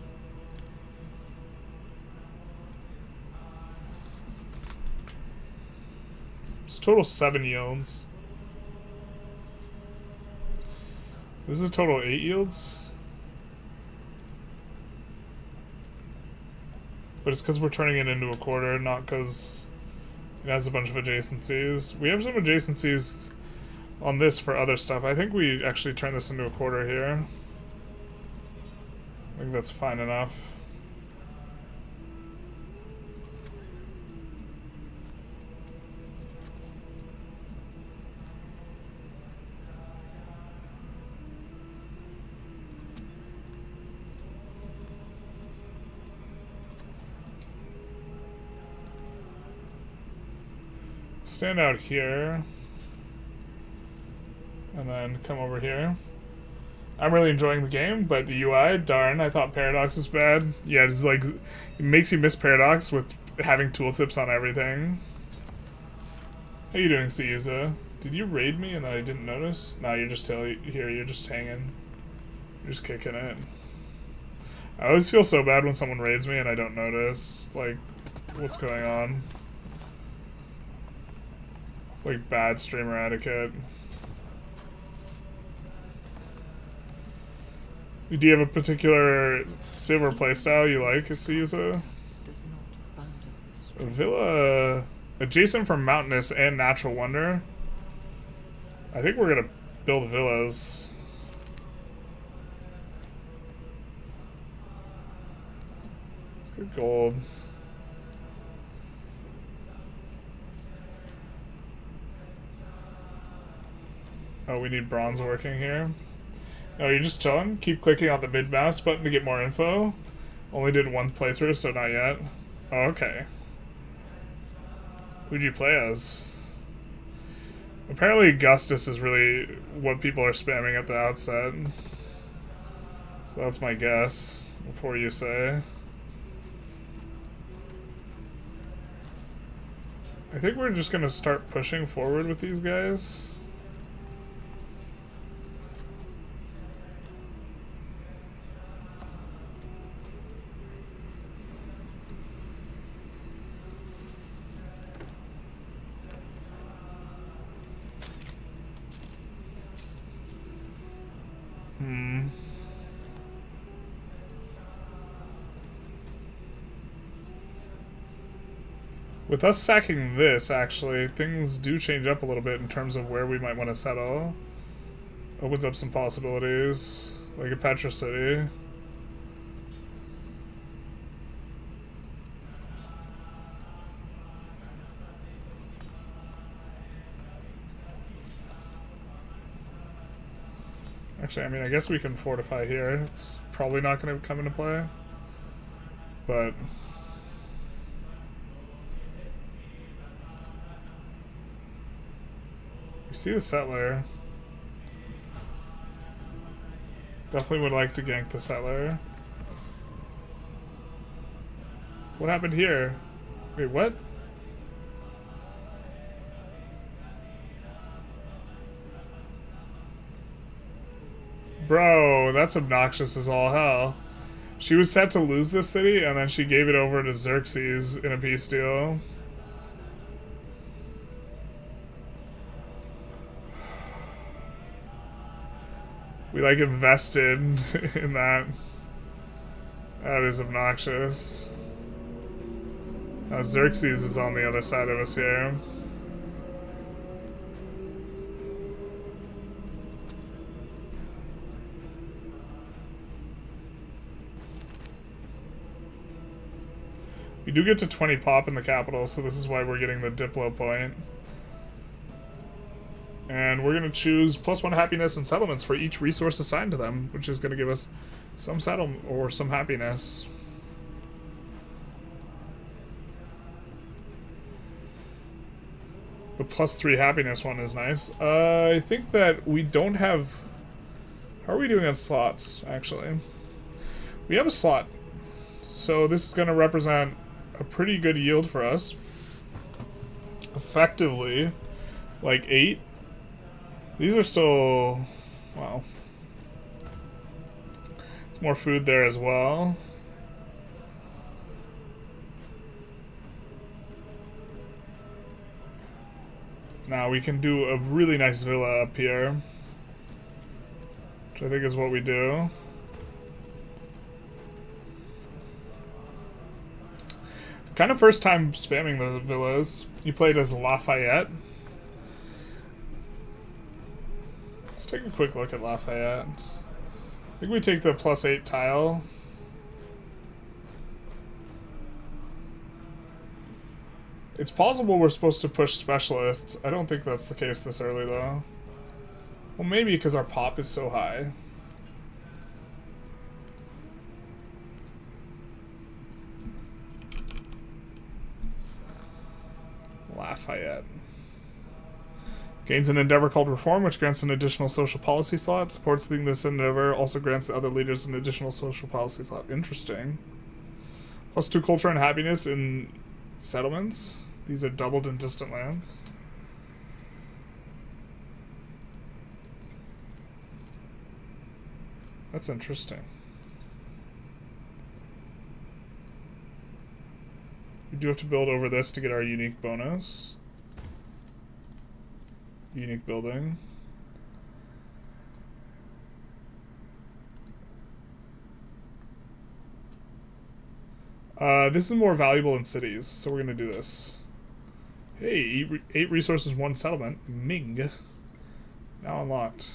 It's total 7 yields. This is total 8 yields. But it's because we're turning it into a quarter, not because it has a bunch of adjacencies. We have some adjacencies on this for other stuff. I think we actually turn this into a quarter here. I think that's fine enough. Stand out here. And then come over here. I'm really enjoying the game, but the UI, darn, I thought Paradox was bad. Yeah, it's like, it makes you miss Paradox with having tooltips on everything. How you doing, Siuza? Did you raid me and I didn't notice? No, you're just here, you're just hanging. You're just kicking it. I always feel so bad when someone raids me and I don't notice, like, what's going on. It's like bad streamer etiquette. Do you have a particular Civ or playstyle you like, Siuza? A villa adjacent from mountainous and natural wonder. I think we're gonna build villas. Let's get gold. Oh, we need bronze working here. Oh, you're just chilling? Keep clicking on the mid mouse button to get more info. Only did one playthrough, so not yet. Oh, okay. Who'd you play as? Apparently Augustus is really what people are spamming at the outset. So that's my guess, before you say. I think we're just gonna start pushing forward with these guys. With us sacking this, actually, things do change up a little bit in terms of where we might want to settle. Opens up some possibilities, like a Petra City. Actually, I mean, I guess we can fortify here. It's probably not going to come into play. But you see the settler. Definitely would like to gank the settler. What happened here? Wait, what? Bro, that's obnoxious as all hell. She was set to lose this city, and then she gave it over to Xerxes in a peace deal. We, like, invested in that. That is obnoxious. Xerxes is on the other side of us here. We do get to 20 pop in the capital, so this is why we're getting the Diplo point. And we're going to choose +1 happiness and settlements for each resource assigned to them, which is going to give us some settlement or some happiness. The +3 happiness one is nice. I think that we don't have... How are we doing on slots, actually? We have a slot. So this is going to represent a pretty good yield for us. Effectively, like 8. These are still... Wow. There's more food there as well. Now we can do a really nice villa up here, which I think is what we do. Kind of first time spamming the villas. You played as Lafayette. Let's take a quick look at Lafayette. I think we take the +8 tile. It's possible we're supposed to push specialists. I don't think that's the case this early, though. Well, maybe because our pop is so high. Lafayette. Gains an endeavor called Reform, which grants an additional social policy slot. Supporting this endeavor also grants the other leaders an additional social policy slot. Interesting. +2 culture and happiness in settlements. These are doubled in distant lands. That's interesting. We do have to build over this to get our unique bonus. Unique building. This is more valuable in cities, so we're gonna do this. Hey, 8 resources, 1 settlement. Ming. Now unlocked.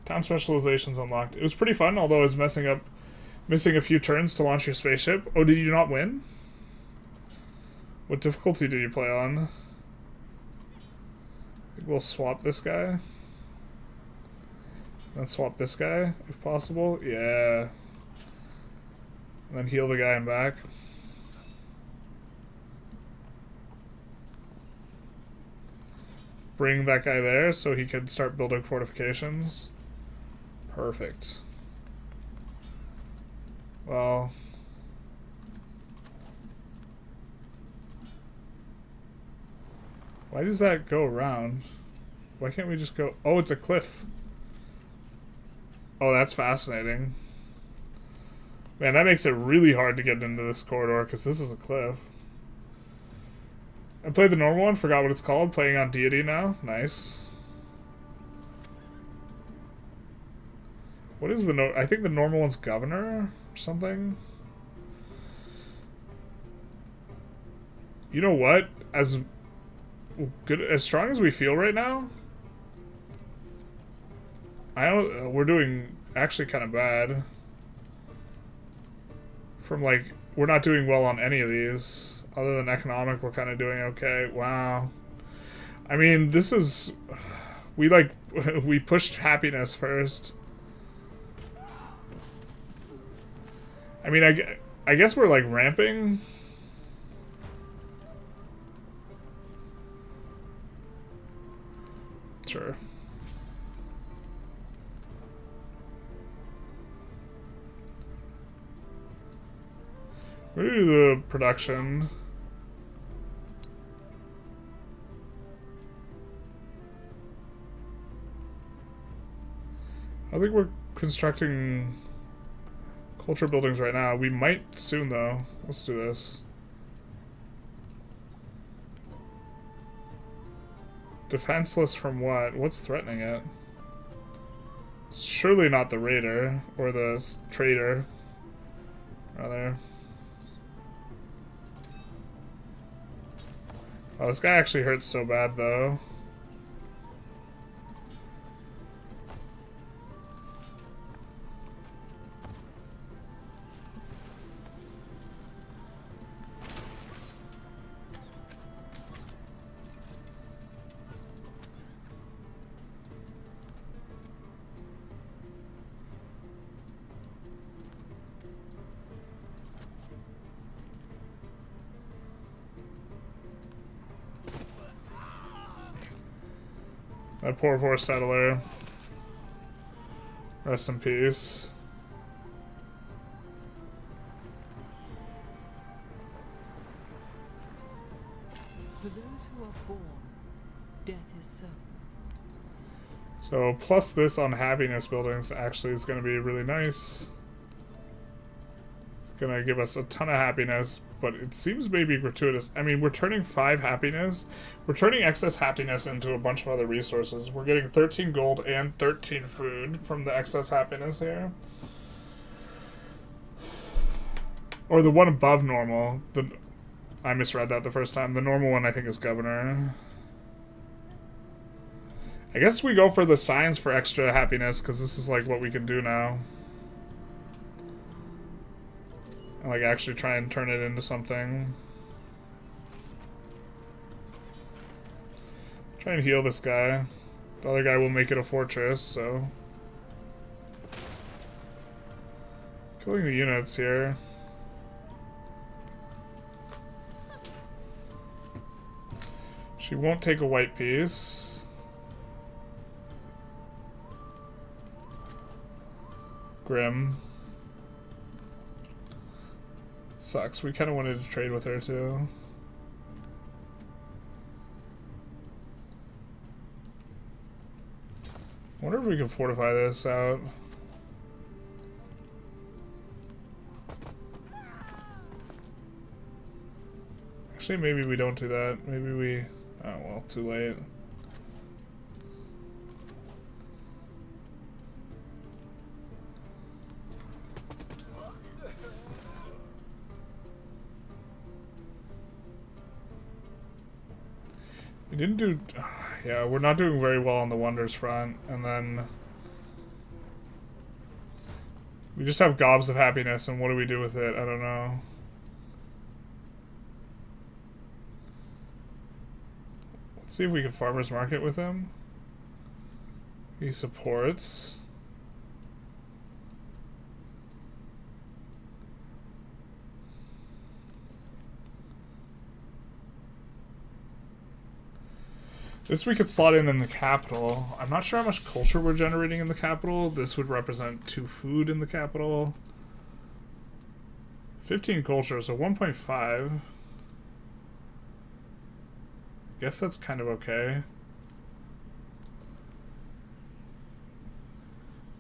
Town specializations unlocked. It was pretty fun, although I was missing a few turns to launch your spaceship. Oh, did you not win? What difficulty did you play on? I think we'll swap this guy. Then swap this guy, if possible. Yeah. And then heal the guy and back. Bring that guy there so he can start building fortifications. Perfect. Well... why does that go around? Why can't we just go... oh, it's a cliff. Oh, that's fascinating. Man, that makes it really hard to get into this corridor, because this is a cliff. I played the normal one, forgot what it's called. Playing on DEITY now. Nice. What is the I think the normal one's governor or something. You know what? As good, as strong as we feel right now, I don't. We're doing actually kind of bad. From like, we're not doing well on any of these. Other than economic, we're kind of doing okay. Wow. I mean, this is... we like... we pushed happiness first. I mean, I guess we're like ramping. Sure. We're gonna do the production. I think we're constructing culture buildings right now. We might soon, though. Let's do this. Defenseless from what? What's threatening it? Surely not the raider or the trader. Rather. Oh, this guy actually hurts so bad, though. That poor settler. Rest in peace. For those who are born, death is certain. So plus this on happiness buildings actually is going to be really nice. It's going to give us a ton of happiness, but it seems maybe gratuitous. I mean, we're turning 5 happiness. We're turning excess happiness into a bunch of other resources. We're getting 13 gold and 13 food from the excess happiness here. Or the one above normal. I misread that the first time. The normal one I think is governor. I guess we go for the science for extra happiness, because this is like what we can do now. And like actually try and turn it into something. Try and heal this guy. The other guy will make it a fortress, so. Killing the units here. She won't take a white piece. Grim. Sucks. We kind of wanted to trade with her too. I wonder if we can fortify this out. Actually, maybe we don't do that. Maybe we... Oh, well, too late. We didn't do... Yeah, we're not doing very well on the wonders front. And then... we just have gobs of happiness, and what do we do with it? I don't know. Let's see if we can farmer's market with him. He supports. This we could slot in the capital. I'm not sure how much culture we're generating in the capital. This would represent 2 food in the capital. 15 culture, so 1.5. Guess that's kind of okay.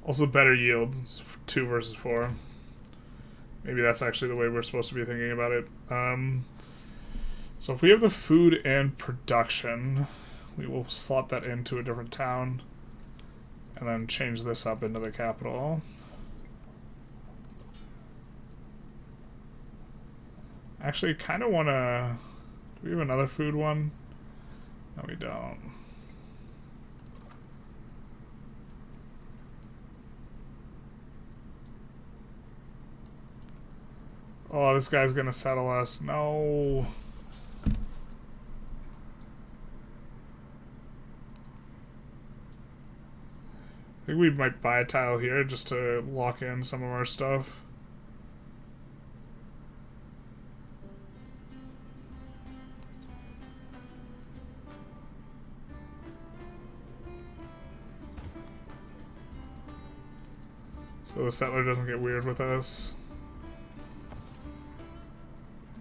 Also better yield, 2 versus 4. Maybe that's actually the way we're supposed to be thinking about it. So if we have the food and production, we will slot that into a different town and then change this up into the capital. Actually, kind of want to... Do we have another food one? No, we don't. Oh, this guy's gonna settle us. No. I think we might buy a tile here just to lock in some of our stuff. So the settler doesn't get weird with us.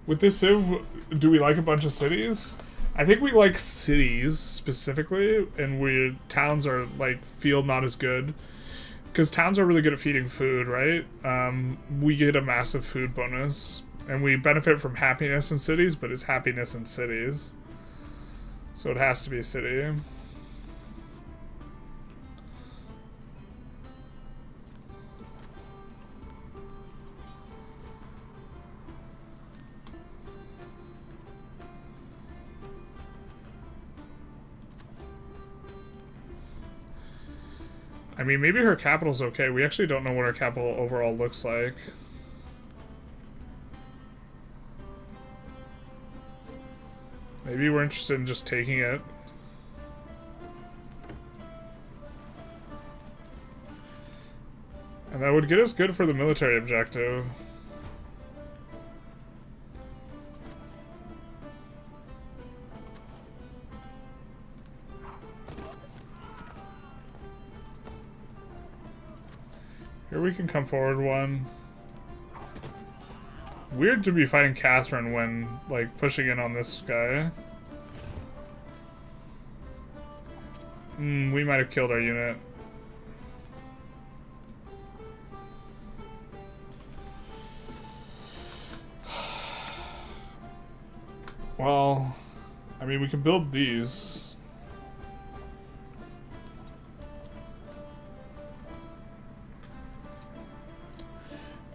With this civ, do we like a bunch of cities? I think we like cities specifically, and towns are like feel not as good because towns are really good at feeding food, right? We get a massive food bonus, and we benefit from happiness in cities, but it's happiness in cities, so it has to be a city. I mean, maybe her capital's okay. We actually don't know what her capital overall looks like. Maybe we're interested in just taking it. And that would get us good for the military objective. Here we can come forward one. Weird to be fighting Catherine when, like, pushing in on this guy. We might have killed our unit. Well, I mean, we can build these.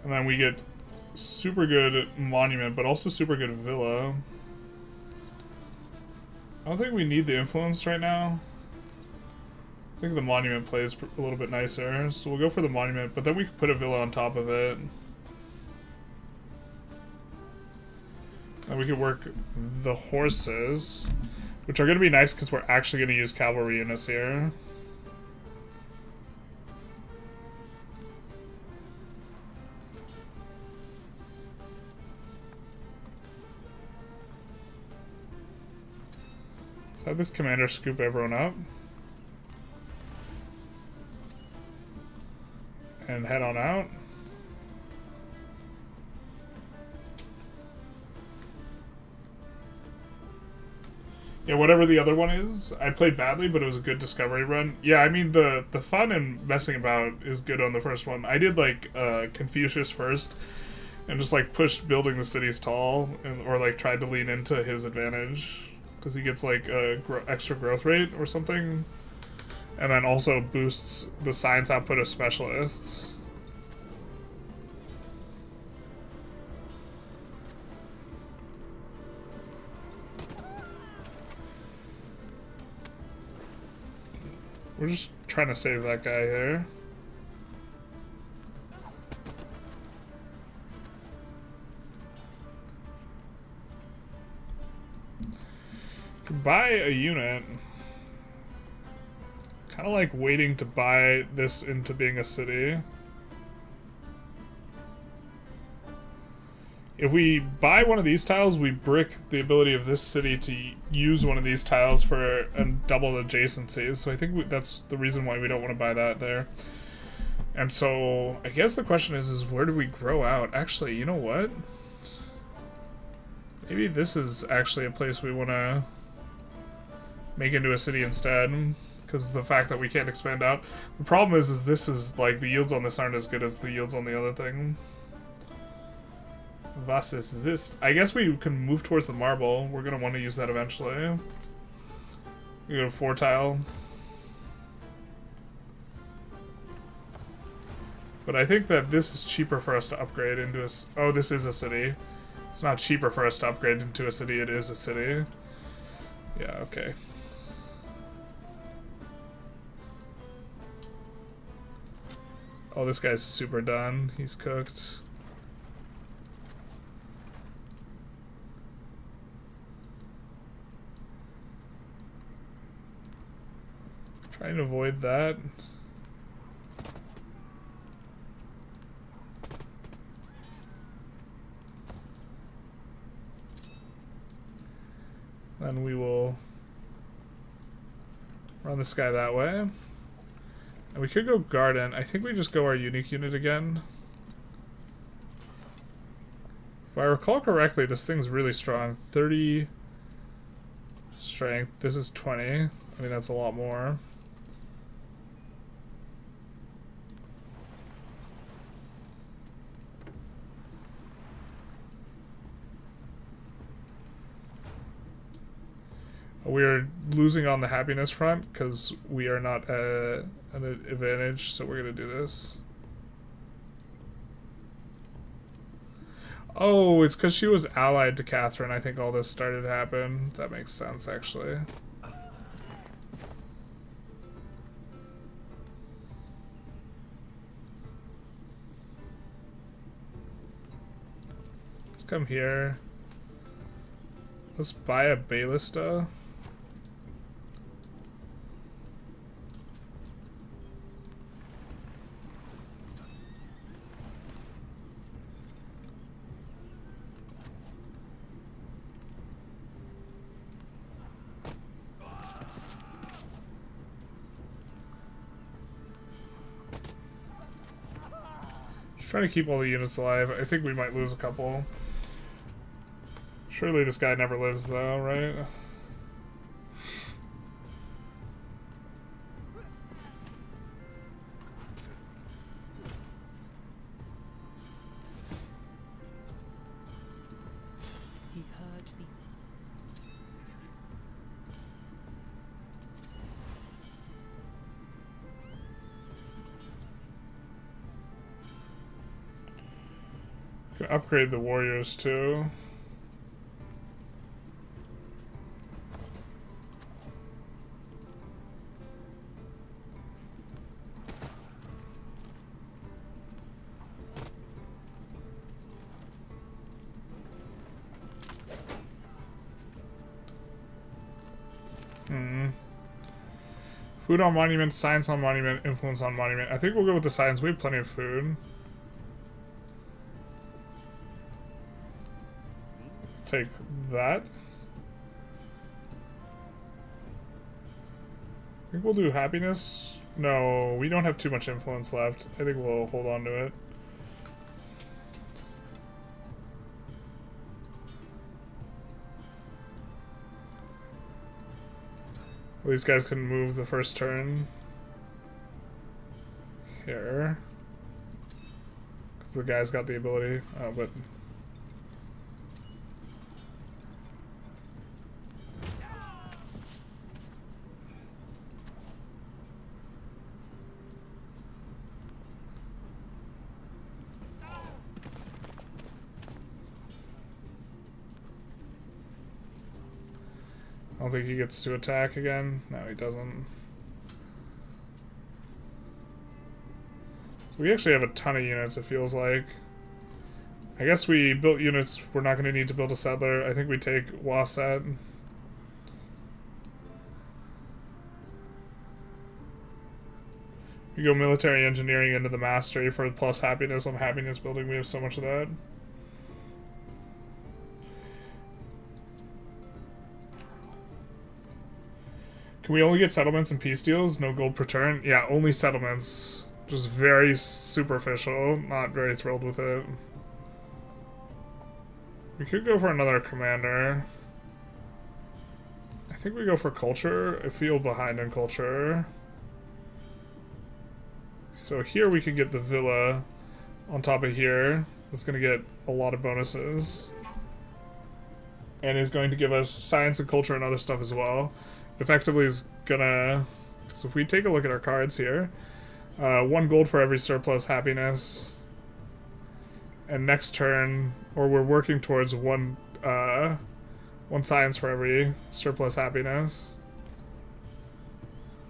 And then we get super good monument, but also super good villa. I don't think we need the influence right now. I think the monument plays a little bit nicer, so we'll go for the monument, but then we can put a villa on top of it. And we can work the horses, which are going to be nice because we're actually going to use cavalry units here. Let's have this commander scoop everyone up. And head on out. Yeah, whatever the other one is. I played badly, but it was a good discovery run. Yeah, I mean, the fun and messing about is good on the first one. I did, like, Confucius first, and just, like, pushed building the cities tall, or, like, tried to lean into his advantage. Because he gets, like, a extra growth rate or something. And then also boosts the science output of specialists. We're just trying to save that guy here. Buy a unit. Kind of like waiting to buy this into being a city. If we buy one of these tiles, we brick the ability of this city to use one of these tiles for double adjacencies. So I think that's the reason why we don't want to buy that there. And so I guess the question is where do we grow out? Actually, you know what? Maybe this is actually a place we want to make into a city instead. Because the fact that we can't expand out. The problem is this is like the yields on this aren't as good as the yields on the other thing. Was ist this? I guess we can move towards the marble. We're going to want to use that eventually. We go to 4 tile. But I think that this is cheaper for us to upgrade into a... Oh, this is a city. It's not cheaper for us to upgrade into a city. It is a city. Yeah, okay. Oh, this guy's super done. He's cooked. Trying to avoid that. Then we will run this guy that way. And we could go garden. I think we just go our unique unit again. If I recall correctly, this thing's really strong. 30 strength. This is 20. I mean, that's a lot more. We are losing on the happiness front because we are not an advantage, so we're going to do this. Oh, it's because she was allied to Catherine. I think all this started to happen. That makes sense, actually. Let's come here. Let's buy a ballista. Trying to keep all the units alive. I think we might lose a couple. Surely this guy never lives though, right? He heard these. Can upgrade the warriors too. Food on monument, science on monument, influence on monument. I think we'll go with the science. We have plenty of food. Take that. I think we'll do happiness. No, we don't have too much influence left. I think we'll hold on to it. These guys can move the first turn. Here. Because the guy's got the ability. Oh, but... I don't think he gets to attack again. No, he doesn't. So we actually have a ton of units, it feels like. I guess we built units we're not going to need to build a settler. I think we take Wasset. We go military engineering into the mastery for plus happiness on happiness building. We have so much of that. Can we only get settlements and peace deals? No gold per turn? Yeah, only settlements. Just very superficial. Not very thrilled with it. We could go for another commander. I think we go for culture. I feel behind in culture. So here we could get the villa on top of here. That's going to get a lot of bonuses. And is going to give us science and culture and other stuff as well. Effectively is gonna... So if we take a look at our cards here, 1 gold for every surplus happiness. And next turn, or we're working towards one science for every surplus happiness.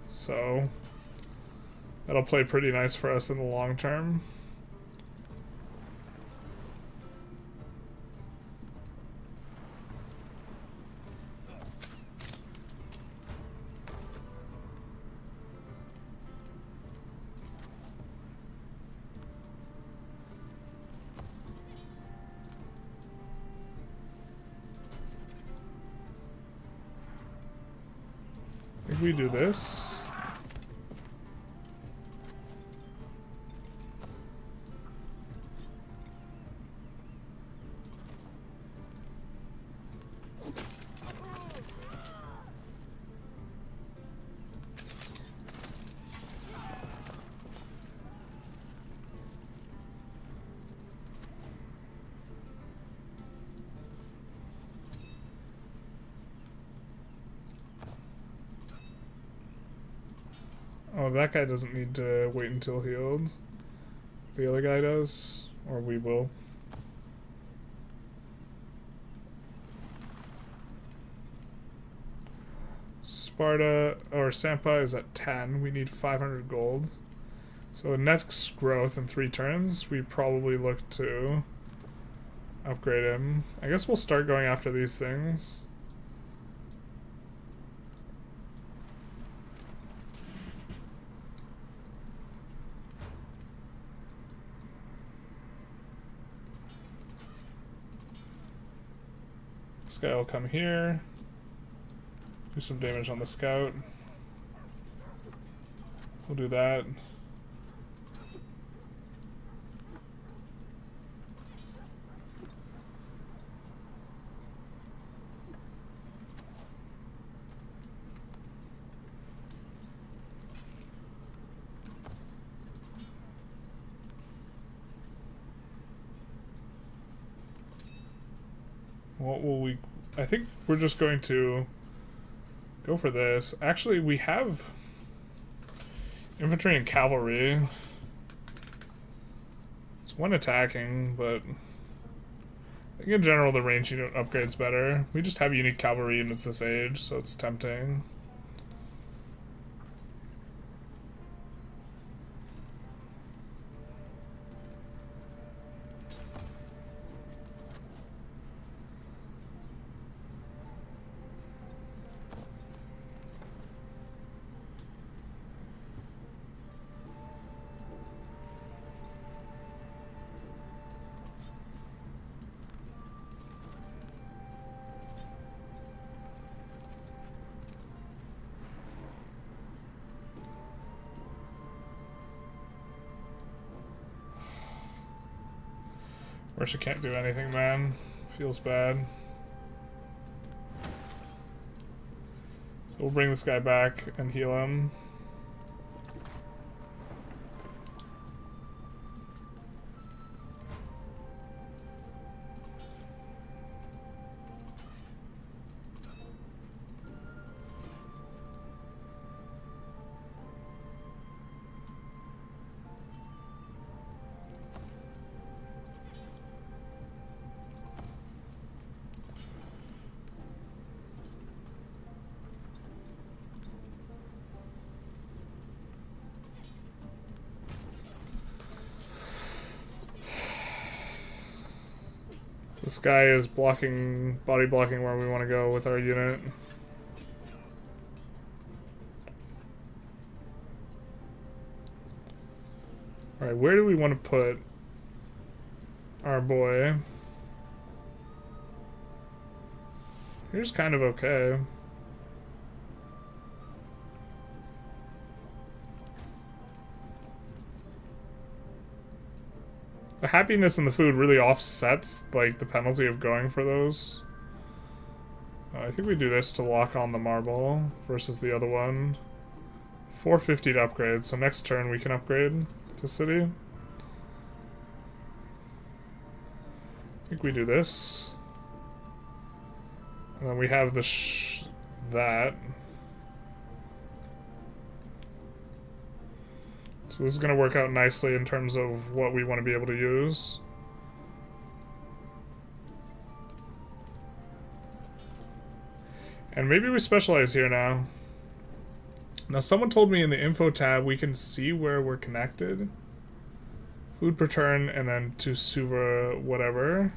So that'll play pretty nice for us in the long term. We do this. Oh, that guy doesn't need to wait until healed. The other guy does. Or we will. Sparta, or Sampa is at 10. We need 500 gold. So next growth in 3 turns, we probably look to upgrade him. I guess we'll start going after these things. This guy will come here. Do some damage on the scout. We'll do that. What will we... I think we're just going to go for this. Actually, we have infantry and cavalry. It's 1 attacking, but I think in general the range unit upgrade's better. We just have unique cavalry units this age, so it's tempting. Course, I can't do anything, man. Feels bad. So we'll bring this guy back and heal him. This guy is blocking, body blocking where we want to go with our unit. Alright, where do we want to put our boy? Here's kind of okay. The happiness in the food really offsets, like, the penalty of going for those. I think we do this to lock on the marble versus the other one. 450 to upgrade, so next turn we can upgrade to city. I think we do this. And then we have the that. So this is going to work out nicely in terms of what we want to be able to use. And maybe we specialize here now. Now someone told me in the info tab we can see where we're connected. Food per turn and then to Suva whatever.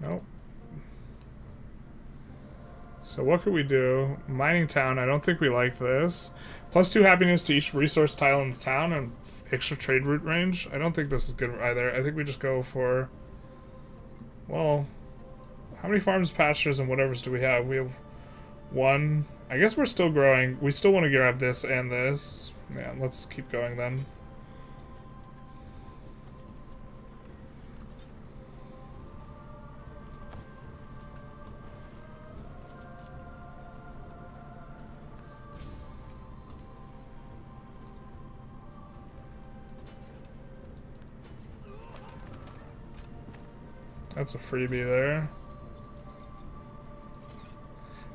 Nope. So what could we do? Mining town, I don't think we like this. +2 happiness to each resource tile in the town and extra trade route range. I don't think this is good either. I think we just go for... Well, how many farms, pastures, and whatevers do we have? We have 1. I guess we're still growing. We still want to grab this and this. Yeah, let's keep going then. That's a freebie there.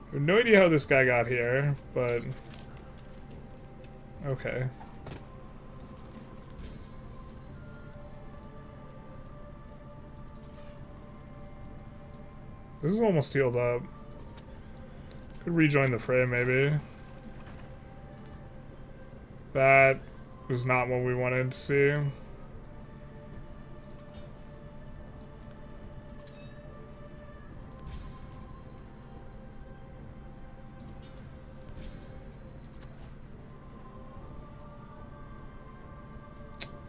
I have no idea how this guy got here, but... Okay. This is almost healed up. Could rejoin the fray, maybe. That was not what we wanted to see.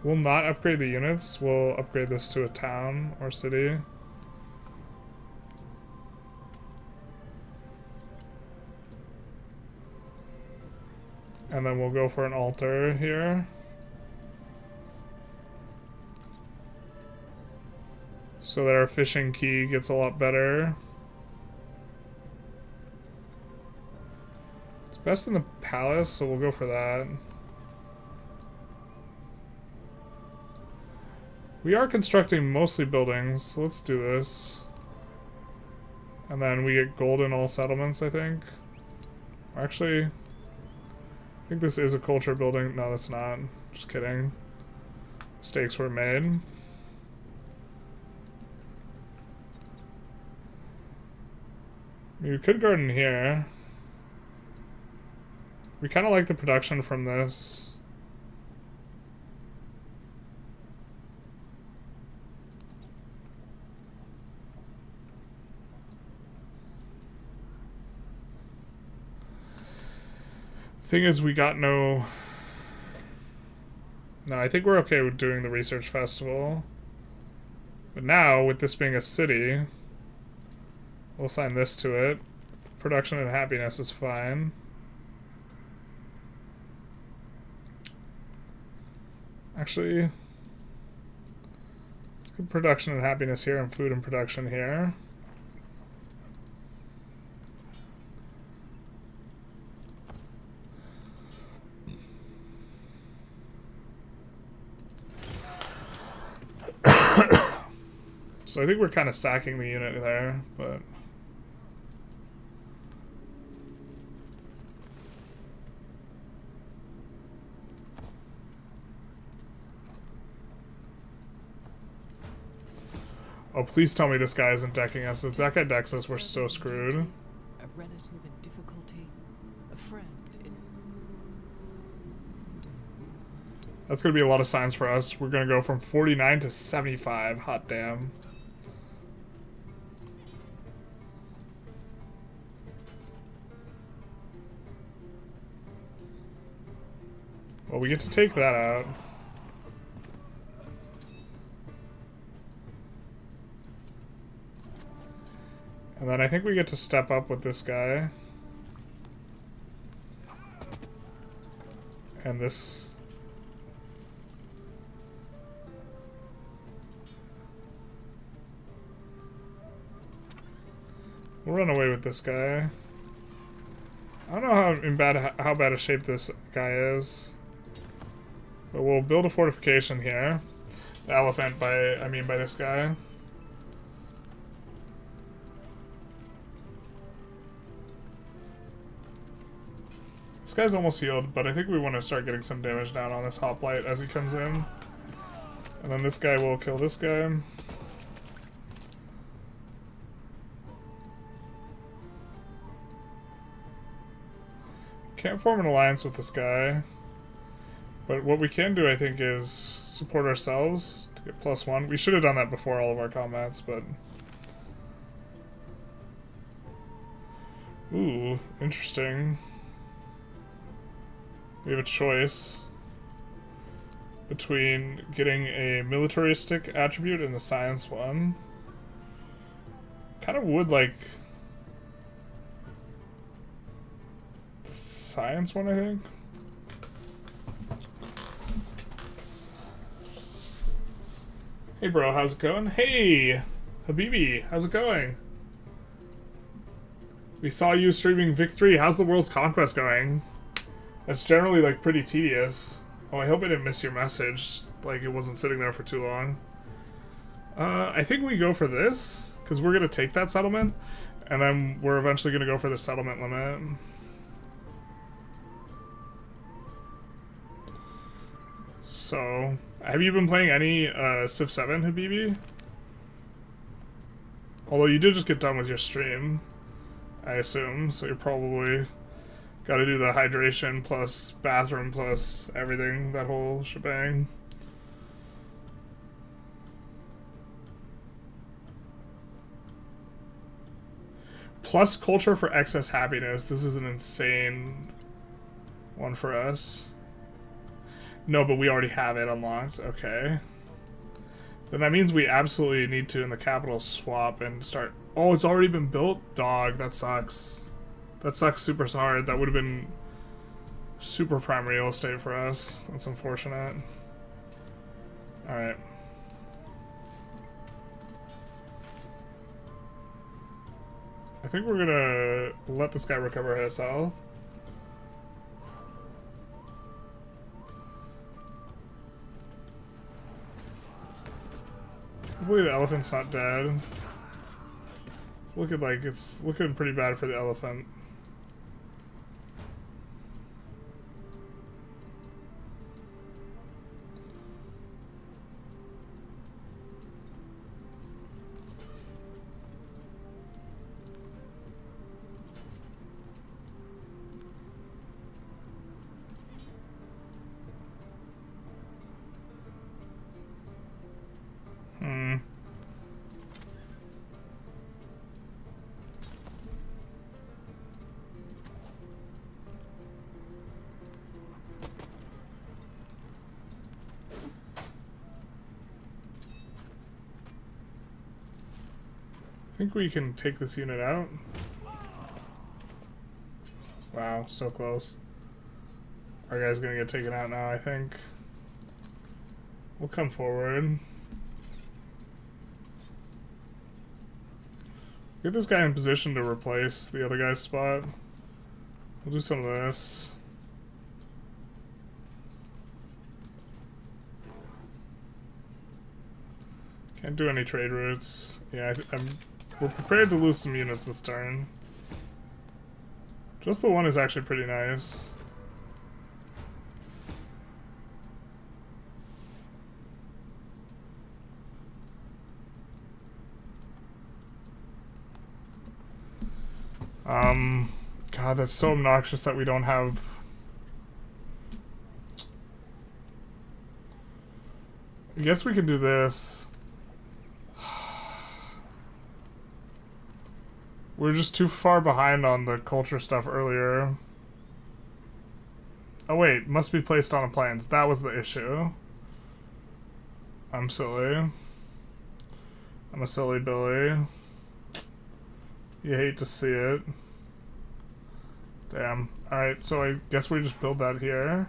We'll not upgrade the units, we'll upgrade this to a town or city. And then we'll go for an altar here. So that our fishing key gets a lot better. It's best in the palace, so we'll go for that. We are constructing mostly buildings, so let's do this. And then we get gold in all settlements, I think. Actually, I think this is a culture building. No, that's not. Just kidding. Mistakes were made. You could garden here. We kind of like the production from this. Thing is, we got no... No, I think we're okay with doing the research festival. But now, with this being a city, we'll assign this to it. Production and happiness is fine. Actually, let's get production and happiness here and food and production here. So I think we're kind of sacking the unit there, but... Oh, please tell me this guy isn't decking us. If that guy decks us, we're so screwed. A relative in difficulty, a friend in... That's going to be a lot of signs for us. We're going to go from 49 to 75. Hot damn. Well, we get to take that out. And then I think we get to step up with this guy. And this... We'll run away with this guy. I don't know how bad a shape this guy is. But we'll build a fortification here. The elephant by this guy. This guy's almost healed, but I think we want to start getting some damage down on this hoplite as he comes in. And then this guy will kill this guy. Can't form an alliance with this guy. But what we can do, I think, is support ourselves to get +1. We should have done that before all of our combats, but... Ooh, interesting. We have a choice between getting a militaristic attribute and a science one. Kind of would like the science one, I think. Hey bro, how's it going? Hey, Habibi, how's it going? We saw you streaming Vic 3. How's the World Conquest going? That's generally, like, pretty tedious. Oh, I hope I didn't miss your message. Like, it wasn't sitting there for too long. I think we go for this, because we're going to take that settlement, and then we're eventually going to go for the settlement limit. So, have you been playing any Civ 7, Habibi? Although you did just get done with your stream, I assume, so you're probably... Gotta do the hydration plus bathroom plus everything, that whole shebang. Plus culture for excess happiness. This is an insane one for us. No, but we already have it unlocked. Okay. Then that means we absolutely need to, in the capital, swap and start... Oh, it's already been built? Dog, that sucks. That sucks super hard. That would have been super prime real estate for us. That's unfortunate. Alright. I think we're gonna let this guy recover his health. Hopefully the elephant's not dead. It's looking pretty bad for the elephant. I think we can take this unit out. Wow, so close. Our guy's gonna get taken out now, I think. We'll come forward. Get this guy in position to replace the other guy's spot. We'll do some of this. Can't do any trade routes. Yeah, we're prepared to lose some units this turn. Just the one is actually pretty nice. God, that's so obnoxious that we don't have... I guess we can do this. We're just too far behind on the culture stuff earlier. Oh wait, must be placed on a plans. That was the issue. I'm silly. I'm a silly Billy. You hate to see it. Damn. Alright, so I guess we just build that here.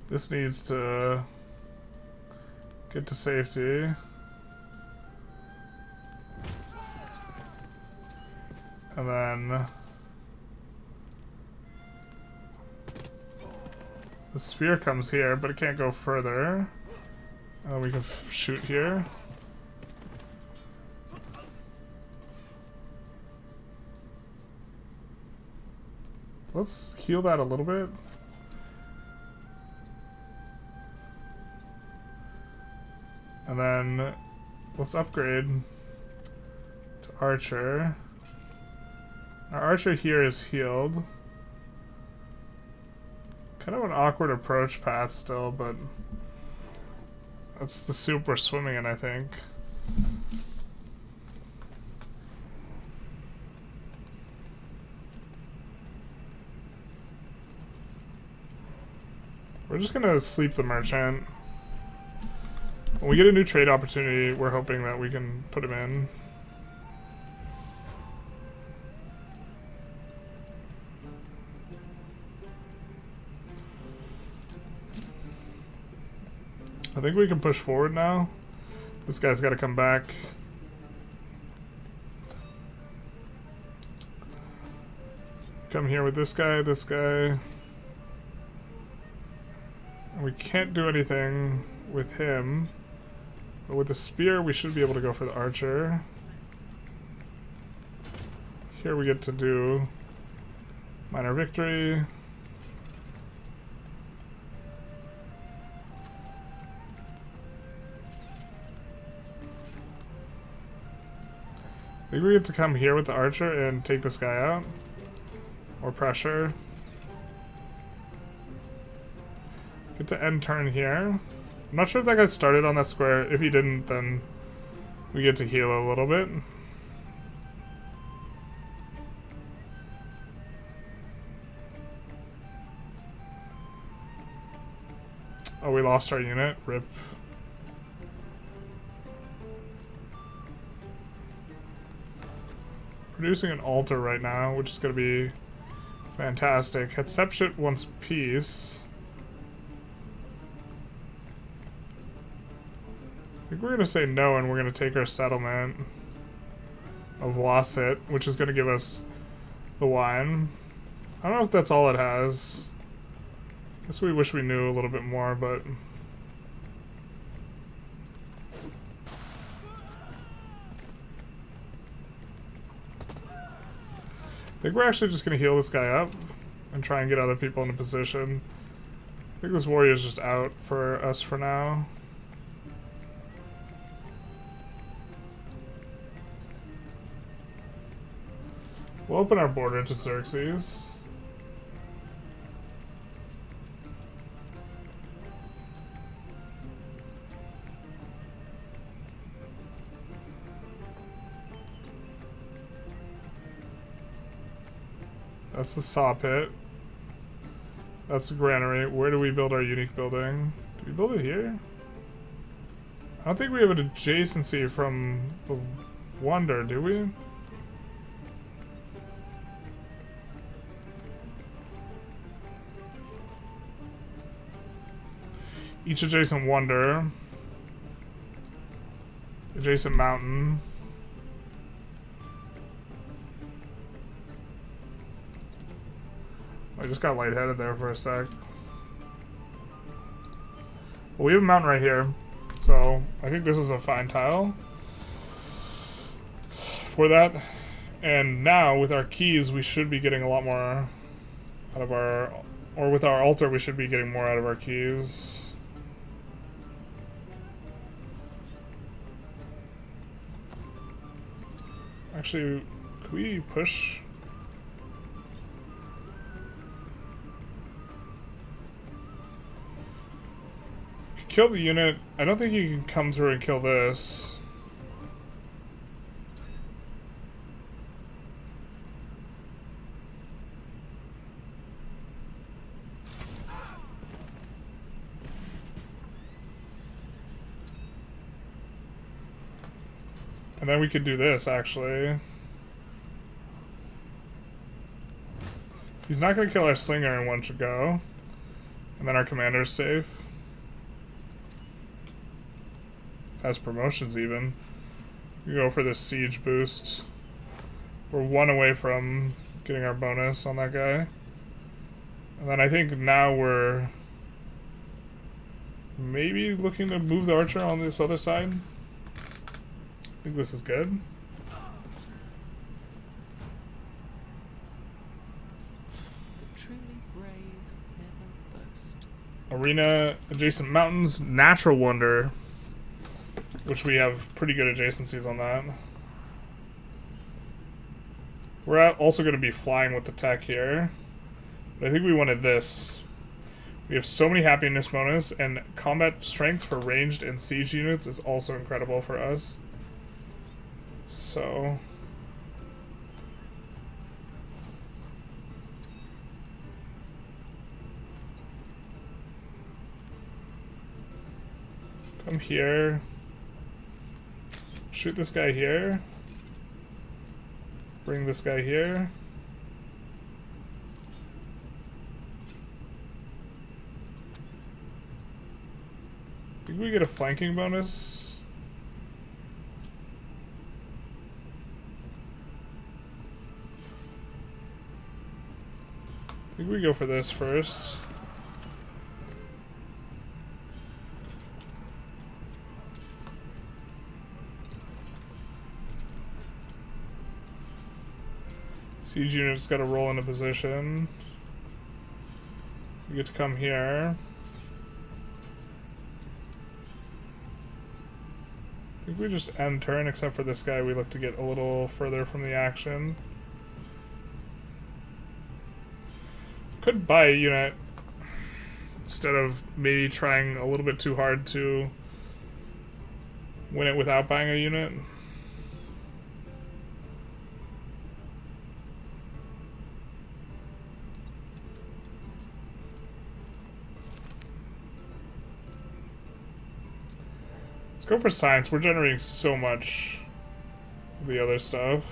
This needs to get to safety. And then the sphere comes here, but it can't go further. And then we can shoot here. Let's heal that a little bit. And then let's upgrade to Archer. Our Archer here is healed. Kind of an awkward approach path still, but that's the soup we're swimming in, I think. We're just gonna sleep the merchant. When we get a new trade opportunity, we're hoping that we can put him in. I think we can push forward now. This guy's got to come back. Come here with this guy, this guy. And we can't do anything with him. But with the spear, we should be able to go for the archer. Here we get to do minor victory. I think we get to come here with the archer and take this guy out. Or pressure. Get to end turn here. I'm not sure if that guy started on that square. If he didn't, then we get to heal a little bit. Oh, we lost our unit. Rip. Producing an altar right now, which is going to be fantastic. Hatshepsut wants peace. I think we're going to say no, and we're going to take our settlement of Wasset, which is going to give us the wine. I don't know if that's all it has. I guess we wish we knew a little bit more, but... I think we're actually just going to heal this guy up and try and get other people into position. I think this warrior's just out for us for now. We'll open our border to Xerxes. That's the saw pit. That's the granary. Where do we build our unique building? Do we build it here? I don't think we have an adjacency from the Wonder, do we? Each adjacent wonder. Adjacent mountain. I just got lightheaded there for a sec. Well, we have a mountain right here, so I think this is a fine tile for that. And now with our keys, we should be getting a lot more out of our, or with our altar, we should be getting more out of our keys. Actually, could we push? Kill the unit. I don't think you can come through and kill this. And then we could do this, actually. He's not going to kill our slinger in one go. And then our commander's safe. Has promotions even. We go for this siege boost. We're one away from getting our bonus on that guy. And then I think now we're maybe looking to move the archer on this other side. I think this is good. The truly brave never boast. Arena, adjacent mountains, natural wonder. Which we have pretty good adjacencies on that. We're also going to be flying with the tech here. But I think we wanted this. We have so many happiness bonus, and combat strength for ranged and siege units is also incredible for us. So... come here. Shoot this guy here. Bring this guy here. Think we get a flanking bonus? I think we go for this first. Siege unit's got to roll into position. We get to come here. I think we just end turn, except for this guy. We look to get a little further from the action. Could buy a unit instead of maybe trying a little bit too hard to win it without buying a unit. Go for science. We're generating so much of the other stuff.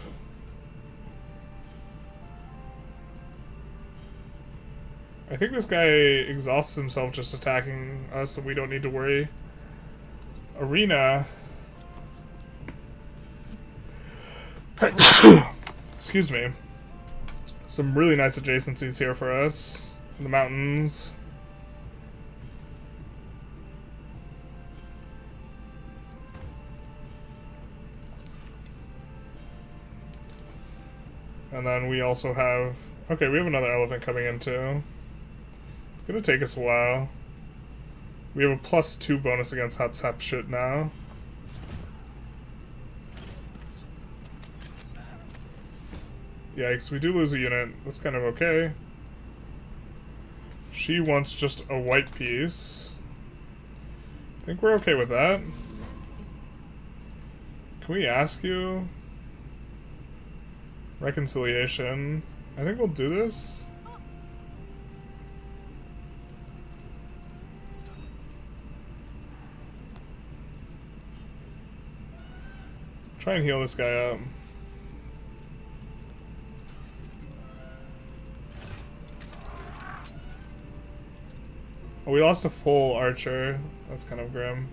I think this guy exhausts himself just attacking us, so we don't need to worry. Arena. Excuse me. Some really nice adjacencies here for us. In the mountains. And then we also have... okay, we have another elephant coming in too. It's gonna take us a while. We have a +2 bonus against Hatshepsut now. Yikes, we do lose a unit. That's kind of okay. She wants just a white piece. I think we're okay with that. Can we ask you? Reconciliation. I think we'll do this. Try and heal this guy up. Oh, we lost a full archer. That's kind of grim.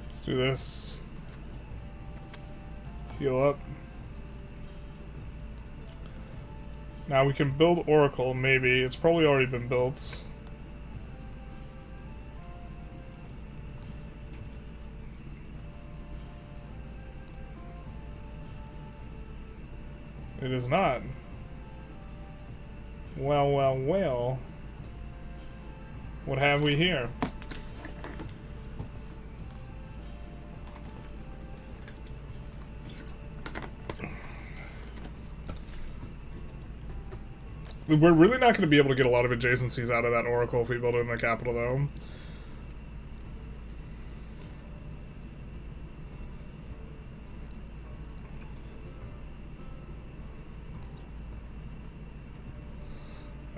Let's do this. Heal up. Now we can build Oracle, maybe. It's probably already been built. It is not. Well, well, well. What have we here? We're really not going to be able to get a lot of adjacencies out of that Oracle if we build it in the capital, though.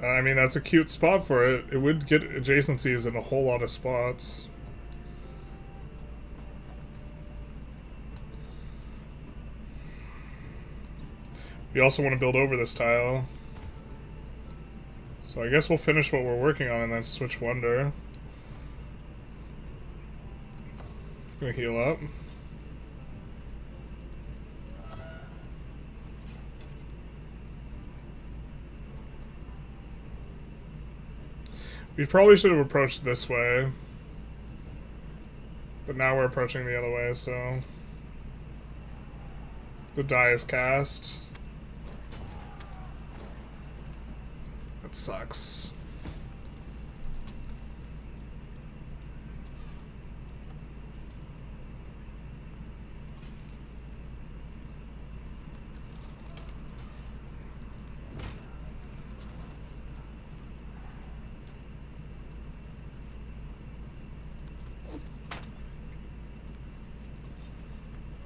I mean, that's a cute spot for it. It would get adjacencies in a whole lot of spots. We also want to build over this tile. So I guess we'll finish what we're working on and then switch Wonder. Gonna heal up. We probably should have approached this way. But now we're approaching the other way, so... The die is cast. That sucks.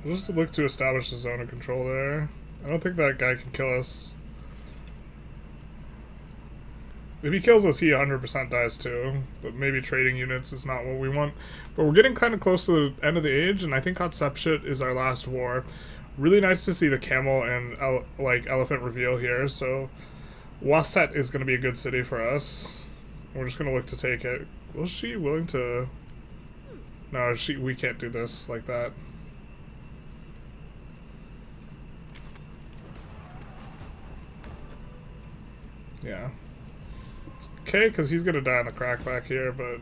I'll just look to establish a zone of control there. I don't think that guy can kill us. If he kills us, he 100% dies too. But maybe trading units is not what we want. But we're getting kind of close to the end of the age, and I think Hatshepsut is our last war. Really nice to see the camel and elephant reveal here. So Waset is going to be a good city for us. We're just going to look to take it. Was she willing to... No, we can't do this like that. Yeah. It's okay, because he's going to die on the crack back here, but...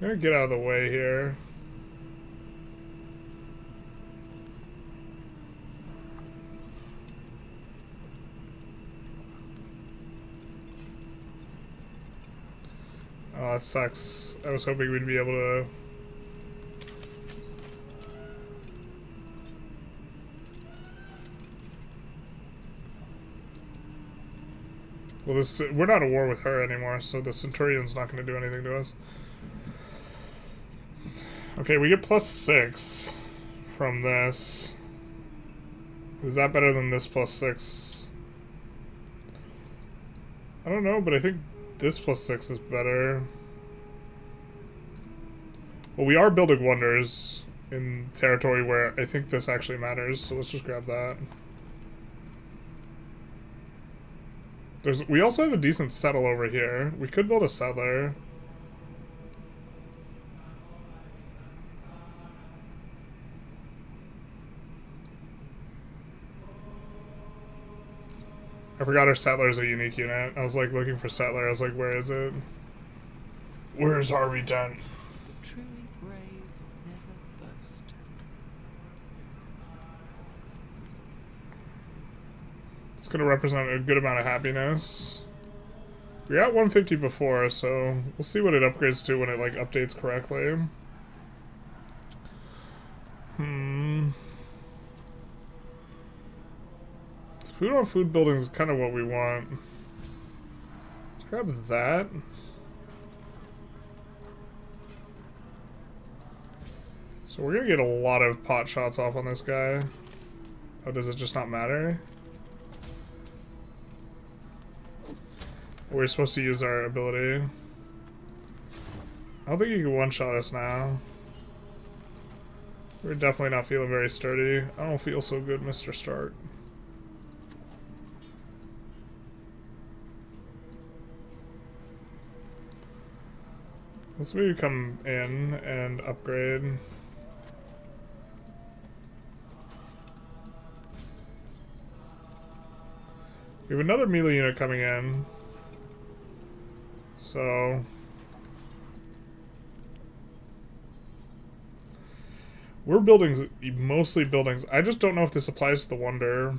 I'm going to get out of the way here. Oh, that sucks. I was hoping we'd be able to... Well, we're not at war with her anymore, so the Centurion's not going to do anything to us. Okay, we get +6 from this. Is that better than this +6? I don't know, but I think this +6 is better. Well, we are building wonders in territory where I think this actually matters, so let's just grab that. We also have a decent settle over here. We could build a settler. I forgot our settler is a unique unit. I was like looking for settler. I was like, where is it? Where's Harvey Dent? The truly brave never boast. It's gonna represent a good amount of happiness. We got 150 before, so we'll see what it upgrades to when it like updates correctly. Food on food buildings is kind of what we want. Let's grab that. So we're gonna get a lot of pot shots off on this guy. Oh, does it just not matter? We're supposed to use our ability. I don't think you can one-shot us now. We're definitely not feeling very sturdy. I don't feel so good, Mr. Stark. Let's maybe come in and upgrade. We have another melee unit coming in. So we're building mostly buildings. I just don't know if this applies to the wonder.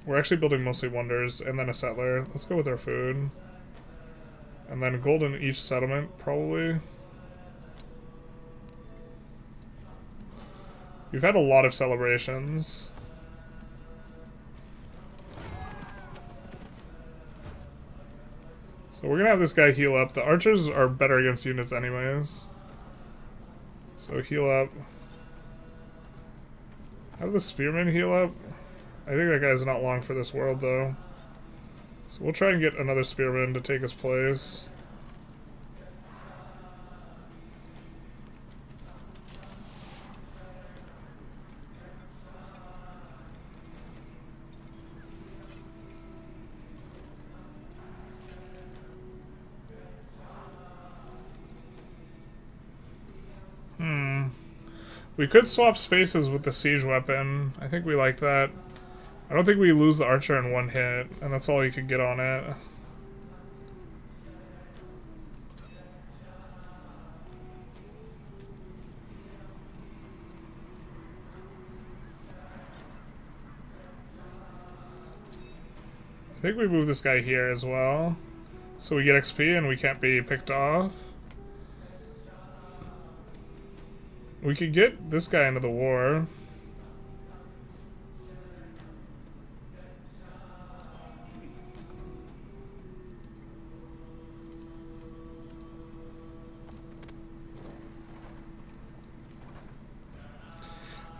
We're actually building mostly wonders and then a settler. Let's go with our food. And then gold in each settlement, probably. We've had a lot of celebrations. So we're gonna have this guy heal up. The archers are better against units anyways. So heal up. Have the spearmen heal up. I think that guy's not long for this world though. So we'll try and get another spearman to take his place. We could swap spaces with the siege weapon. I think we like that. I don't think we lose the archer in one hit, and that's all you could get on it. I think we move this guy here as well. So we get XP and we can't be picked off. We could get this guy into the war.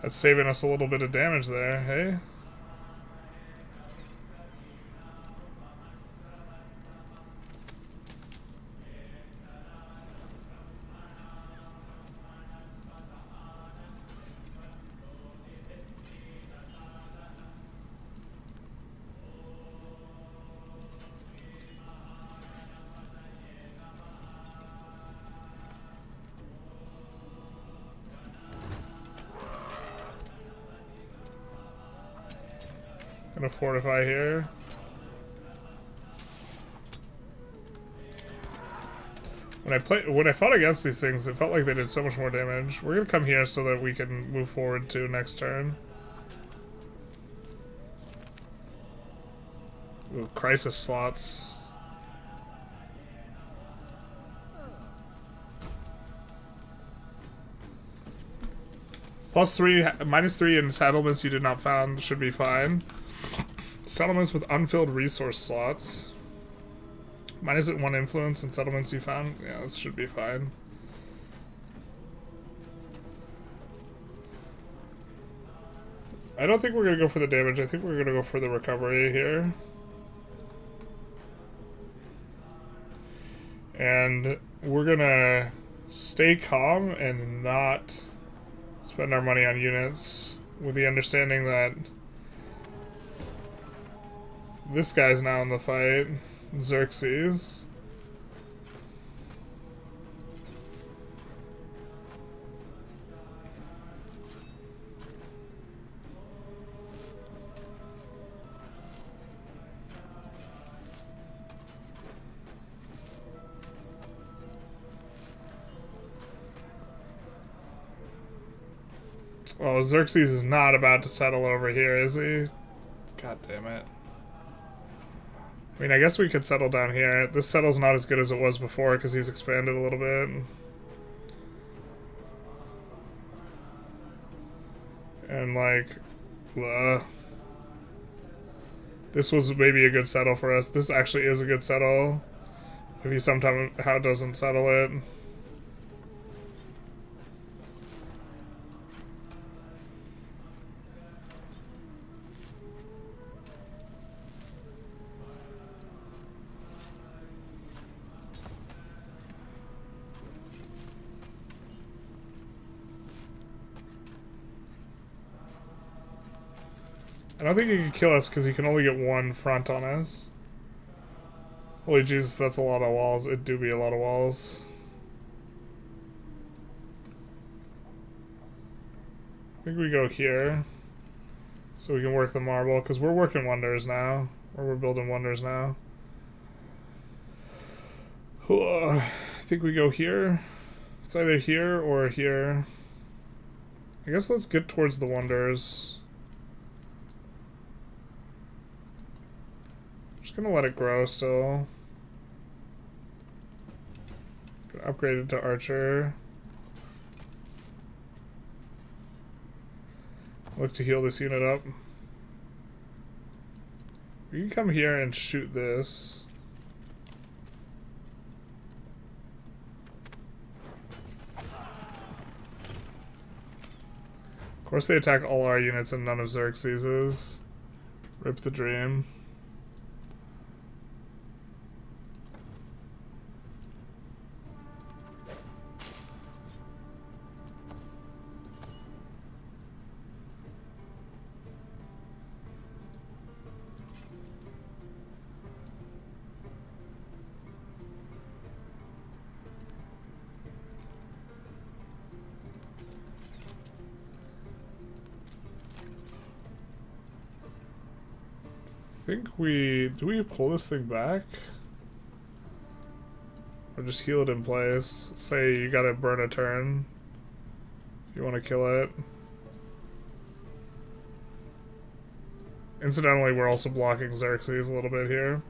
That's saving us a little bit of damage there, hey? Gonna fortify here. When I fought against these things, it felt like they did so much more damage. We're gonna come here so that we can move forward to next turn. Ooh, crisis slots. +3, -3 in settlements you did not found should be fine. Settlements with unfilled resource slots. -1 influence in settlements you found. Yeah, this should be fine. I don't think we're gonna go for the damage. I think we're gonna go for the recovery here. And we're gonna stay calm and not spend our money on units with the understanding that this guy's now in the fight, Xerxes. Well, Xerxes is not about to settle over here, is he? God damn it. I mean, I guess we could settle down here. This settle's not as good as it was before because he's expanded a little bit. And, like, this was maybe a good settle for us. This actually is a good settle. If he somehow doesn't settle it. I don't think he can kill us because he can only get one front on us. Holy Jesus, that's a lot of walls. It do be a lot of walls. I think we go here. So we can work the marble, because we're working wonders now. Or we're building wonders now. I think we go here. It's either here or here. I guess let's get towards the wonders. Just gonna let it grow still. Gonna upgrade it to archer. Look to heal this unit up. We can come here and shoot this. Of course they attack all our units and none of Xerxes's. Rip the dream. Do we pull this thing back? Or just heal it in place? Say you gotta burn a turn. You wanna kill it. Incidentally, we're also blocking Xerxes a little bit here.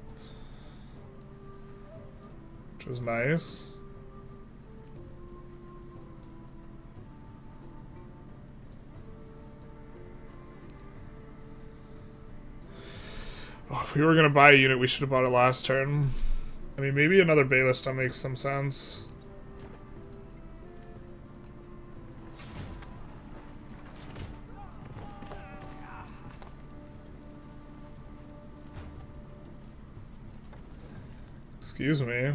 Which is nice. Oh, if we were gonna buy a unit, we should have bought it last turn. I mean, maybe another Ballista makes some sense. Excuse me.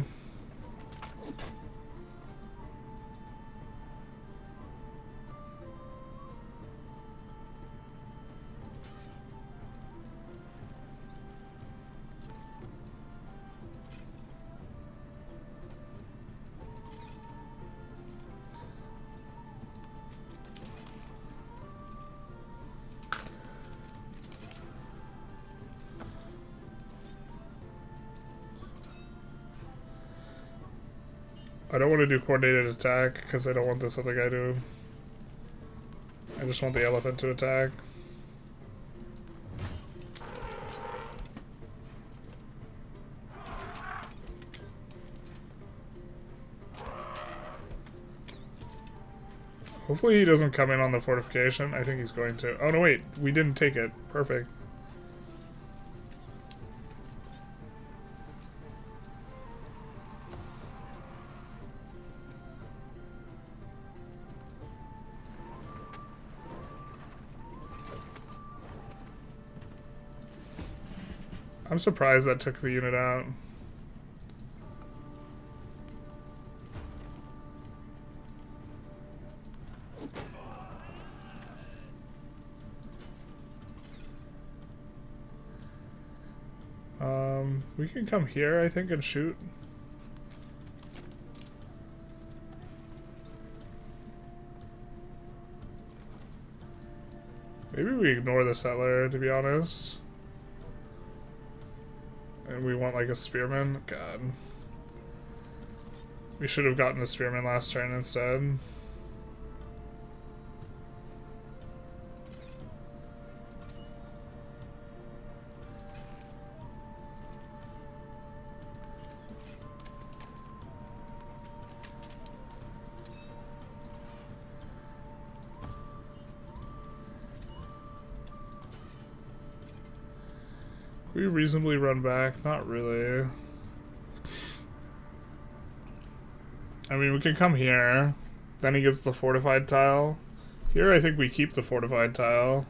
I don't want to do coordinated attack because I don't want this other guy to. I just want the elephant to attack. Hopefully he doesn't come in on the fortification. I think he's going to. Oh no, wait. We didn't take it. Perfect. I'm surprised that took the unit out. We can come here, I think, and shoot. Maybe we ignore the settler, to be honest. And we want like a spearman. God. We should have gotten a spearman last turn instead. We reasonably run back? Not really. I mean, we can come here. Then he gets the fortified tile. Here, I think we keep the fortified tile.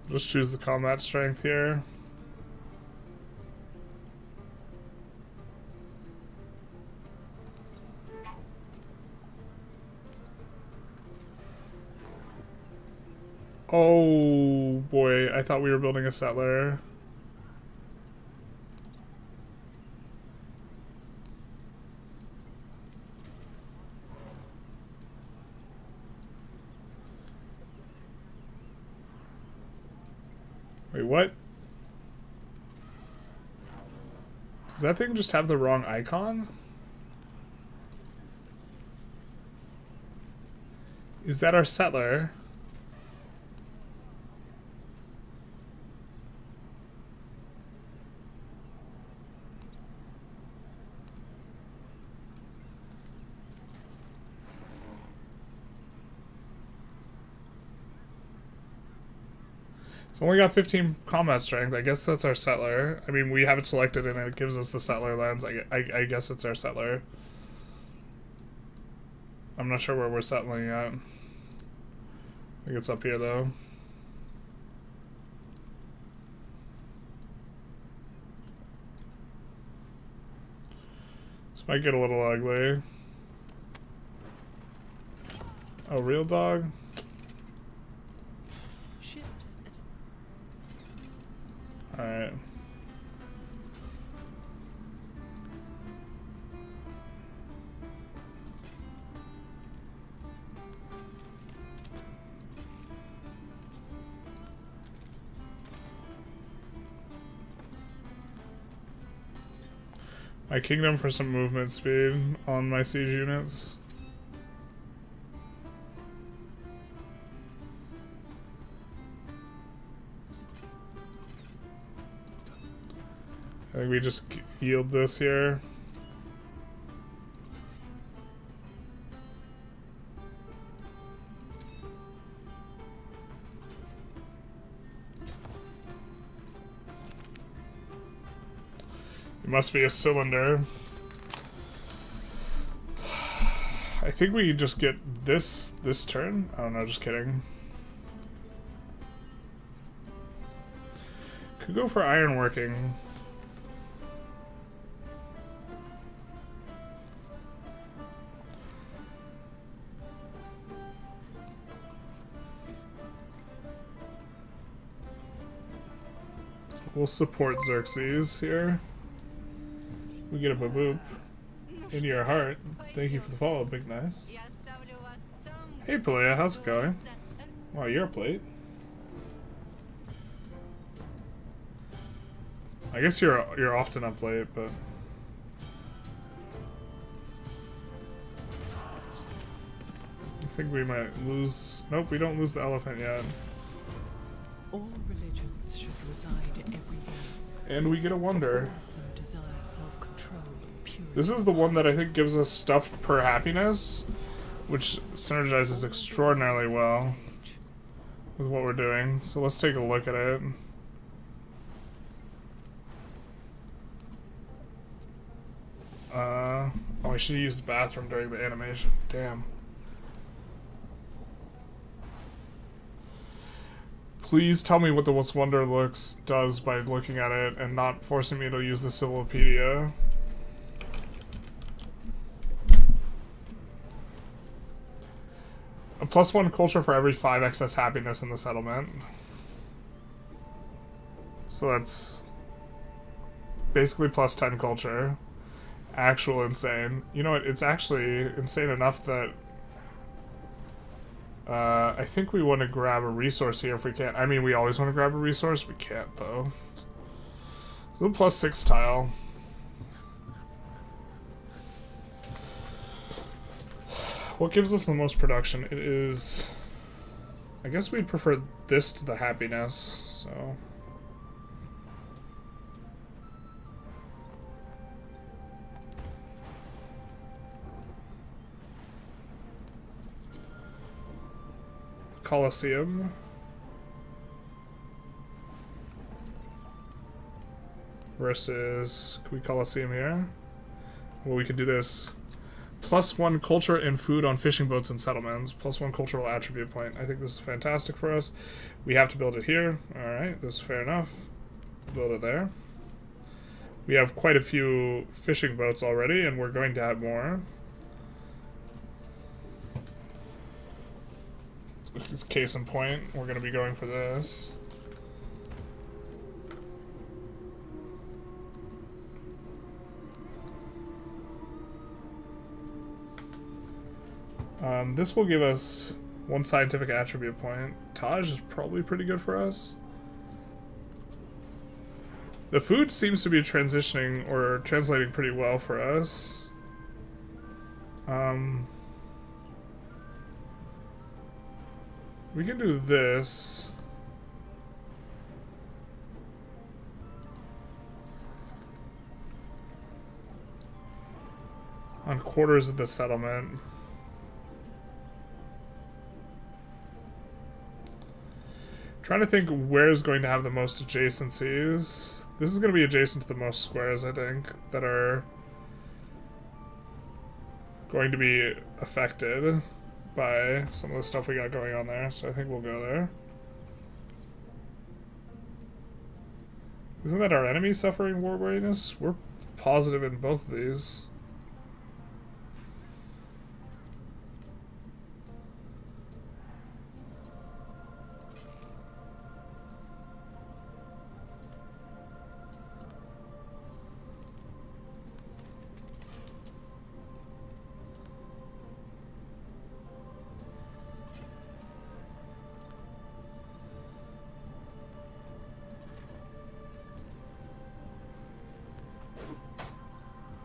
Just choose the combat strength here. Oh boy, I thought we were building a settler. Wait, what? Does that thing just have the wrong icon? Is that our settler? It's only got 15 combat strength. I guess that's our settler. I mean, we have it selected and it gives us the settler lens. I guess it's our settler. I'm not sure where we're settling at. I think it's up here though. This might get a little ugly. Oh, real dog? Ships at Alright. My kingdom for some movement speed on my siege units. I think we just yield this here. It must be a cylinder. I think we just get this turn. I don't know, just kidding. Could go for ironworking. We'll support Xerxes here. We get a boop in your heart. Thank you for the follow, big nice. Hey Palea, how's it going? Wow, you're a plate. I guess you're often up late, but I think we might lose. Nope, we don't lose the elephant yet. all religions should reside everywhere. And we get a wonder. All of them desire self-control and purity. This is the one that I think gives us stuff per happiness, which synergizes extraordinarily well with what we're doing. So let's take a look at it. Oh, I should use the bathroom during the animation. Damn. Please tell me what the What's Wonder looks does by looking at it and not forcing me to use the Civilopedia. A +1 culture for every 5 excess happiness in the settlement. So that's basically +10 culture. Actual insane. You know what? It's actually insane enough that I think we want to grab a resource here if we can. I mean, we always want to grab a resource. We can't, though. So +6 tile. What gives us the most production? It is... I guess we'd prefer this to the happiness, so... Colosseum. Versus... Can we Colosseum here? Well, we could do this. +1 culture and food on fishing boats and settlements. +1 cultural attribute point. I think this is fantastic for us. We have to build it here. Alright, this is fair enough. Build it there. We have quite a few fishing boats already, and we're going to have more. This case in point, we're going to be going for this. This will give us 1 scientific attribute point. Taj is probably pretty good for us. The food seems to be transitioning or translating pretty well for us. We can do this. On quarters of the settlement. Trying to think where's going to have the most adjacencies. This is going to be adjacent to the most squares, I think, that are going to be affected by some of the stuff we got going on there, so I think we'll go there. Isn't that our enemy suffering war weariness? We're positive in both of these.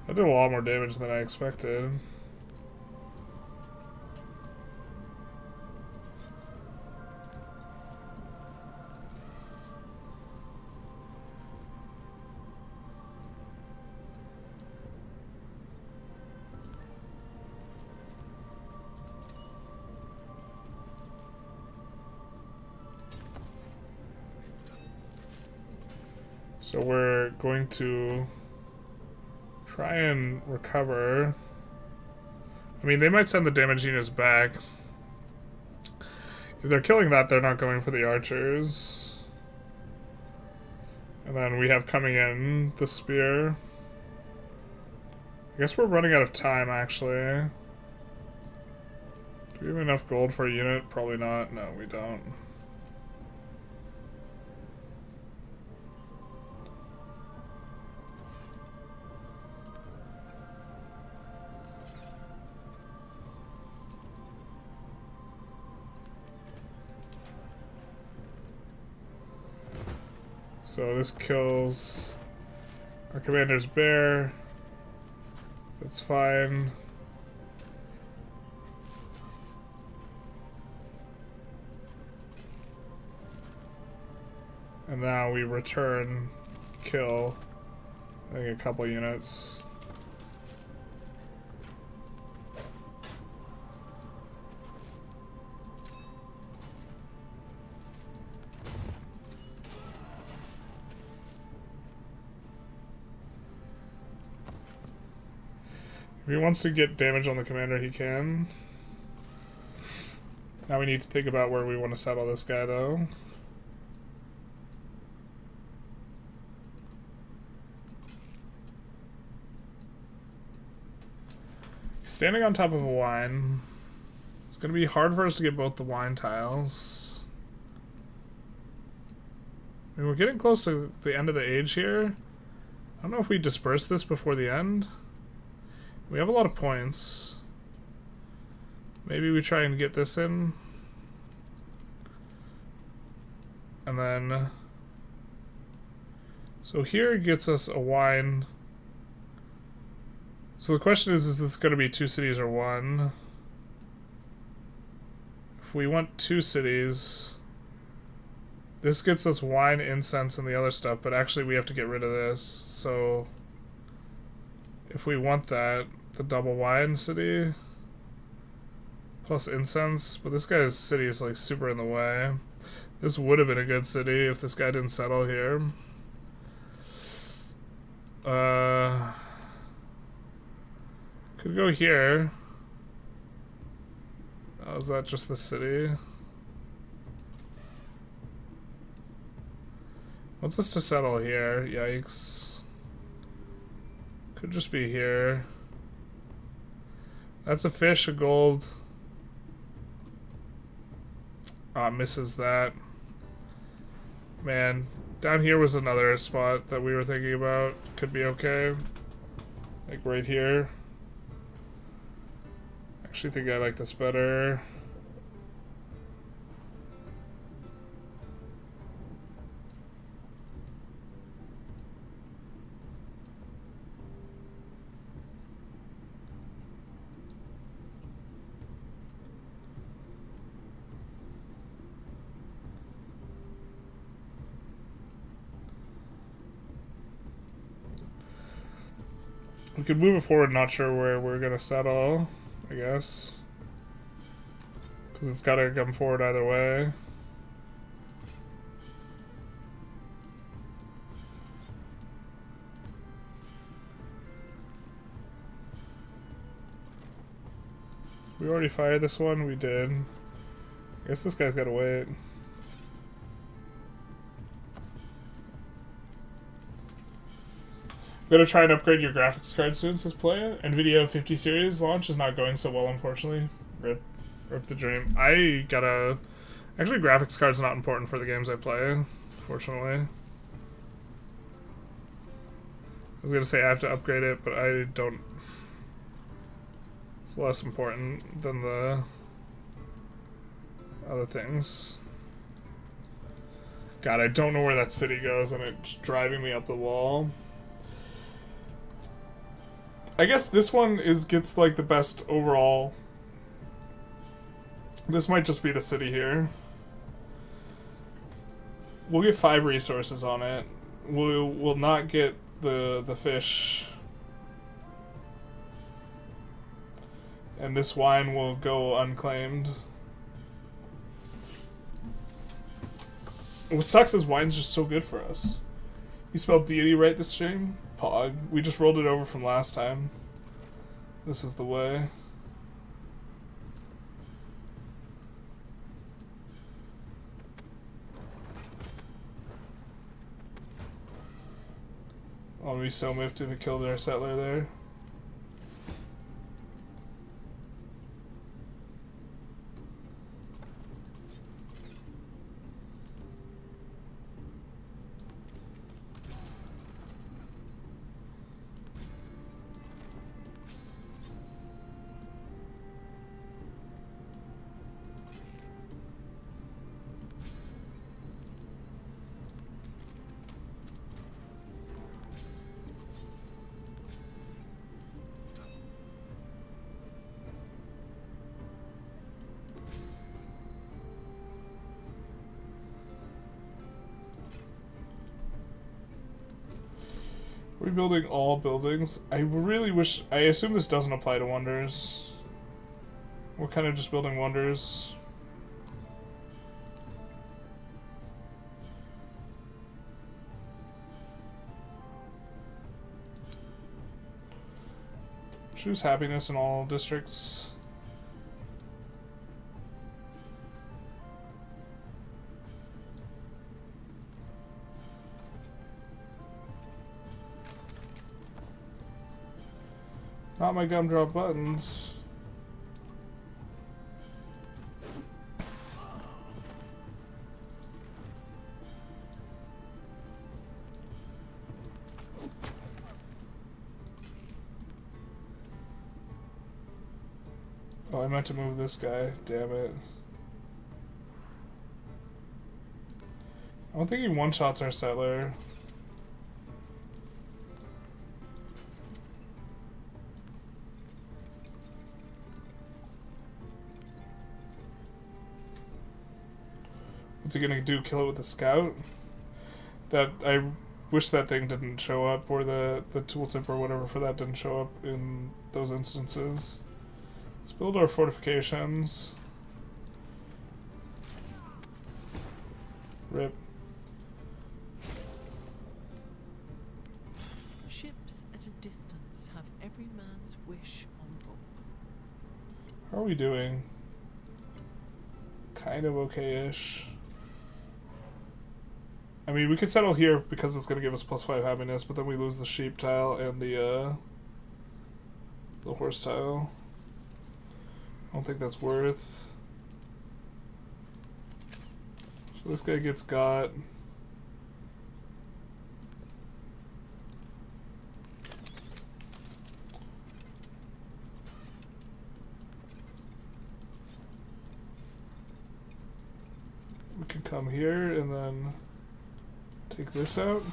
I did a lot more damage than I expected. So we're going to try and recover. I mean, they might send the damage units back. If they're killing that, they're not going for the archers. And then we have coming in the spear. I guess we're running out of time, actually. Do we have enough gold for a unit? Probably not. No, we don't. So this kills our commander's bear. That's fine. And now we return, kill, I think a couple units. If he wants to get damage on the commander, he can. Now we need to think about where we want to settle this guy, though. He's standing on top of a wine. It's going to be hard for us to get both the wine tiles. I mean, we're getting close to the end of the age here. I don't know if we disperse this before the end. We have a lot of points. Maybe we try and get this in. And then... So here gets us a wine. So the question is this going to be 2 cities or 1? If we want 2 cities... This gets us wine, incense, and the other stuff, but actually we have to get rid of this, so... If we want that, the double wine city plus incense, but this guy's city is like super in the way. This would have been a good city if this guy didn't settle here. Could go here. Oh, is that just the city? Wants us to settle here. Yikes. Could just be here. That's a fish, a gold. Misses that. Man, down here was another spot that we were thinking about. Could be okay. Like right here. Actually think I like this better. We could move it forward, not sure where we're gonna settle, I guess. Because it's gotta come forward either way. We already fired this one? We did. I guess this guy's gotta wait. I'm gonna try and upgrade your graphics card soon, says Playa. NVIDIA 50 series launch is not going so well, unfortunately. Rip the dream. I gotta... Actually, graphics card's not important for the games I play, fortunately. I was gonna say I have to upgrade it, but I don't... It's less important than the other things. God, I don't know where that city goes, and it's driving me up the wall. I guess this one gets like the best overall. This might just be the city here. We'll get 5 resources on it. We'll not get the fish. And this wine will go unclaimed. What sucks is wine's just so good for us. You spelled deity right this stream? Pog. We just rolled it over from last time. This is the way. I'll be so miffed if it killed our settler there. Rebuilding all buildings. I really wish... I assume this doesn't apply to wonders. We're kind of just building wonders. Choose happiness in all districts. Not my gumdrop buttons. Oh, I meant to move this guy. Damn it. I don't think he one-shots our settler. What's he gonna do? Kill it with the scout? That I wish that thing didn't show up, or the tooltip or whatever for that didn't show up in those instances. Let's build our fortifications. Rip. Ships at a distance have every man's wish on board. How are we doing? Kind of okay-ish. I mean, we could settle here because it's going to give us +5 happiness, but then we lose the sheep tile and the horse tile. I don't think that's worth. So this guy gets got. We can come here and then take this out.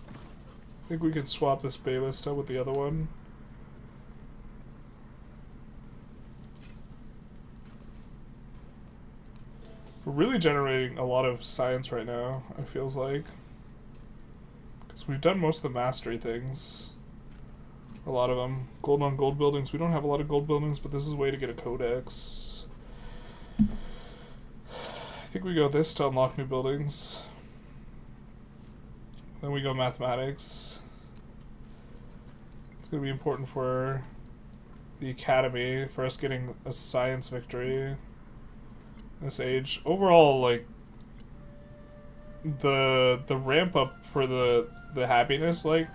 I think we can swap this Bay Lista with the other one. We're really generating a lot of science right now, it feels like. Because we've done most of the mastery things. A lot of them. Gold on gold buildings. We don't have a lot of gold buildings, but this is a way to get a codex. I think we go this to unlock new buildings. Then we go mathematics. It's going to be important for the academy, for us getting a science victory this age. Overall, like, the ramp up for the happiness, like,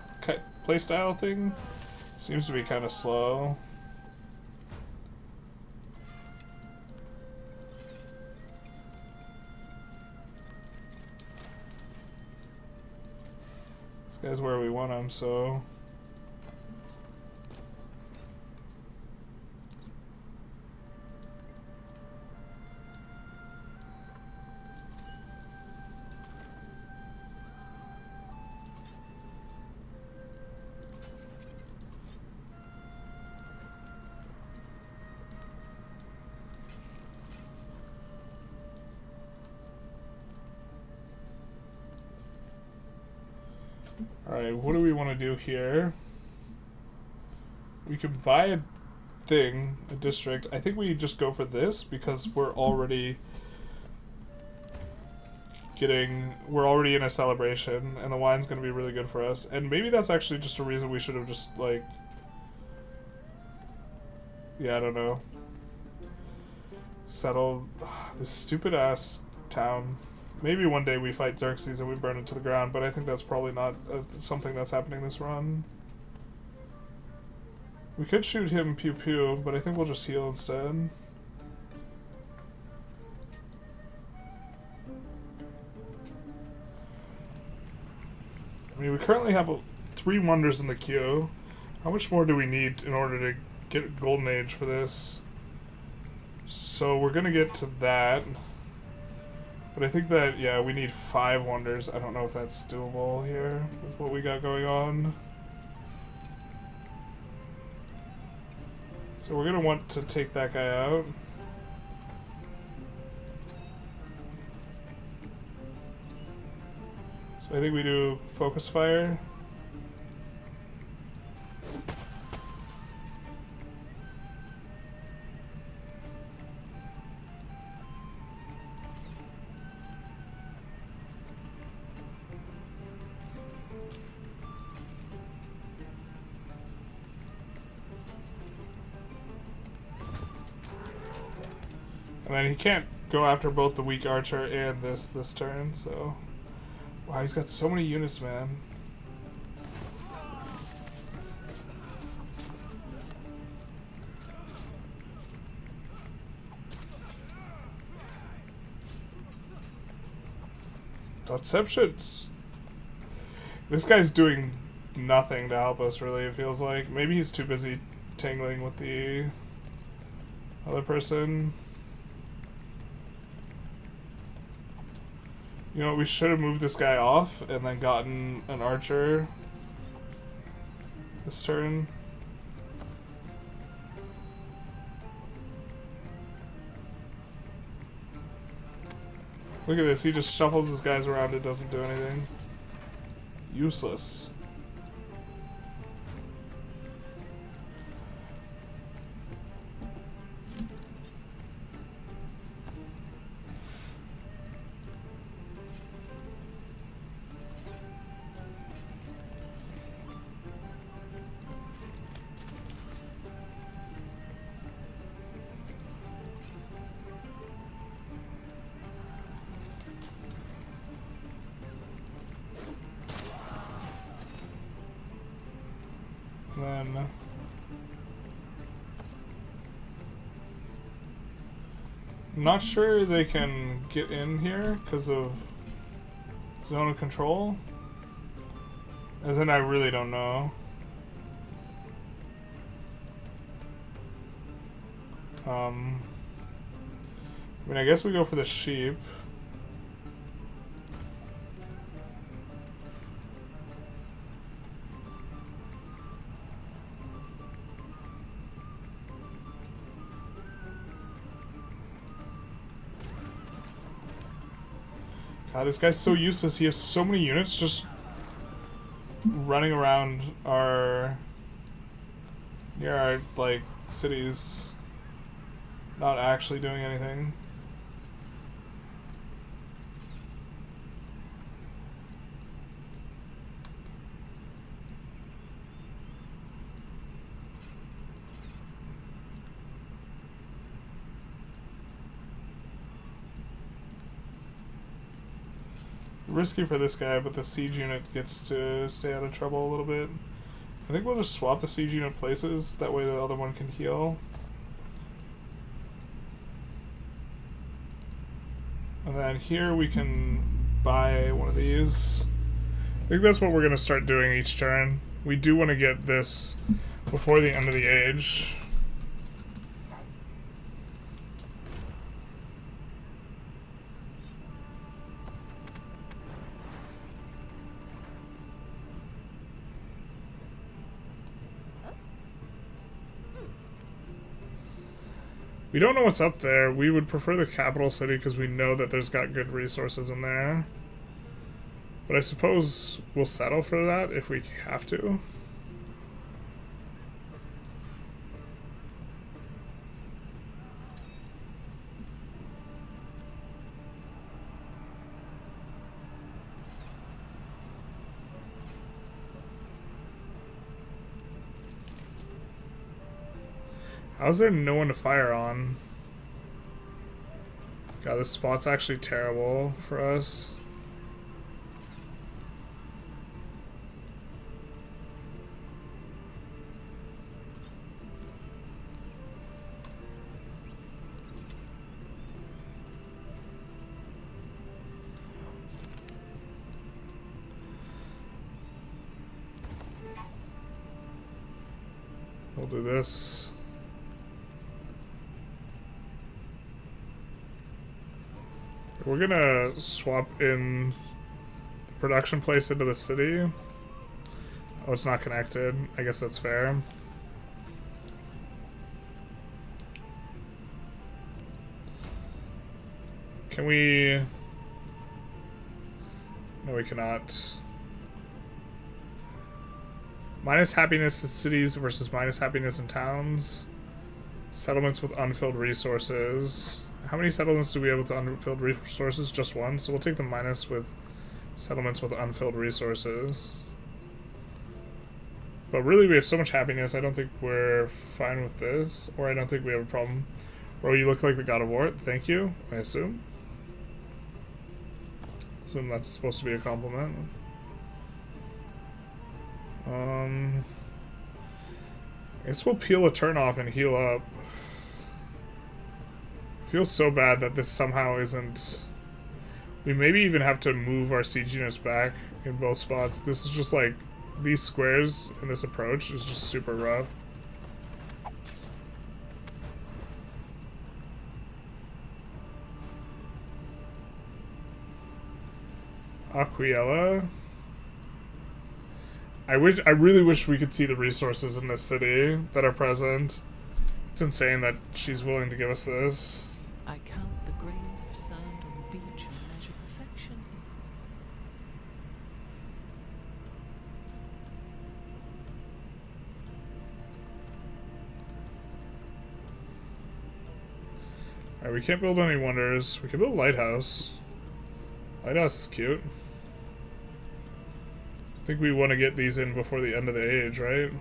playstyle thing seems to be kind of slow. This guy's where we want him, so... Alright, what do we want to do here? We could buy a thing, a district. I think we just go for this because we're already in a celebration and the wine's going to be really good for us. And maybe that's actually just a reason we should have just, like... Yeah, I don't know. Settled this stupid ass town. Maybe one day we fight Xerxes and we burn it to the ground, but I think that's probably not something that's happening this run. We could shoot him pew pew, but I think we'll just heal instead. I mean, we currently have 3 wonders in the queue. How much more do we need in order to get Golden Age for this? So we're gonna get to that. But I think that, yeah, we need 5 wonders. I don't know if that's doable here with what we got going on. So we're going to want to take that guy out. So I think we do focus fire. And then he can't go after both the weak archer and this turn, so... Wow, he's got so many units, man. Deceptions. This guy's doing nothing to help us, really, it feels like. Maybe he's too busy tangling with the other person. You know, we should have moved this guy off and then gotten an archer this turn. Look at this, he just shuffles his guys around, it doesn't do anything. Useless. I'm not sure they can get in here because of zone of control. As in, I really don't know. I mean, I guess we go for the sheep. God, this guy's so useless. He has so many units just running around our near our like cities, not actually doing anything. Risky for this guy, but the siege unit gets to stay out of trouble a little bit. I think we'll just swap the siege unit places, that way the other one can heal. And then here we can buy one of these. I think that's what we're going to start doing each turn. We do want to get this before the end of the age. We don't know what's up there. We would prefer the capital city because we know that there's got good resources in there. But I suppose we'll settle for that if we have to. How's there no one to fire on? God, this spot's actually terrible for us. We'll do this. We're gonna swap in the production place into the city. Oh, it's not connected. I guess that's fair. Can we... No, we cannot. Minus happiness in cities versus minus happiness in towns. Settlements with unfilled resources. How many settlements do we have with unfilled resources? Just one. So we'll take the minus with settlements with unfilled resources. But really, we have so much happiness, I don't think we're fine with this. Or I don't think we have a problem. Bro, you look like the God of War. Thank you, I assume. Assume that's supposed to be a compliment. I guess we'll peel a turn off and heal up. Feels so bad that this somehow isn't... We maybe even have to move our siege units back in both spots. This is just like... These squares in this approach is just super rough. Aquiella. I really wish we could see the resources in this city that are present. It's insane that she's willing to give us this. I count the grains of sand on the beach and measure perfection is... Alright, we can't build any wonders. We can build a lighthouse. Lighthouse is cute. I think we want to get these in before the end of the age, right?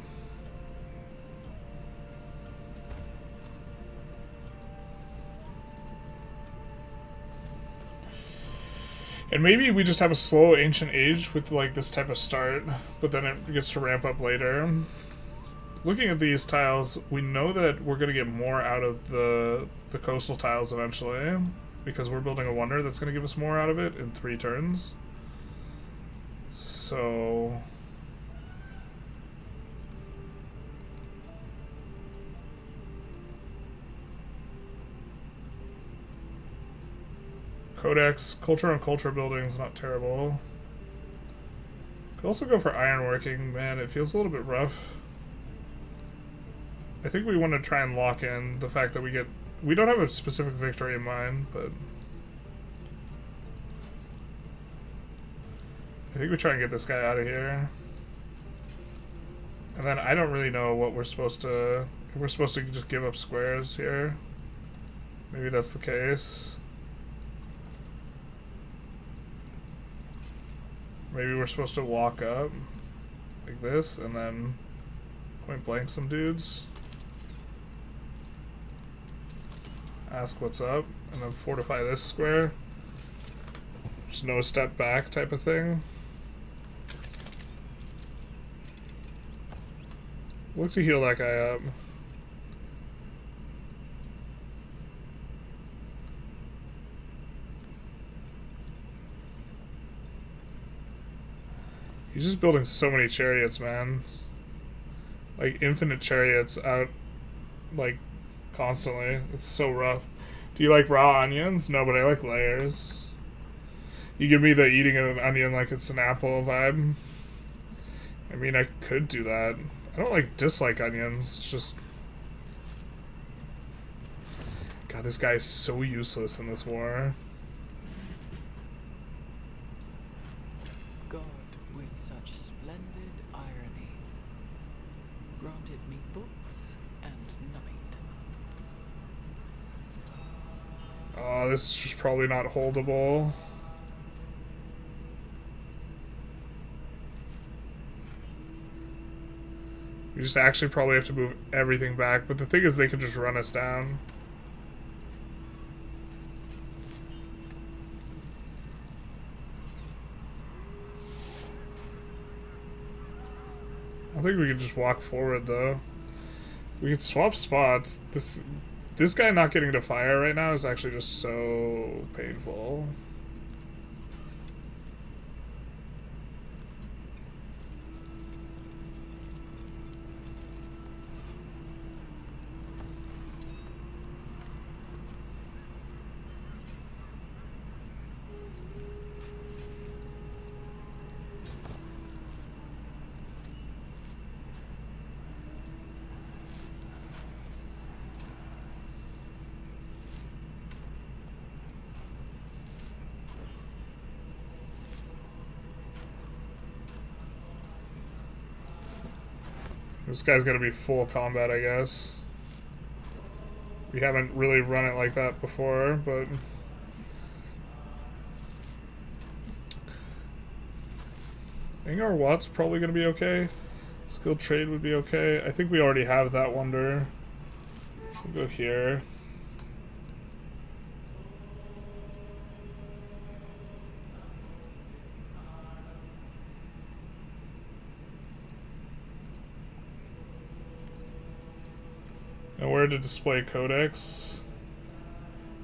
And maybe we just have a slow ancient age with like this type of start, but then it gets to ramp up later. looking at these tiles, we know that we're going to get more out of the coastal tiles eventually, because we're building a wonder that's going to give us more out of it in 3 turns. So Codex, culture on culture building is not terrible. Could also go for ironworking. Man, it feels a little bit rough. I think we want to try and lock in the fact that we don't have a specific victory in mind, but I think we try and get this guy out of here. And then I don't really know what we're supposed to, if we're supposed to just give up squares here. Maybe that's the case. Maybe we're supposed to walk up like this and then point blank some dudes. Ask what's up and then fortify this square. There's no step back type of thing. Look to heal that guy up. He's just building so many chariots, man. Like, infinite chariots out, like, constantly. It's so rough. Do you like raw onions? No, but I like layers. You give me the eating an onion like it's an apple vibe. I mean, I could do that. I don't, like, dislike onions. It's just... God, this guy is so useless in this war. Granted me books and night. Oh, this is just probably not holdable. We just actually probably have to move everything back, but the thing is they could just run us down. I think we could just walk forward though. We could swap spots. This guy not getting to fire right now is actually just so painful. This guy's gonna be full combat, I guess. We haven't really run it like that before, but... I think our Watt's probably gonna be okay. Skilled trade would be okay. I think we already have that wonder. So we'll go here. And where to display codex?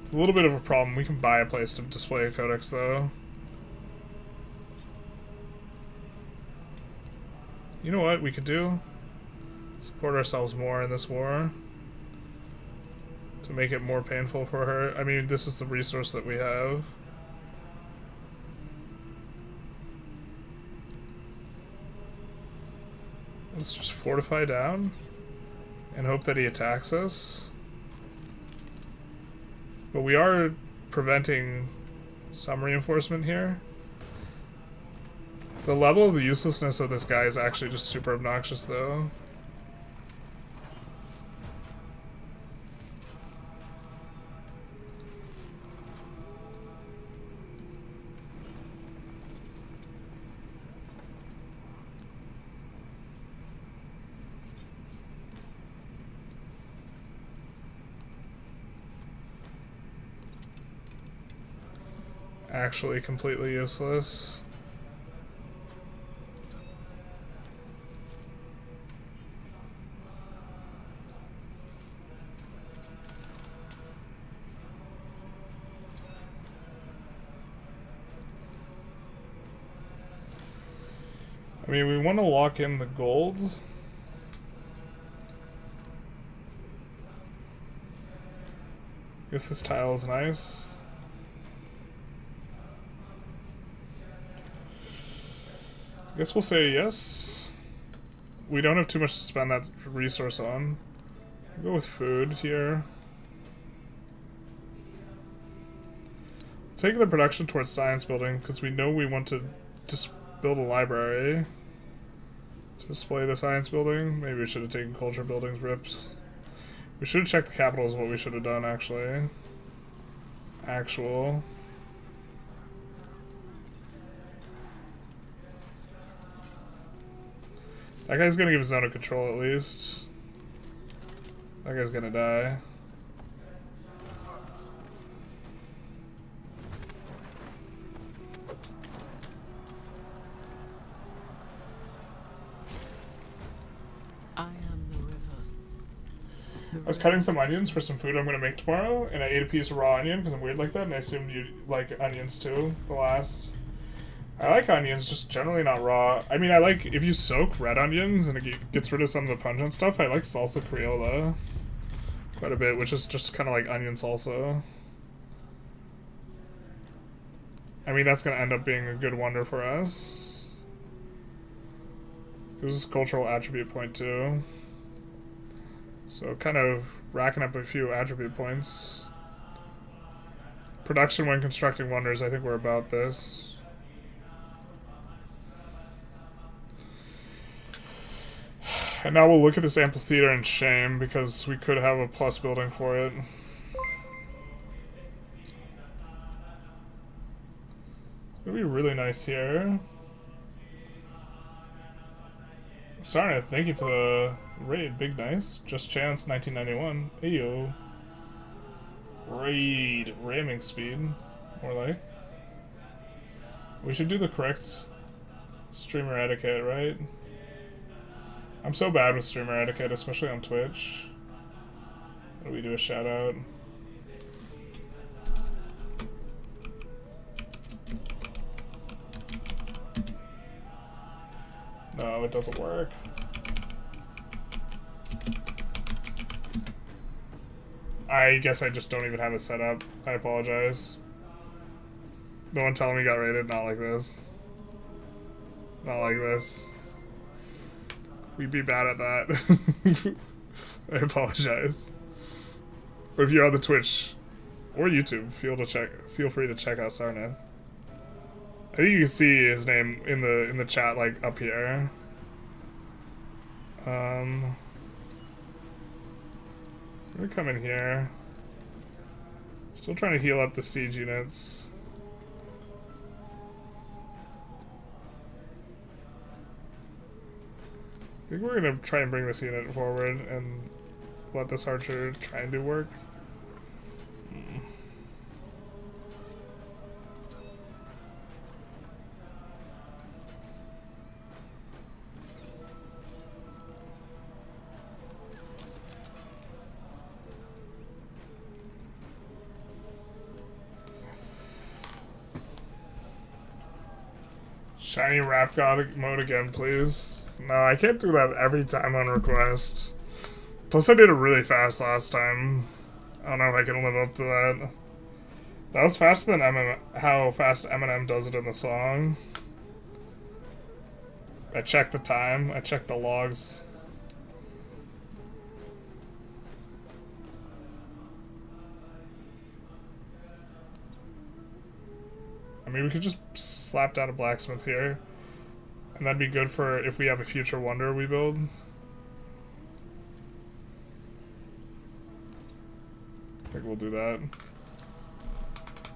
It's a little bit of a problem. We can buy a place to display a codex though. You know what we could do? Support ourselves more in this war. To make it more painful for her. I mean, this is the resource that we have. Let's just fortify down. And hope that he attacks us. But we are preventing some reinforcement here. The level of the uselessness of this guy is actually just super obnoxious though. Actually completely useless. I mean, we want to lock in the gold. Guess this tile is nice. Guess we'll say yes. We don't have too much to spend that resource on. We'll go with food here. Take the production towards science building because we know we want to just build a library to display the science building. Maybe we should have taken culture buildings rips. We should have checked the capital is what we should have done actually. Actual. That guy's gonna give a zone of control at least. That guy's gonna die. I am the river. I was cutting some onions for some food I'm gonna make tomorrow, and I ate a piece of raw onion because I'm weird like that, and I assumed you like onions too. I like onions, just generally not raw. I mean, I like if you soak red onions and it gets rid of some of the pungent stuff. I like salsa criolla quite a bit, which is just kind of like onion salsa. I mean, that's gonna end up being a good wonder for us. This is cultural attribute point too. So kind of racking up a few attribute points. Production when constructing wonders, I think we're about this. And now we'll look at this amphitheater in shame because we could have a plus building for it. It's gonna be really nice here. Sorry, thank you for the raid. Big nice. Just chance 1991. Ayo. Raid. Ramming speed. More like. We should do the correct streamer etiquette, right? I'm so bad with streamer etiquette, especially on Twitch. How do we do a shout out? No, it doesn't work. I guess I just don't even have it set up. I apologize. No one telling me got raided, not like this. Not like this. We'd be bad at that. I apologize. But if you're on the Twitch or YouTube, feel free to check out Sarnath. I think you can see his name in the chat, like up here. I'm gonna come in here. Still trying to heal up the siege units. I think we're gonna try and bring this unit forward and let this archer try and do work. Shiny rap god mode again, please. No, I can't do that every time on request. Plus I did it really fast last time. I don't know if I can live up to that. That was faster than how fast Eminem does it in the song. I checked the time, I checked the logs. I mean, we could just slap down a blacksmith here. And that'd be good for if we have a future wonder we build. I think we'll do that.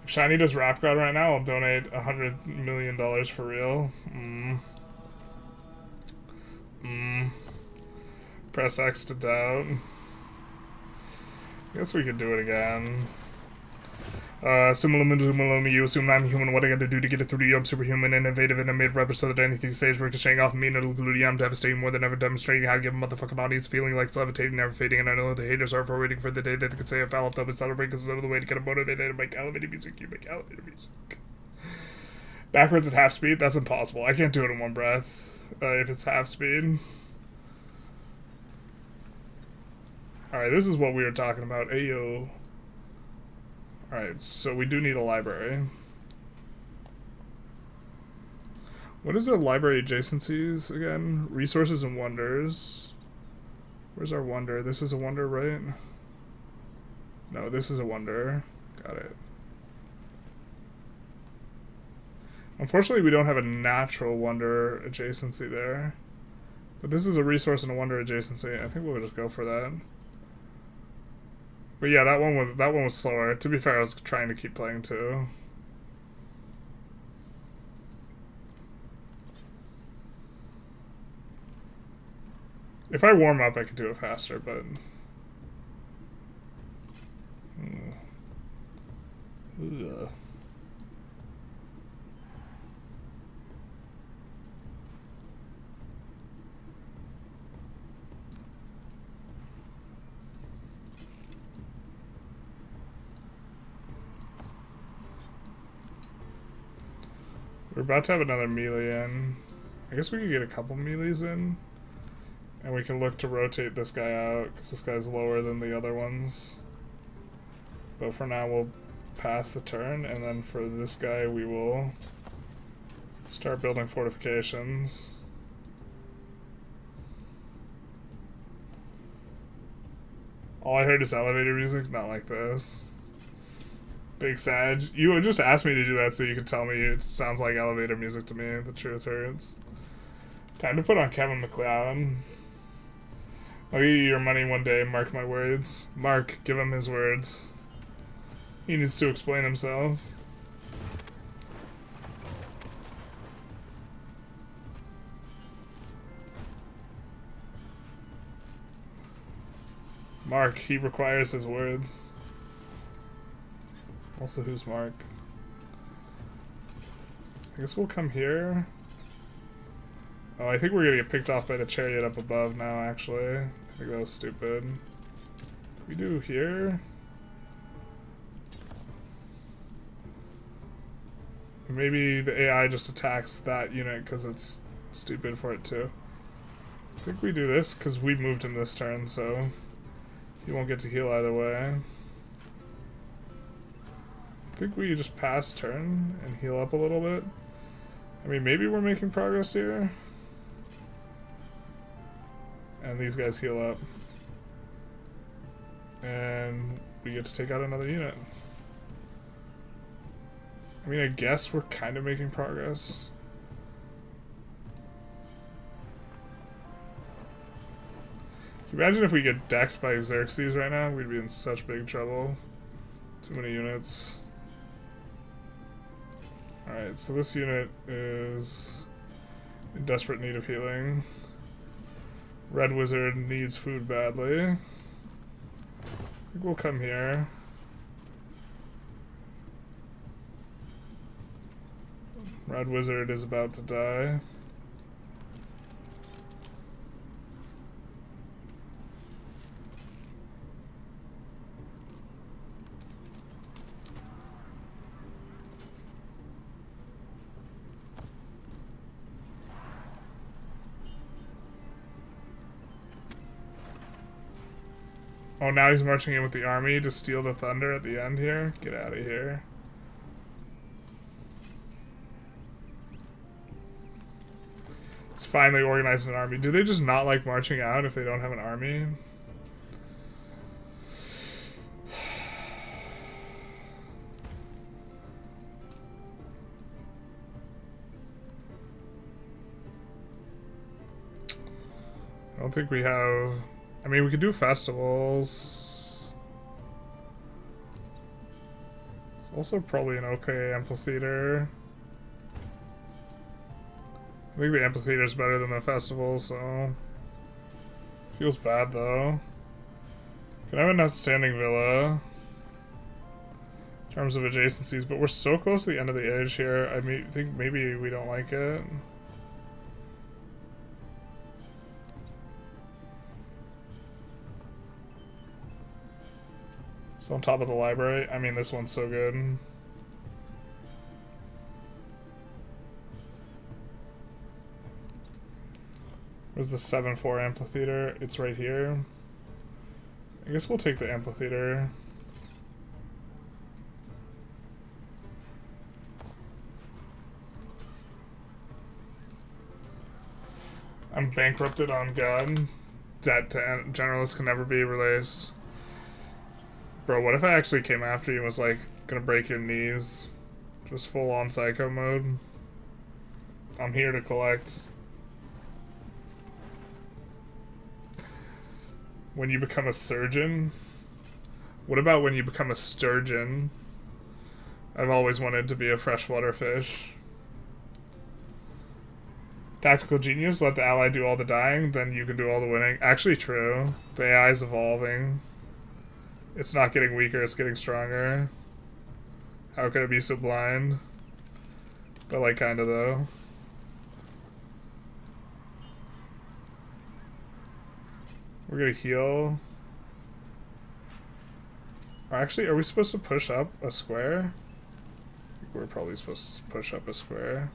If Shiny does Rap God right now, I'll donate $100 million for real. Press X to doubt. I guess we could do it again. Similar you assume I'm human. What I gotta do to get it through to you? I'm superhuman, innovative, and I made rubber so that anything says ricocheting off me and it'll glue you. I'm devastating more than ever, demonstrating how to give a motherfucking audience feeling like it's levitating, never fading, and I know the haters are for waiting for the day that they could say I fell off them and celebrate because it's the way to get them motivated and make elevated music. You make elevated music. Backwards at half speed? That's impossible. I can't do it in one breath. if it's half speed. Alright, this is what we were talking about. Ayo. Alright, so we do need a library. What is our library adjacencies again? Resources and wonders. Where's our wonder? This is a wonder, right? No, this is a wonder. Got it. Unfortunately, we don't have a natural wonder adjacency there. But this is a resource and a wonder adjacency. I think we'll just go for that. But yeah, that one was slower. To be fair, I was trying to keep playing too. If I warm up, I could do it faster, but... Ugh. We're about to have another melee in. I guess we could get a couple melees in. And we can look to rotate this guy out, because this guy's lower than the other ones. But for now, we'll pass the turn, and then for this guy, we will start building fortifications. All I heard is elevator music, not like this. Big Sag. You just asked me to do that so you could tell me it sounds like elevator music to me. The truth hurts. Time to put on Kevin McLeod. I'll give you your money one day, mark my words. Mark, give him his words. He needs to explain himself. Mark, he requires his words. Also, who's Mark? I guess we'll come here. Oh, I think we're gonna get picked off by the chariot up above now, actually. I think that was stupid. Can we do here? Maybe the AI just attacks that unit because it's stupid for it to. I think we do this because we moved him this turn, so he won't get to heal either way. I think we just pass turn and heal up a little bit. I mean, maybe we're making progress here. And these guys heal up. And we get to take out another unit. I mean, I guess we're kind of making progress. Can you imagine if we get decked by Xerxes right now? We'd be in such big trouble. Too many units. Alright, so this unit is in desperate need of healing. Red Wizard needs food badly. I think we'll come here. Red Wizard is about to die. Oh, now he's marching in with the army to steal the thunder at the end here? Get out of here. He's finally organized an army. Do they just not like marching out if they don't have an army? I don't think we have... I mean, we could do festivals. It's also probably an okay amphitheater. I think the amphitheater is better than the festival, so... Feels bad, though. Can I have an outstanding villa? In terms of adjacencies, but we're so close to the end of the edge here, I think maybe we don't like it. So on top of the library, I mean, this one's so good. Where's the 7-4 amphitheater? It's right here. I guess we'll take the amphitheater. I'm bankrupted on God. Debt to generalists can never be released. Bro, what if I actually came after you and was like, gonna break your knees? Just full on psycho mode. I'm here to collect. When you become a surgeon? What about when you become a sturgeon? I've always wanted to be a freshwater fish. Tactical genius, let the ally do all the dying, then you can do all the winning. Actually true. The AI is evolving. It's not getting weaker, it's getting stronger. How could it be so blind? But like kinda though. We're gonna heal. Actually, are we supposed to push up a square? I think we're probably supposed to push up a square.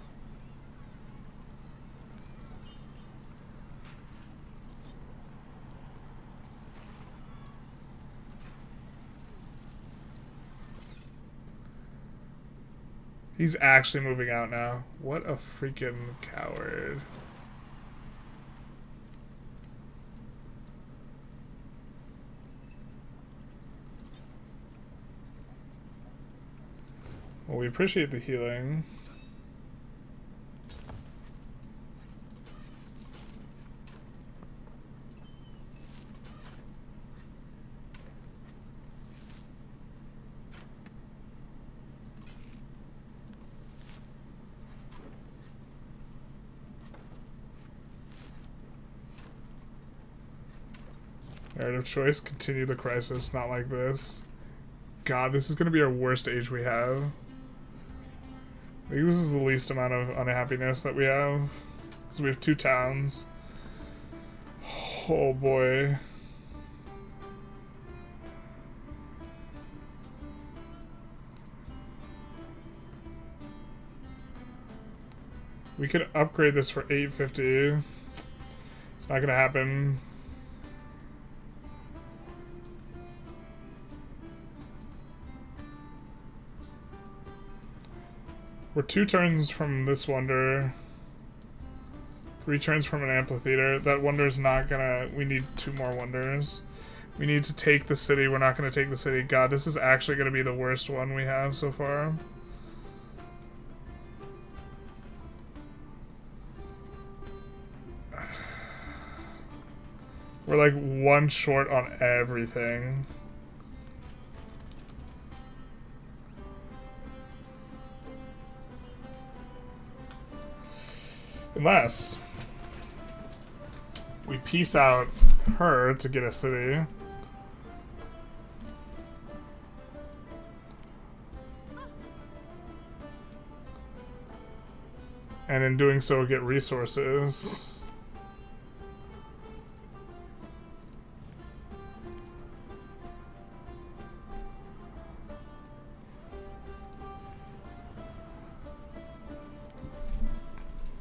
He's actually moving out now. What a freaking coward. Well, we appreciate the healing. Narrative choice, continue the crisis, not like this. God, this is gonna be our worst age we have. I think this is the least amount of unhappiness that we have. Because we have 2 towns. Oh boy. We could upgrade this for 850. It's not gonna happen. We're 2 turns from this wonder. 3 turns from an amphitheater. That wonder's not gonna... We need 2 more wonders. We need to take the city. We're not gonna take the city. God, this is actually gonna be the worst one we have so far. We're like 1 short on everything. Unless we piece out her to get a city. And in doing so get resources.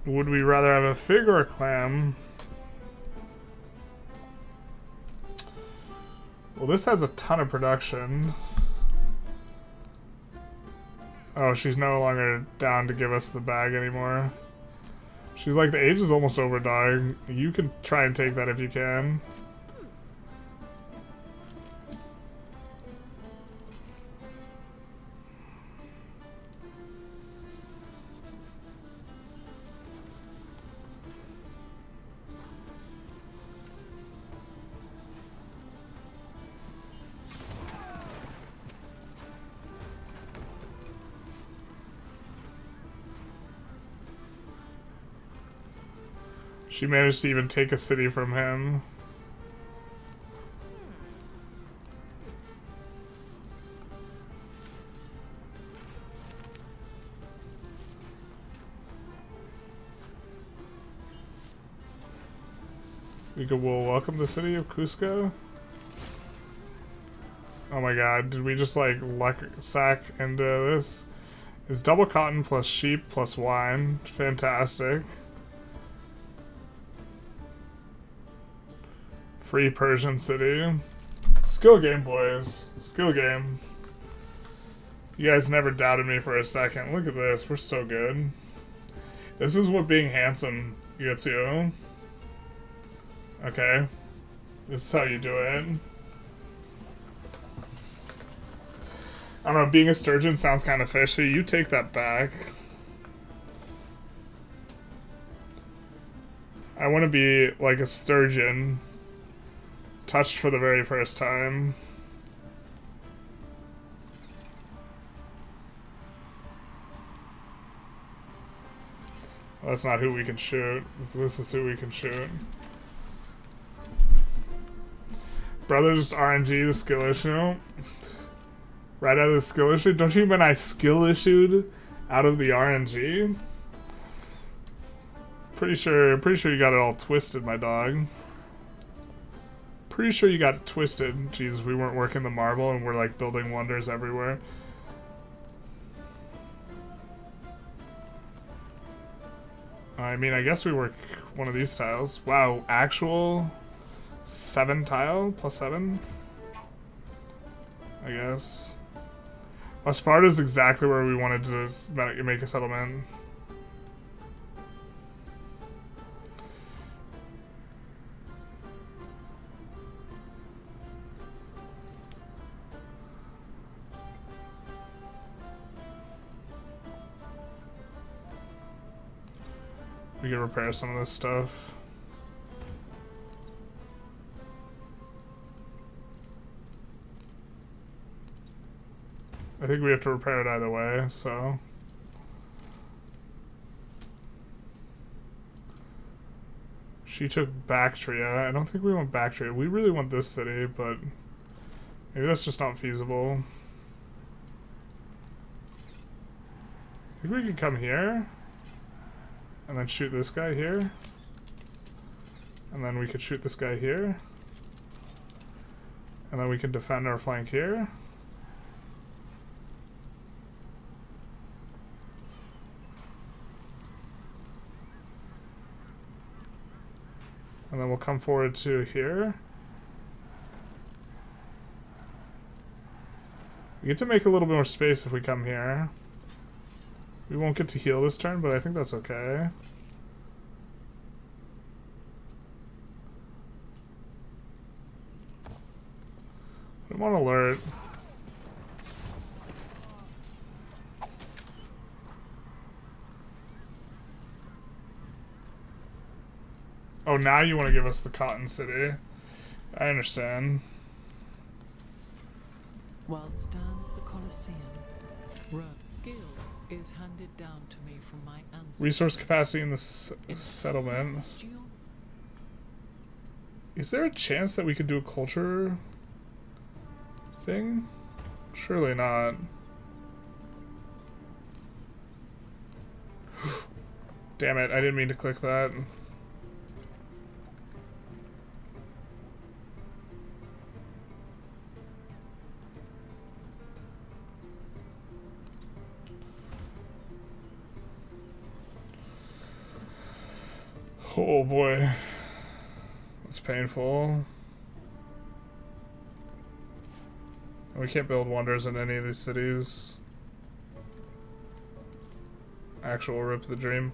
Would we rather have a fig or a clam? Well, this has a ton of production. Oh, she's no longer down to give us the bag anymore. She's like, the age is almost over, dog. You can try and take that if you can. She managed to even take a city from him. We will welcome the city of Cusco. Oh my god, did we just like luck sack into this? It's double cotton plus sheep plus wine. Fantastic. Free Persian city. Skill game, boys. Skill game. You guys never doubted me for a second. Look at this. We're so good. This is what being handsome gets you. Okay. This is how you do it. I don't know, being a sturgeon sounds kind of fishy. You take that back. I want to be like a sturgeon. Touched for the very first time. Well, that's not who we can shoot. This is who we can shoot. Brother, just RNG, the skill issue. Right out of the skill issue? Don't you mean I skill issued out of the RNG? Pretty sure you got it all twisted, my dog. Pretty sure you got it twisted. Jesus, we weren't working the marble and we're like building wonders everywhere. I mean, I guess we work one of these tiles. Wow, actual 7 tile plus 7? I guess. Sparta is exactly where we wanted to make a settlement. We can repair some of this stuff. I think we have to repair it either way, so. She took Bactria. I don't think we want Bactria. We really want this city, but maybe that's just not feasible. I think we can come here and then shoot this guy here. And then we could shoot this guy here. And then we can defend our flank here. And then we'll come forward to here. We get to make a little bit more space if we come here. We won't get to heal this turn, but I think that's okay. I want alert. Oh, now you want to give us the Cotton City. I understand. While stands the Colosseum, skill is handed down to me from my ancestors. Resource capacity in the settlement. Is there a chance that we could do a culture thing? Surely not. Damn it, I didn't mean to click that. Oh boy, that's painful. We can't build wonders in any of these cities. Actual rip the dream.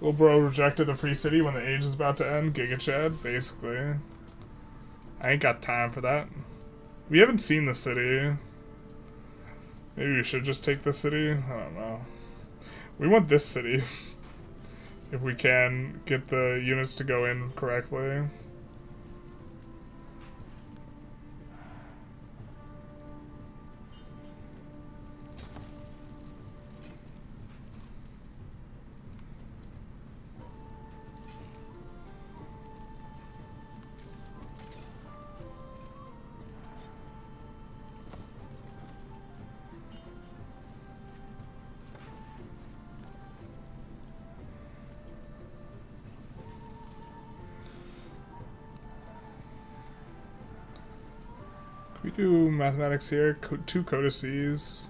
Little bro rejected the free city when the age is about to end. Giga Chad, basically. I ain't got time for that. We haven't seen the city. Maybe we should just take this city? I don't know. We want this city. If we can get the units to go in correctly. We do mathematics here, 2 codices.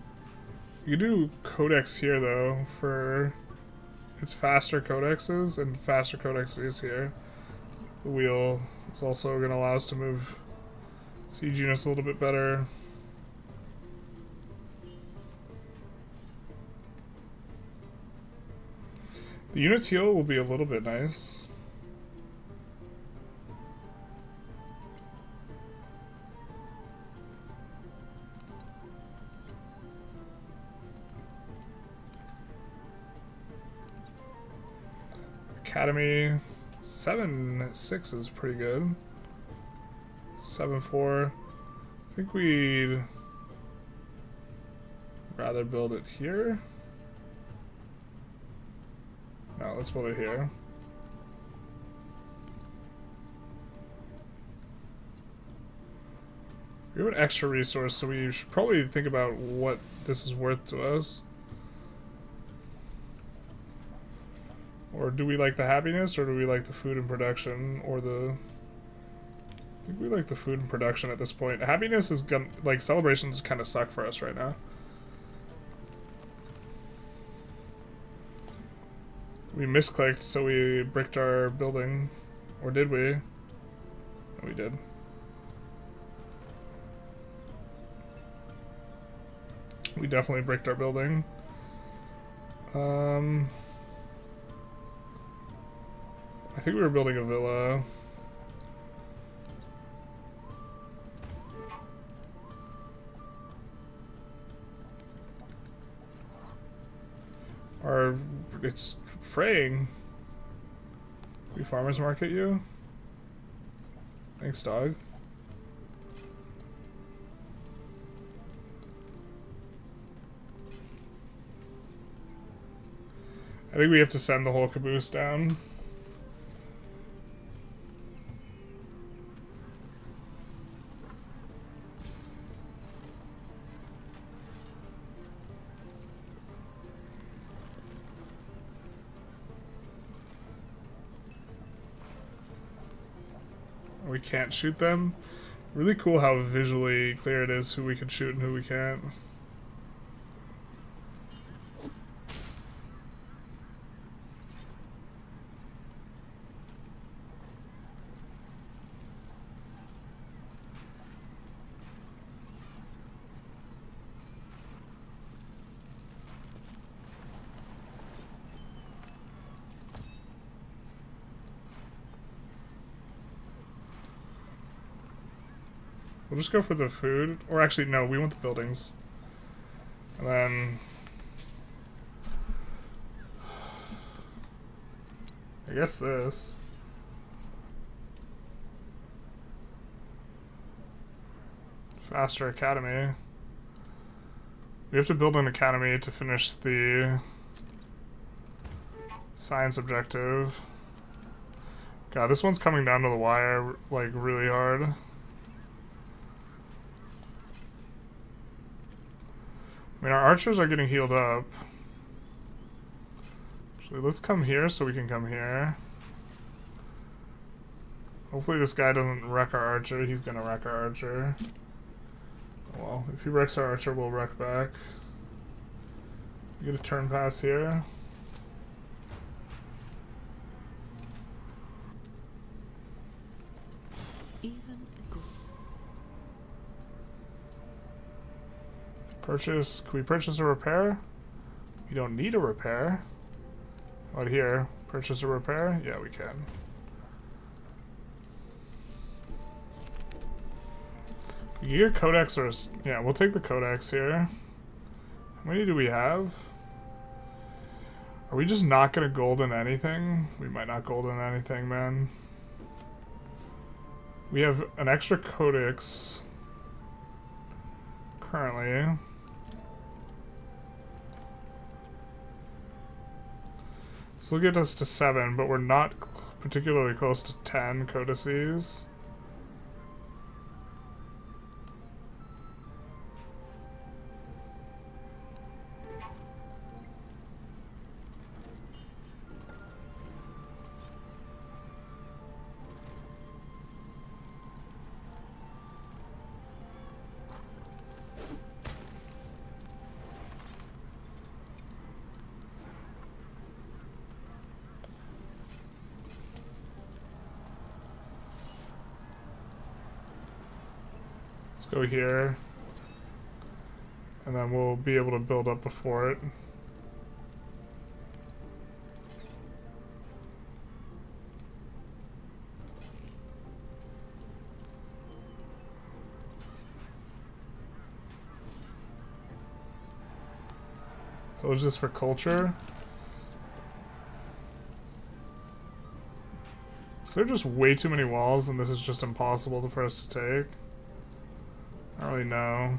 You can do codex here though for it's faster codexes and faster codexes here. The wheel is also going to allow us to move siege units a little bit better. The units heal will be a little bit nice. Academy 7-6 is pretty good. 7-4. I think we'd rather build it here. No, let's build it here. We have an extra resource, so we should probably think about what this is worth to us. Or do we like the happiness, or do we like the food and production, or the... I think we like the food and production at this point. Happiness is gonna... like, celebrations kind of suck for us right now. We misclicked, so we bricked our building. Or did we? No, we did. We definitely bricked our building. I think we were building a villa. Or it's fraying. We farmers market you? Thanks, dog. I think we have to send the whole caboose down. We can't shoot them. Really cool how visually clear it is who we can shoot and who we can't. We'll just go for the food. Or actually, no, we want the buildings. And then... I guess this. Faster academy. We have to build an academy to finish the science objective. God, this one's coming down to the wire, like, really hard. I mean, our archers are getting healed up. Actually, let's come here so we can come here. Hopefully this guy doesn't wreck our archer. He's gonna wreck our archer. Well, if he wrecks our archer, we'll wreck back. We get a turn pass here. Purchase. Can we purchase a repair? We don't need a repair. Out here, purchase a repair? Yeah, we can. We can get codex or... yeah, we'll take the codex here. How many do we have? Are we just not gonna golden anything? We might not golden anything, man. We have an extra codex currently. This will get us to 7, but we're not particularly close to 10 codices. Let's go here. And then we'll be able to build up before it. Close this for culture. So there are just way too many walls, and this is just impossible for us to take. I don't really know.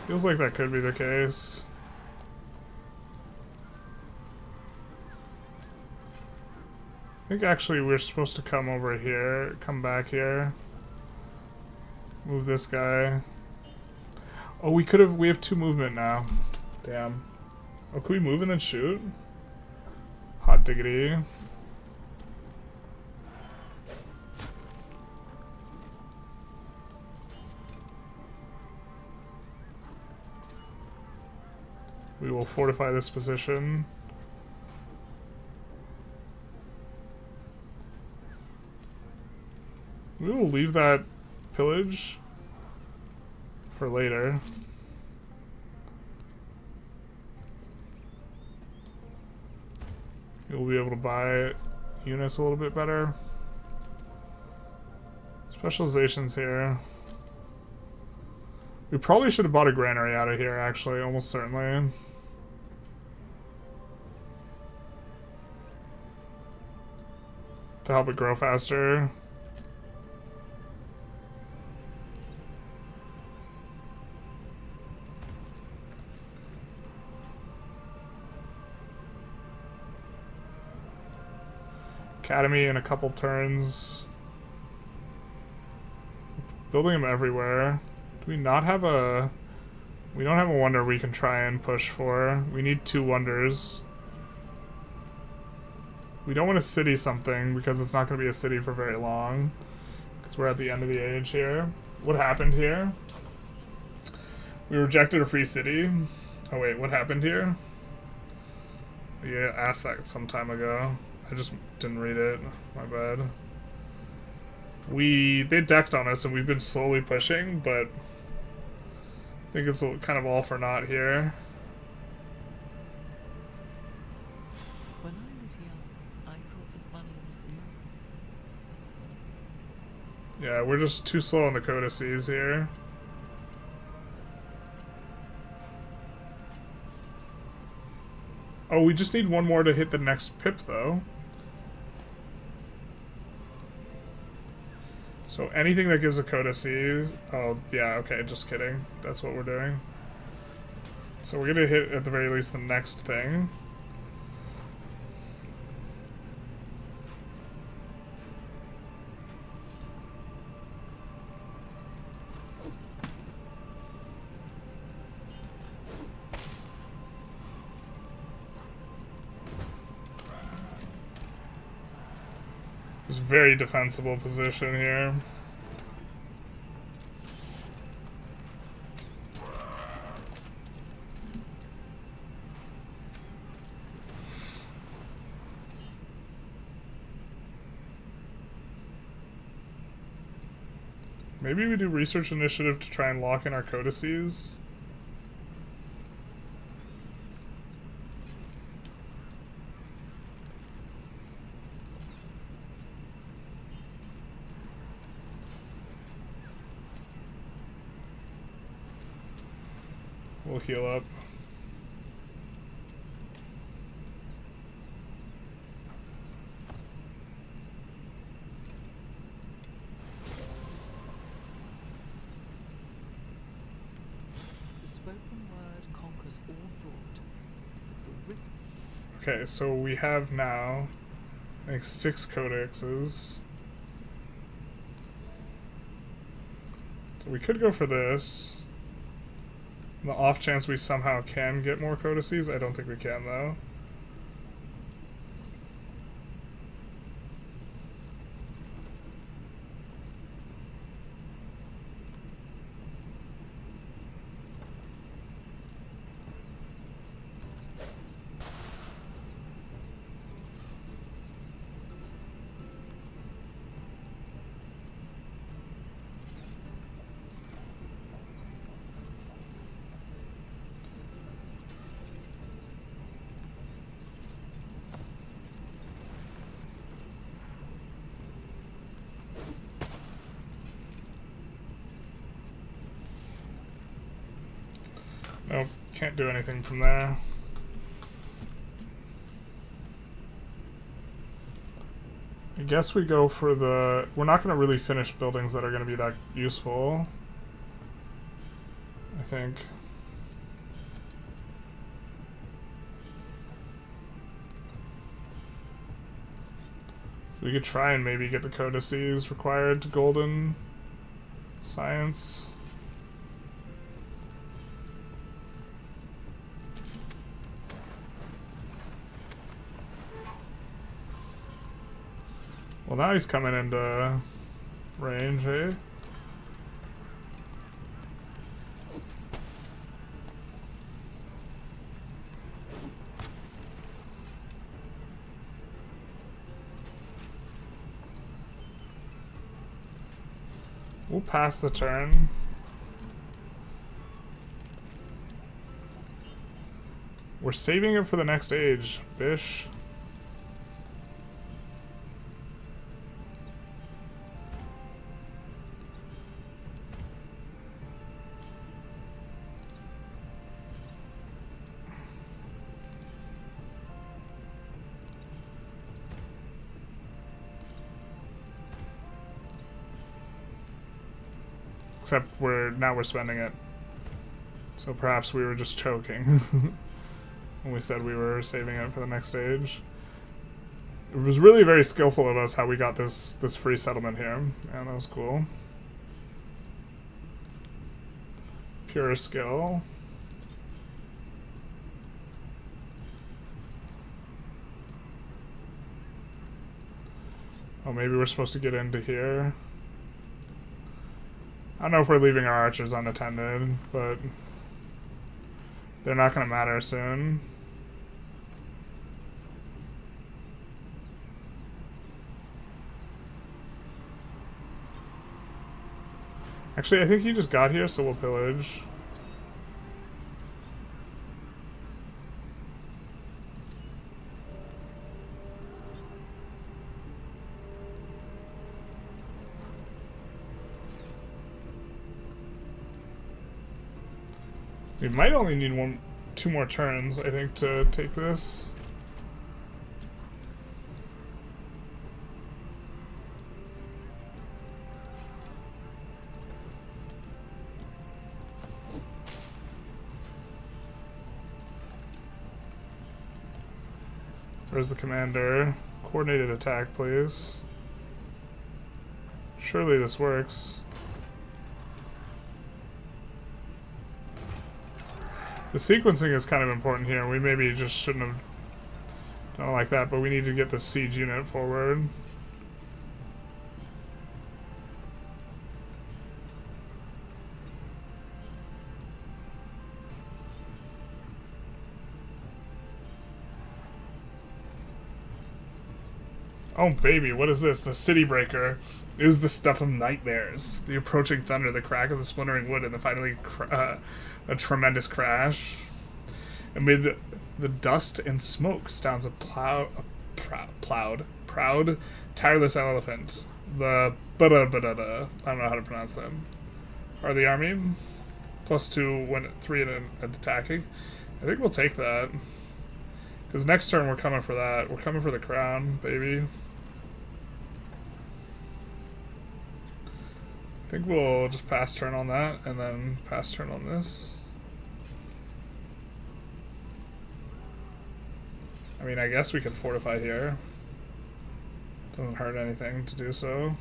Feels like that could be the case. I think actually we're supposed to come over here, come back here. Move this guy. Oh, we have 2 movement now. Damn. Oh, can we move and then shoot? Hot diggity. We will fortify this position. We will leave that pillage for later. You'll be able to buy units a little bit better. Specializations here. We probably should have bought a granary out of here, actually, almost certainly. To help it grow faster. Academy in a couple turns. Building them everywhere. Do we not have a... We don't have a wonder we can try and push for. We need 2 wonders. We don't want to city something because it's not going to be a city for very long. Because we're at the end of the age here. What happened here? We rejected a free city. Oh wait, what happened here? Yeah, asked that some time ago. I just didn't read it. My bad. They decked on us and we've been slowly pushing, but I think it's kind of all for naught here. When I was young, I thought the bunny was the most... Yeah, we're just too slow on the codices here. Oh, we just need 1 more to hit the next pip, though. So anything that gives a codices... Oh, yeah, okay, just kidding. That's what we're doing. So we're gonna hit, at the very least, the next thing. It's a very defensible position here. Maybe we do research initiative to try and lock in our codices. We'll heal up. The spoken word conquers all thought. But the written... Okay, so we have now, I think, 6 codexes. So we could go for this. On the off chance we somehow can get more codices, I don't think we can, though. Nope, can't do anything from there. I guess we go for the... We're not going to really finish buildings that are going to be that useful, I think. So we could try and maybe get the codices required to golden science. Well, now he's coming into range, eh? We'll pass the turn. We're saving it for the next age, bish. Except now we're spending it. So perhaps we were just choking when we said we were saving it for the next stage. It was really very skillful of us how we got this free settlement here, and that was cool. Pure skill. Oh, maybe we're supposed to get into here. I don't know if we're leaving our archers unattended, but they're not going to matter soon. Actually, I think he just got here, so we'll pillage. We might only need two more turns, I think, to take this. Where's the commander? Coordinated attack, please. Surely this works. The sequencing is kind of important here. We maybe just shouldn't have done it like that, but we need to get the siege unit forward. Oh baby, what is this? The City Breaker. It was the stuff of nightmares. The approaching thunder, the crack of the splintering wood, and the finally a tremendous crash. Amid the dust and smoke stands a proud, tireless elephant. The I don't know how to pronounce them. Are the army? +2 when 3 and attacking. I think we'll take that. Because next turn we're coming for that. We're coming for the crown, baby. I think we'll just pass turn on that, and then pass turn on this. I mean, I guess we could fortify here. Doesn't hurt anything to do so.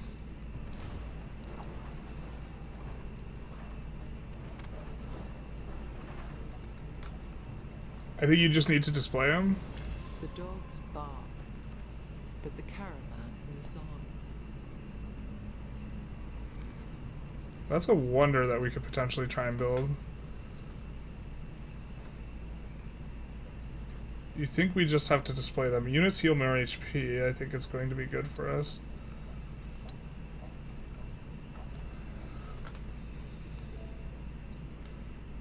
I think you just need to display them. The dogs bark, but the caravan moves on. That's a wonder that we could potentially try and build. You think we just have to display them. Units heal more HP. I think it's going to be good for us.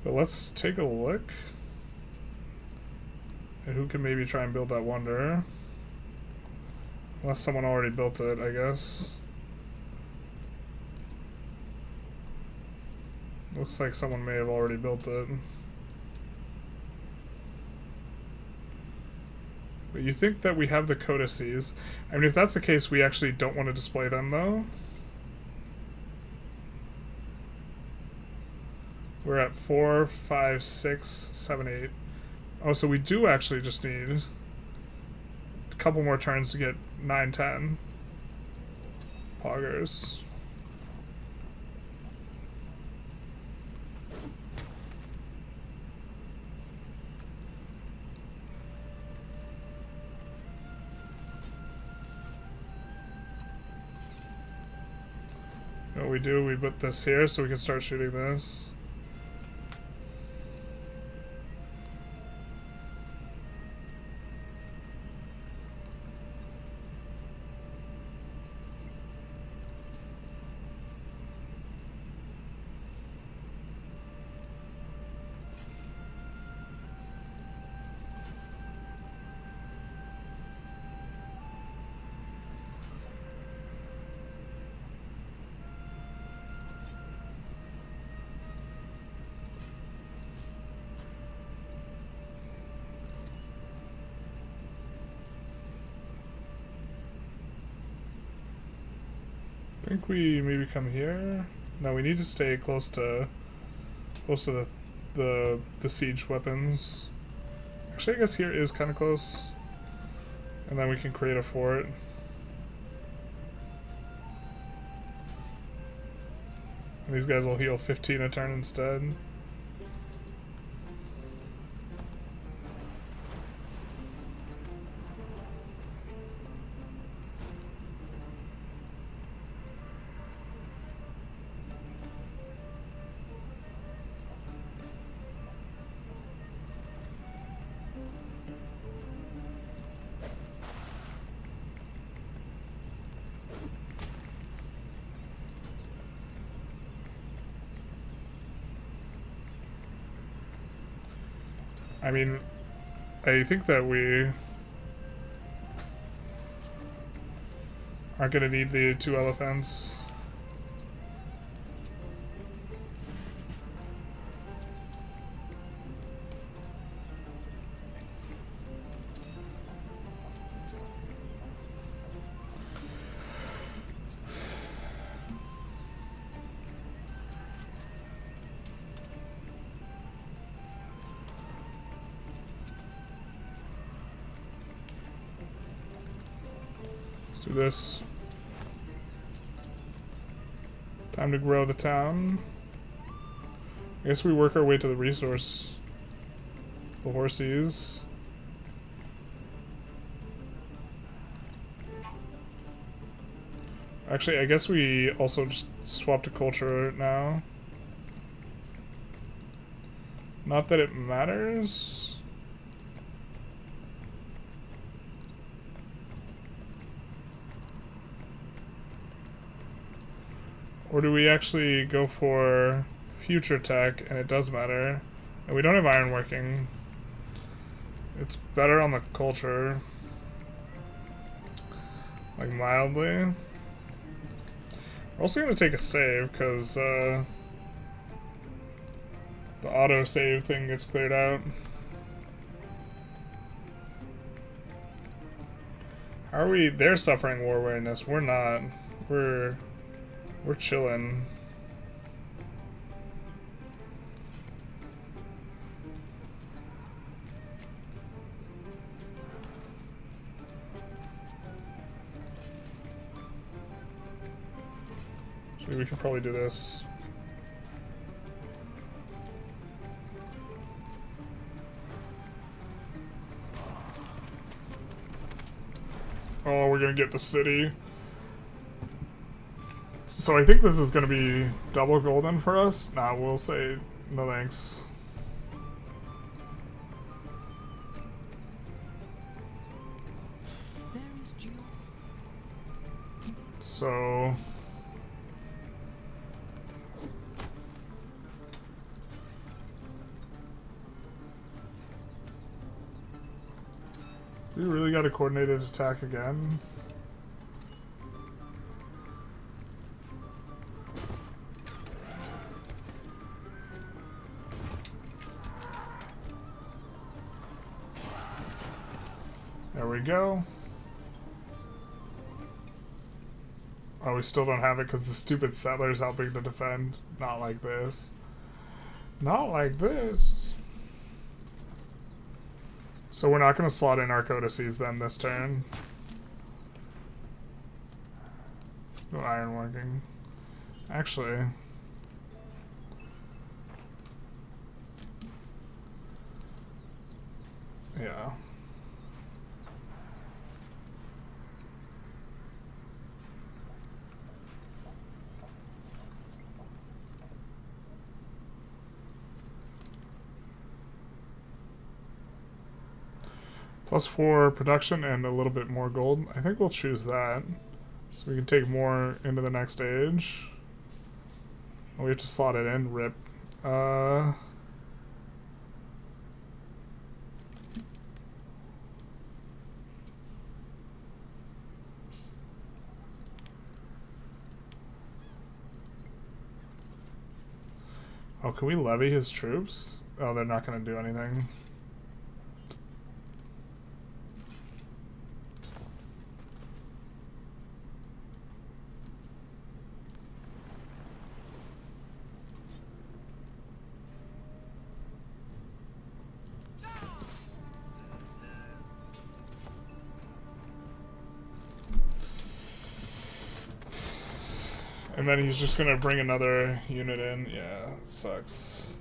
But let's take a look. And who can maybe try and build that wonder? Unless someone already built it, I guess. Looks like someone may have already built it. But you think that we have the codices. I mean, if that's the case, we actually don't want to display them, though. We're at 4, 5, 6, 7, 8. Oh, so we do actually just need a couple more turns to get 9, 10. Poggers. What we do, we put this here so we can start shooting this. I think we maybe come here. No, we need to stay close to the siege weapons. Actually, I guess here is kind of close, and then we can create a fort. And these guys will heal 15 a turn instead. I mean, I think that we aren't going to need the 2 elephants. Do this. Time to grow the town. I guess we work our way to the resource. The horsies. Actually, I guess we also just swap to culture now. Not that it matters. Or do we actually go for future tech and it does matter? And we don't have ironworking. It's better on the culture. Like mildly. We're also going to take a save because the auto save thing gets cleared out. How are we? They're suffering war weariness. We're not. We're chilling. We could probably do this. Oh, we're gonna get the city. So I think this is gonna be double golden for us. Nah, we'll say no thanks. So we really got a coordinated attack again. There we go. Oh, we still don't have it because the stupid settler's helping to defend. Not like this. Not like this. So we're not going to slot in our codices then this turn. No ironworking. Actually... yeah. +4 production and a little bit more gold. I think we'll choose that. So we can take more into the next age. Oh, we have to slot it in. Rip. Oh, can we levy his troops? Oh, they're not going to do anything. And then he's just gonna bring another unit in. Yeah, it sucks.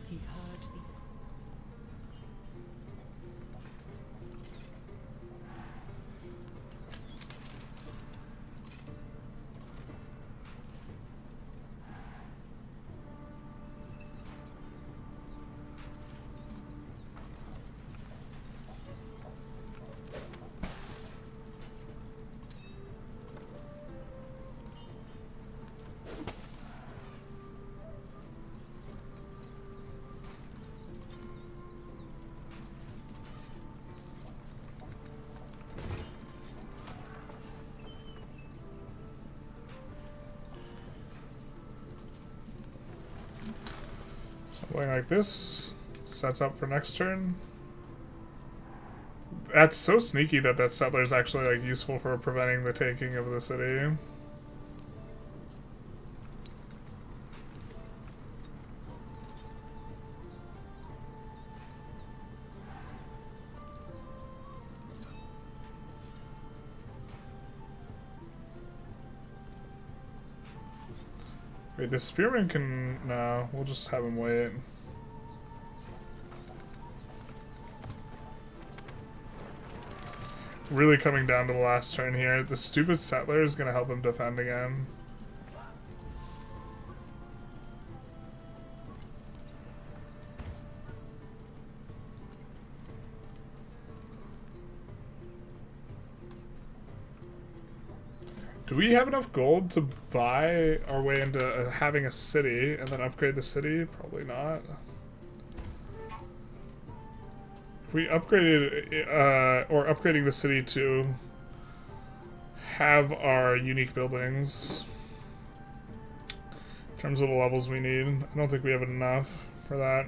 He heard the Something like this. Sets up for next turn. That's so sneaky that that settler is actually like useful for preventing the taking of the city. Wait, the spearman can... no, we'll just have him wait. Really coming down to the last turn here. The stupid settler is going to help him defend again. Do we have enough gold to buy our way into having a city and then upgrade the city? Probably not. If we upgraded, or upgrading the city to have our unique buildings in terms of the levels we need, I don't think we have enough for that.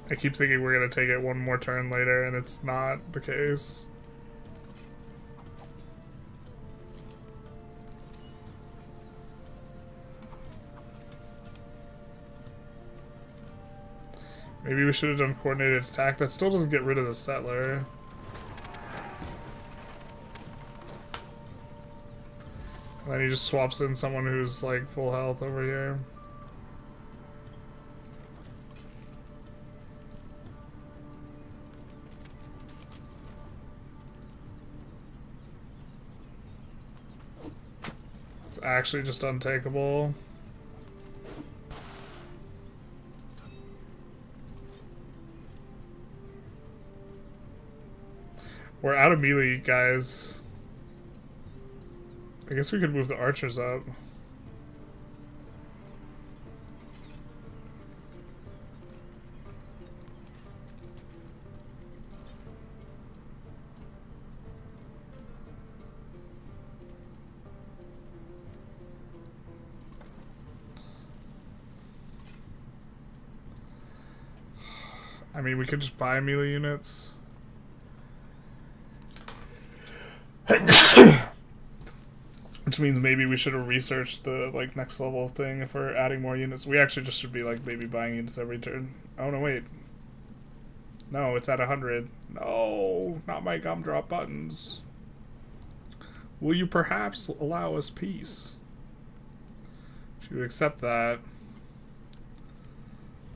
I keep thinking we're going to take it one more turn later, and it's not the case. Maybe we should have done coordinated attack. That still doesn't get rid of the settler. And then he just swaps in someone who's like full health over here. actually just untakeable. We're out of melee, guys. I guess we could move the archers up. I mean, we could just buy melee units. Which means maybe we should have researched the like next level thing if we're adding more units. We actually just should be like maybe buying units every turn. Oh no, wait. No, it's at 100. No, not my gumdrop buttons. Will you perhaps allow us peace? Should we accept that?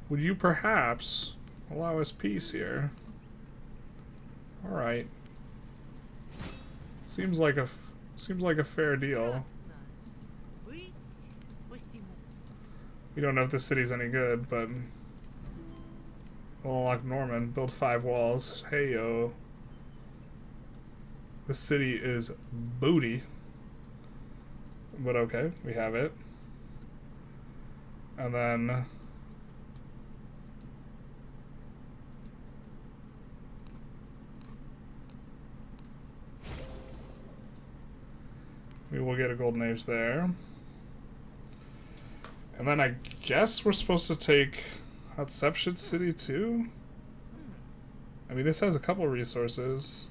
Would you perhaps allow us peace here? Alright. Seems like a fair deal. We don't know if this city's any good, but we'll unlock Norman. Build 5 walls. Hey yo. This city is booty. But okay, we have it. And then we will get a golden age there. And then I guess we're supposed to take Hatshepsut City too? I mean, this has a couple resources.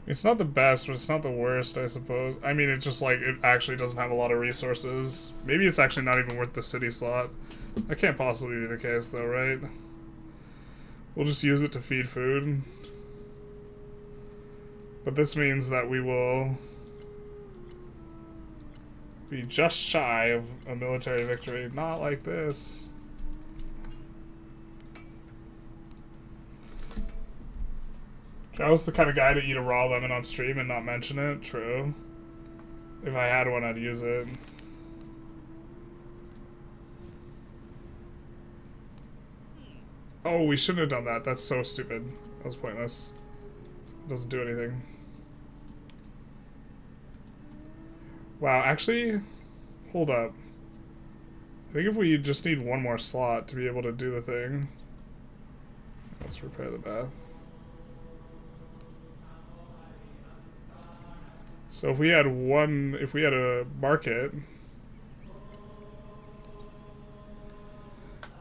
It's not the best, but it's not the worst, I suppose. I mean, it just, like, it actually doesn't have a lot of resources. Maybe it's actually not even worth the city slot. That can't possibly be the case, though, right? We'll just use it to feed food. But this means that we will be just shy of a military victory. Not like this. I was the kind of guy to eat a raw lemon on stream and not mention it. True. If I had one, I'd use it. Oh, we shouldn't have done that. That's so stupid. That was pointless. It doesn't do anything. Wow, actually, hold up. I think if we just need one more slot to be able to do the thing. Let's repair the bath. So if we had a market,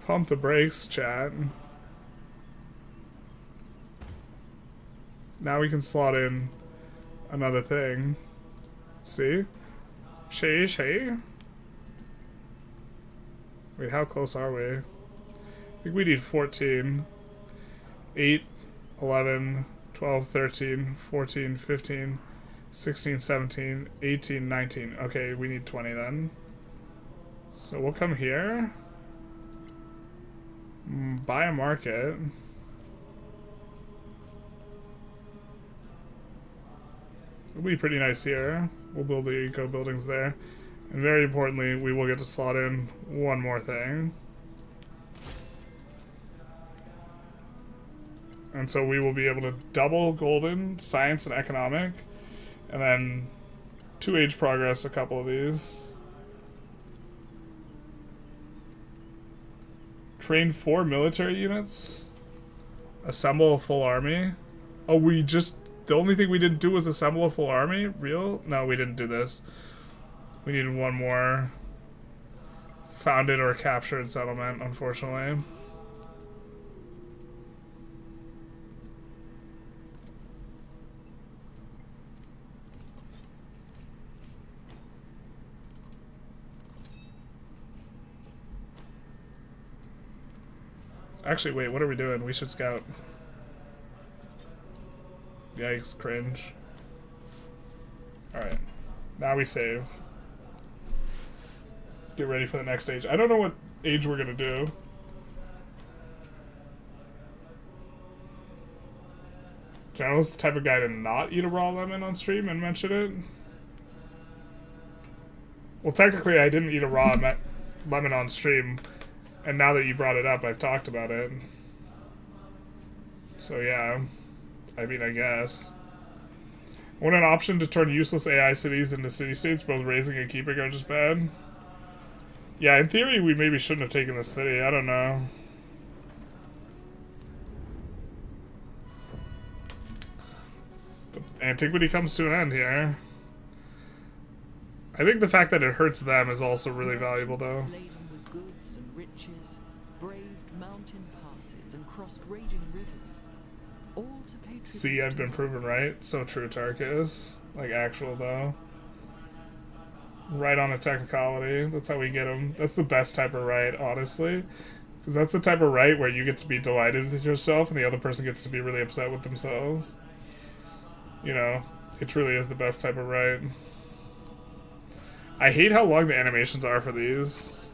pump the brakes, chat. Now we can slot in another thing. See? Shay. Wait, how close are we? I think we need 14. 8, 11, 12, 13, 14, 15, 16, 17, 18, 19. Okay, we need 20 then. So we'll come here. Buy a market. It'll be pretty nice here. We'll build the eco buildings there. And very importantly, we will get to slot in one more thing. And so we will be able to double golden, science, and economic. And then 2 age progress a couple of these. Train 4 military units. Assemble a full army. Oh, the only thing we didn't do was assemble a full army? Real? No, we didn't do this. We needed one more founded or captured settlement, unfortunately. Actually, wait, what are we doing? We should scout. Yikes, cringe. Alright. Now we save. Get ready for the next age. I don't know what age we're gonna do. General's the type of guy to not eat a raw lemon on stream and mention it. Well, technically, I didn't eat a raw lemon on stream, and now that you brought it up, I've talked about it. So yeah, I mean, I guess. Want an option to turn useless AI cities into city-states, both raising and keeping are just bad? Yeah, in theory, we maybe shouldn't have taken the city. I don't know. But antiquity comes to an end here. I think the fact that it hurts them is also really valuable, though. Laden with goods and riches, braved mountain passes and crossed raging rivers, all to pay tribute. See, I've been proven right. So true, Tarkus. Like, actual, though. Right on a technicality. That's how we get them. That's the best type of right, honestly. Because that's the type of right where you get to be delighted with yourself and the other person gets to be really upset with themselves. You know, it truly is the best type of right. I hate how long the animations are for these.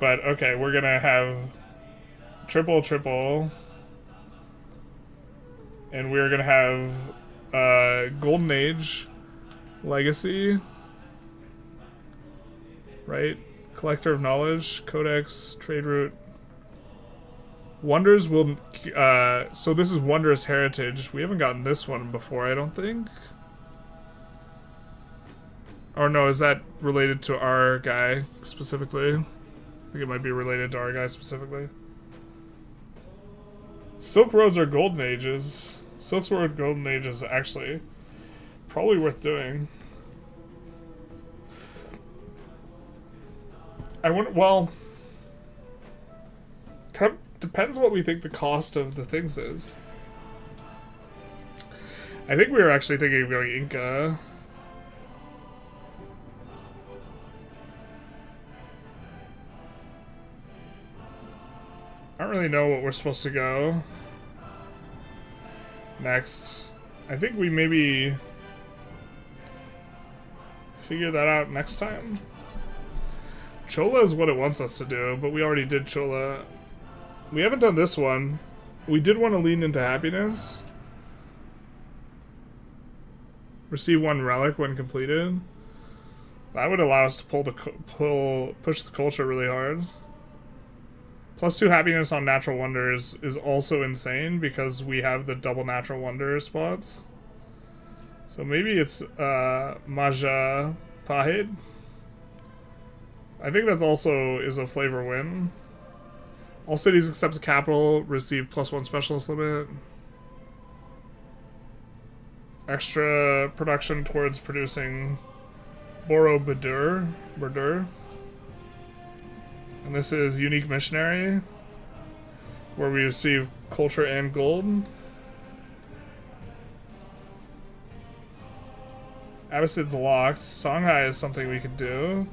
But, okay, we're gonna have triple. And we're gonna have Golden Age, Legacy, right? Collector of Knowledge, Codex, Trade Route. Wonders will... so this is Wondrous Heritage. We haven't gotten this one before, I don't think. Or no, is that related to our guy specifically? I think it might be related to our guy specifically. Silk Roads are Golden Ages. Silk Road Golden Age is actually probably worth doing. I wouldn't, well, depends what we think the cost of the things is. I think we were actually thinking of going Inca. I don't really know what we're supposed to go next. I think we maybe figure that out next time. Chola is what it wants us to do, but we already did Chola. We haven't done this one. We did want to lean into happiness. Receive one relic when completed. That would allow us to push the culture really hard. +2 happiness on natural wonders is also insane because we have the double natural wonder spots. So maybe it's Maja Pahid. I think that also is a flavor win. All cities except the capital receive +1 specialist limit. Extra production towards producing Borobudur. And this is Unique Missionary, where we receive culture and gold. Abbasid's locked. Songhai is something we could do.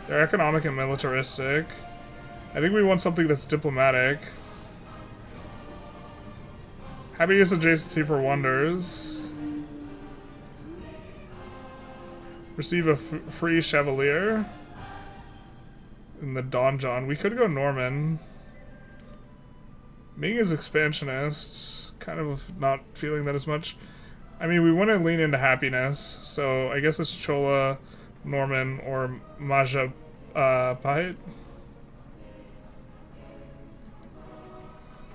They're economic and militaristic. I think we want something that's diplomatic. Happiness adjacency for wonders. Receive a free Chevalier. In the Donjon. We could go Norman. Ming is expansionist. Kind of not feeling that as much. I mean, we want to lean into happiness, so I guess it's Chola, Norman, or Maja Pahit.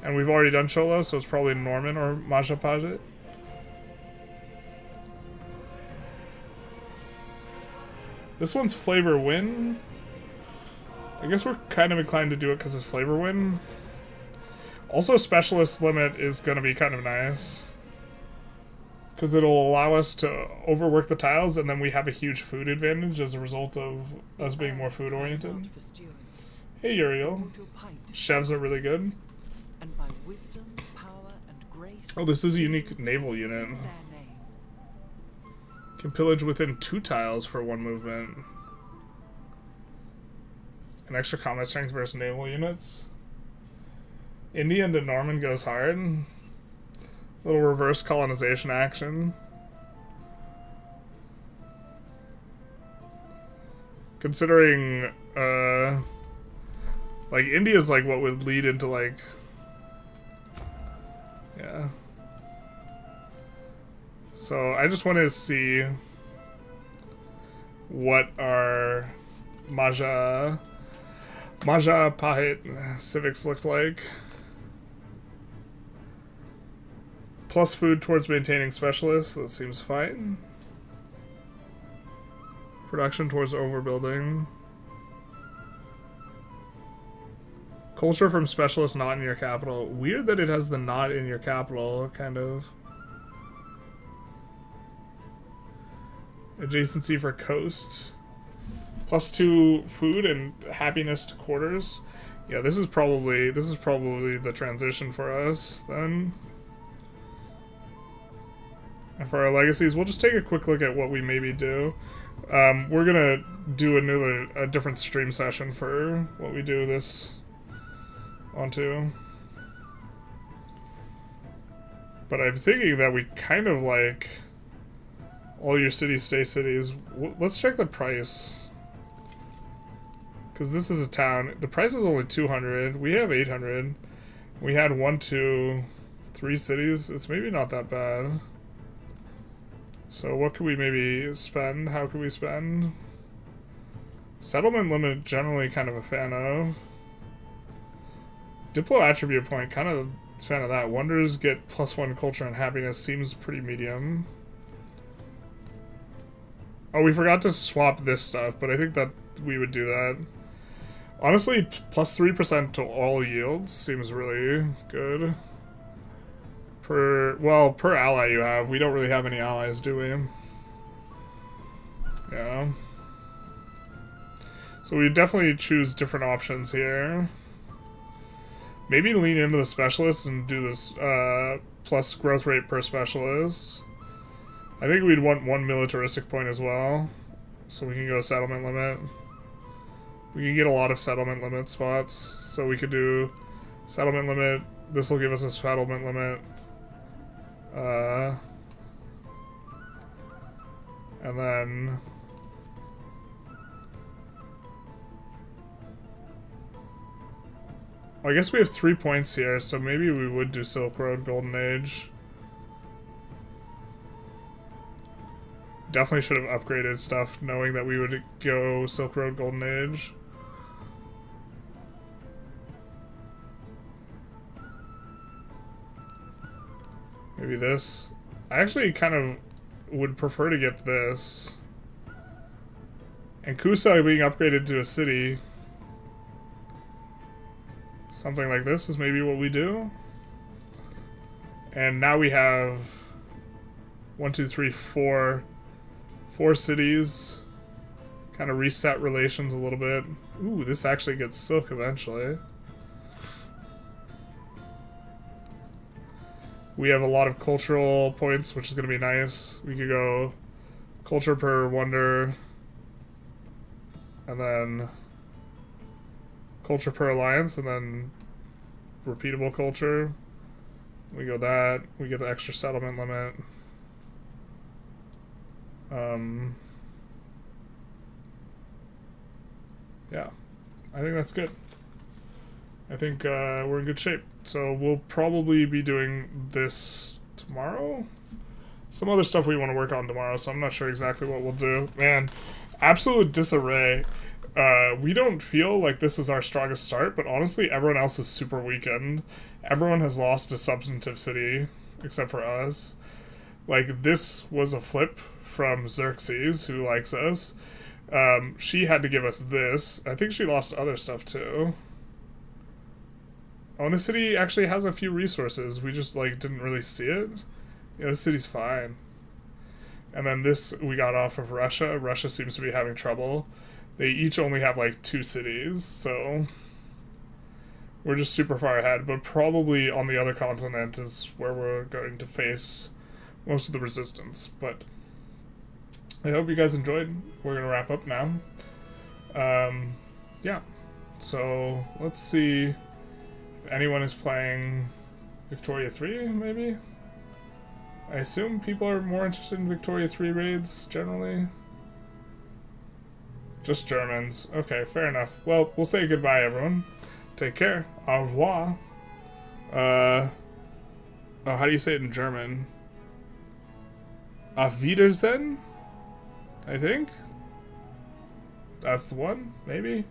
And we've already done Chola, so it's probably Norman or Maja Pahit. This one's flavor win. I guess we're kind of inclined to do it because it's flavor win. Also, specialist limit is going to be kind of nice. Because it'll allow us to overwork the tiles, and then we have a huge food advantage as a result of us being more food oriented. Hey Uriel. Chefs are really good. And by wisdom, power, and grace, oh, this is a unique naval unit. Can pillage within 2 tiles for 1 movement. An extra combat strength versus naval units. Indian to Norman goes hard. Little reverse colonization action. Considering, like, India's, like, what would lead into, like... Yeah. So, I just wanted to see what our Maja Pahit civics looked like. Plus food towards maintaining specialists, that seems fine. Production towards overbuilding. Culture from specialists not in your capital. Weird that it has the not in your capital, kind of. Adjacency for coast. +2 food and happiness to quarters. Yeah, this is probably the transition for us then. And for our legacies, we'll just take a quick look at what we maybe do. We're gonna do a different stream session for what we do this onto. But I'm thinking that we kind of like all your cities stay cities. Let's check the price. Because this is a town. The price is only 200. We have 800. We had 1, 2, 3 cities. It's maybe not that bad. So what could we maybe spend? How could we spend? Settlement limit, generally kind of a fan of. Diplo attribute point, kind of a fan of that. Wonders get +1 culture and happiness, seems pretty medium. Oh, we forgot to swap this stuff, but I think that we would do that. Honestly, +3% to all yields seems really good. Per ally you have. We don't really have any allies, do we? Yeah. So we definitely choose different options here. Maybe lean into the specialist and do this plus growth rate per specialist. I think we'd want 1 militaristic point as well. So we can go settlement limit. We can get a lot of settlement limit spots. So we could do settlement limit. This will give us a settlement limit. And then I guess we have 3 points here, so maybe we would do Silk Road Golden Age. Definitely should have upgraded stuff knowing that we would go Silk Road Golden Age. Maybe this. I actually kind of would prefer to get this. And Kusa being upgraded to a city. Something like this is maybe what we do. And now we have 1, 2, 3, 4 cities. Kind of reset relations a little bit. Ooh, this actually gets silk eventually. We have a lot of cultural points, which is going to be nice. We could go culture per wonder. And then culture per alliance, and then repeatable culture. We go that. We get the extra settlement limit. Yeah, I think that's good. I think we're in good shape. So we'll probably be doing this tomorrow. Some other stuff we want to work on tomorrow, so I'm not sure exactly what we'll do. Man, absolute disarray. We don't feel like this is our strongest start, but honestly, everyone else is super weakened. Everyone has lost a substantive city, except for us. Like, this was a flip from Xerxes, who likes us. She had to give us this. I think she lost other stuff, too. Oh, and the city actually has a few resources. We just, like, didn't really see it. Yeah, the city's fine. And then this we got off of Russia. Russia seems to be having trouble. They each only have, like, 2 cities, so we're just super far ahead. But probably on the other continent is where we're going to face most of the resistance. But I hope you guys enjoyed. We're going to wrap up now. Yeah. So let's see if anyone is playing Victoria 3, maybe? I assume people are more interested in Victoria 3 raids, generally. Just Germans. Okay, fair enough. Well, we'll say goodbye, everyone. Take care. Au revoir. Oh, how do you say it in German? Auf Wiedersehen? I think? That's the one, maybe?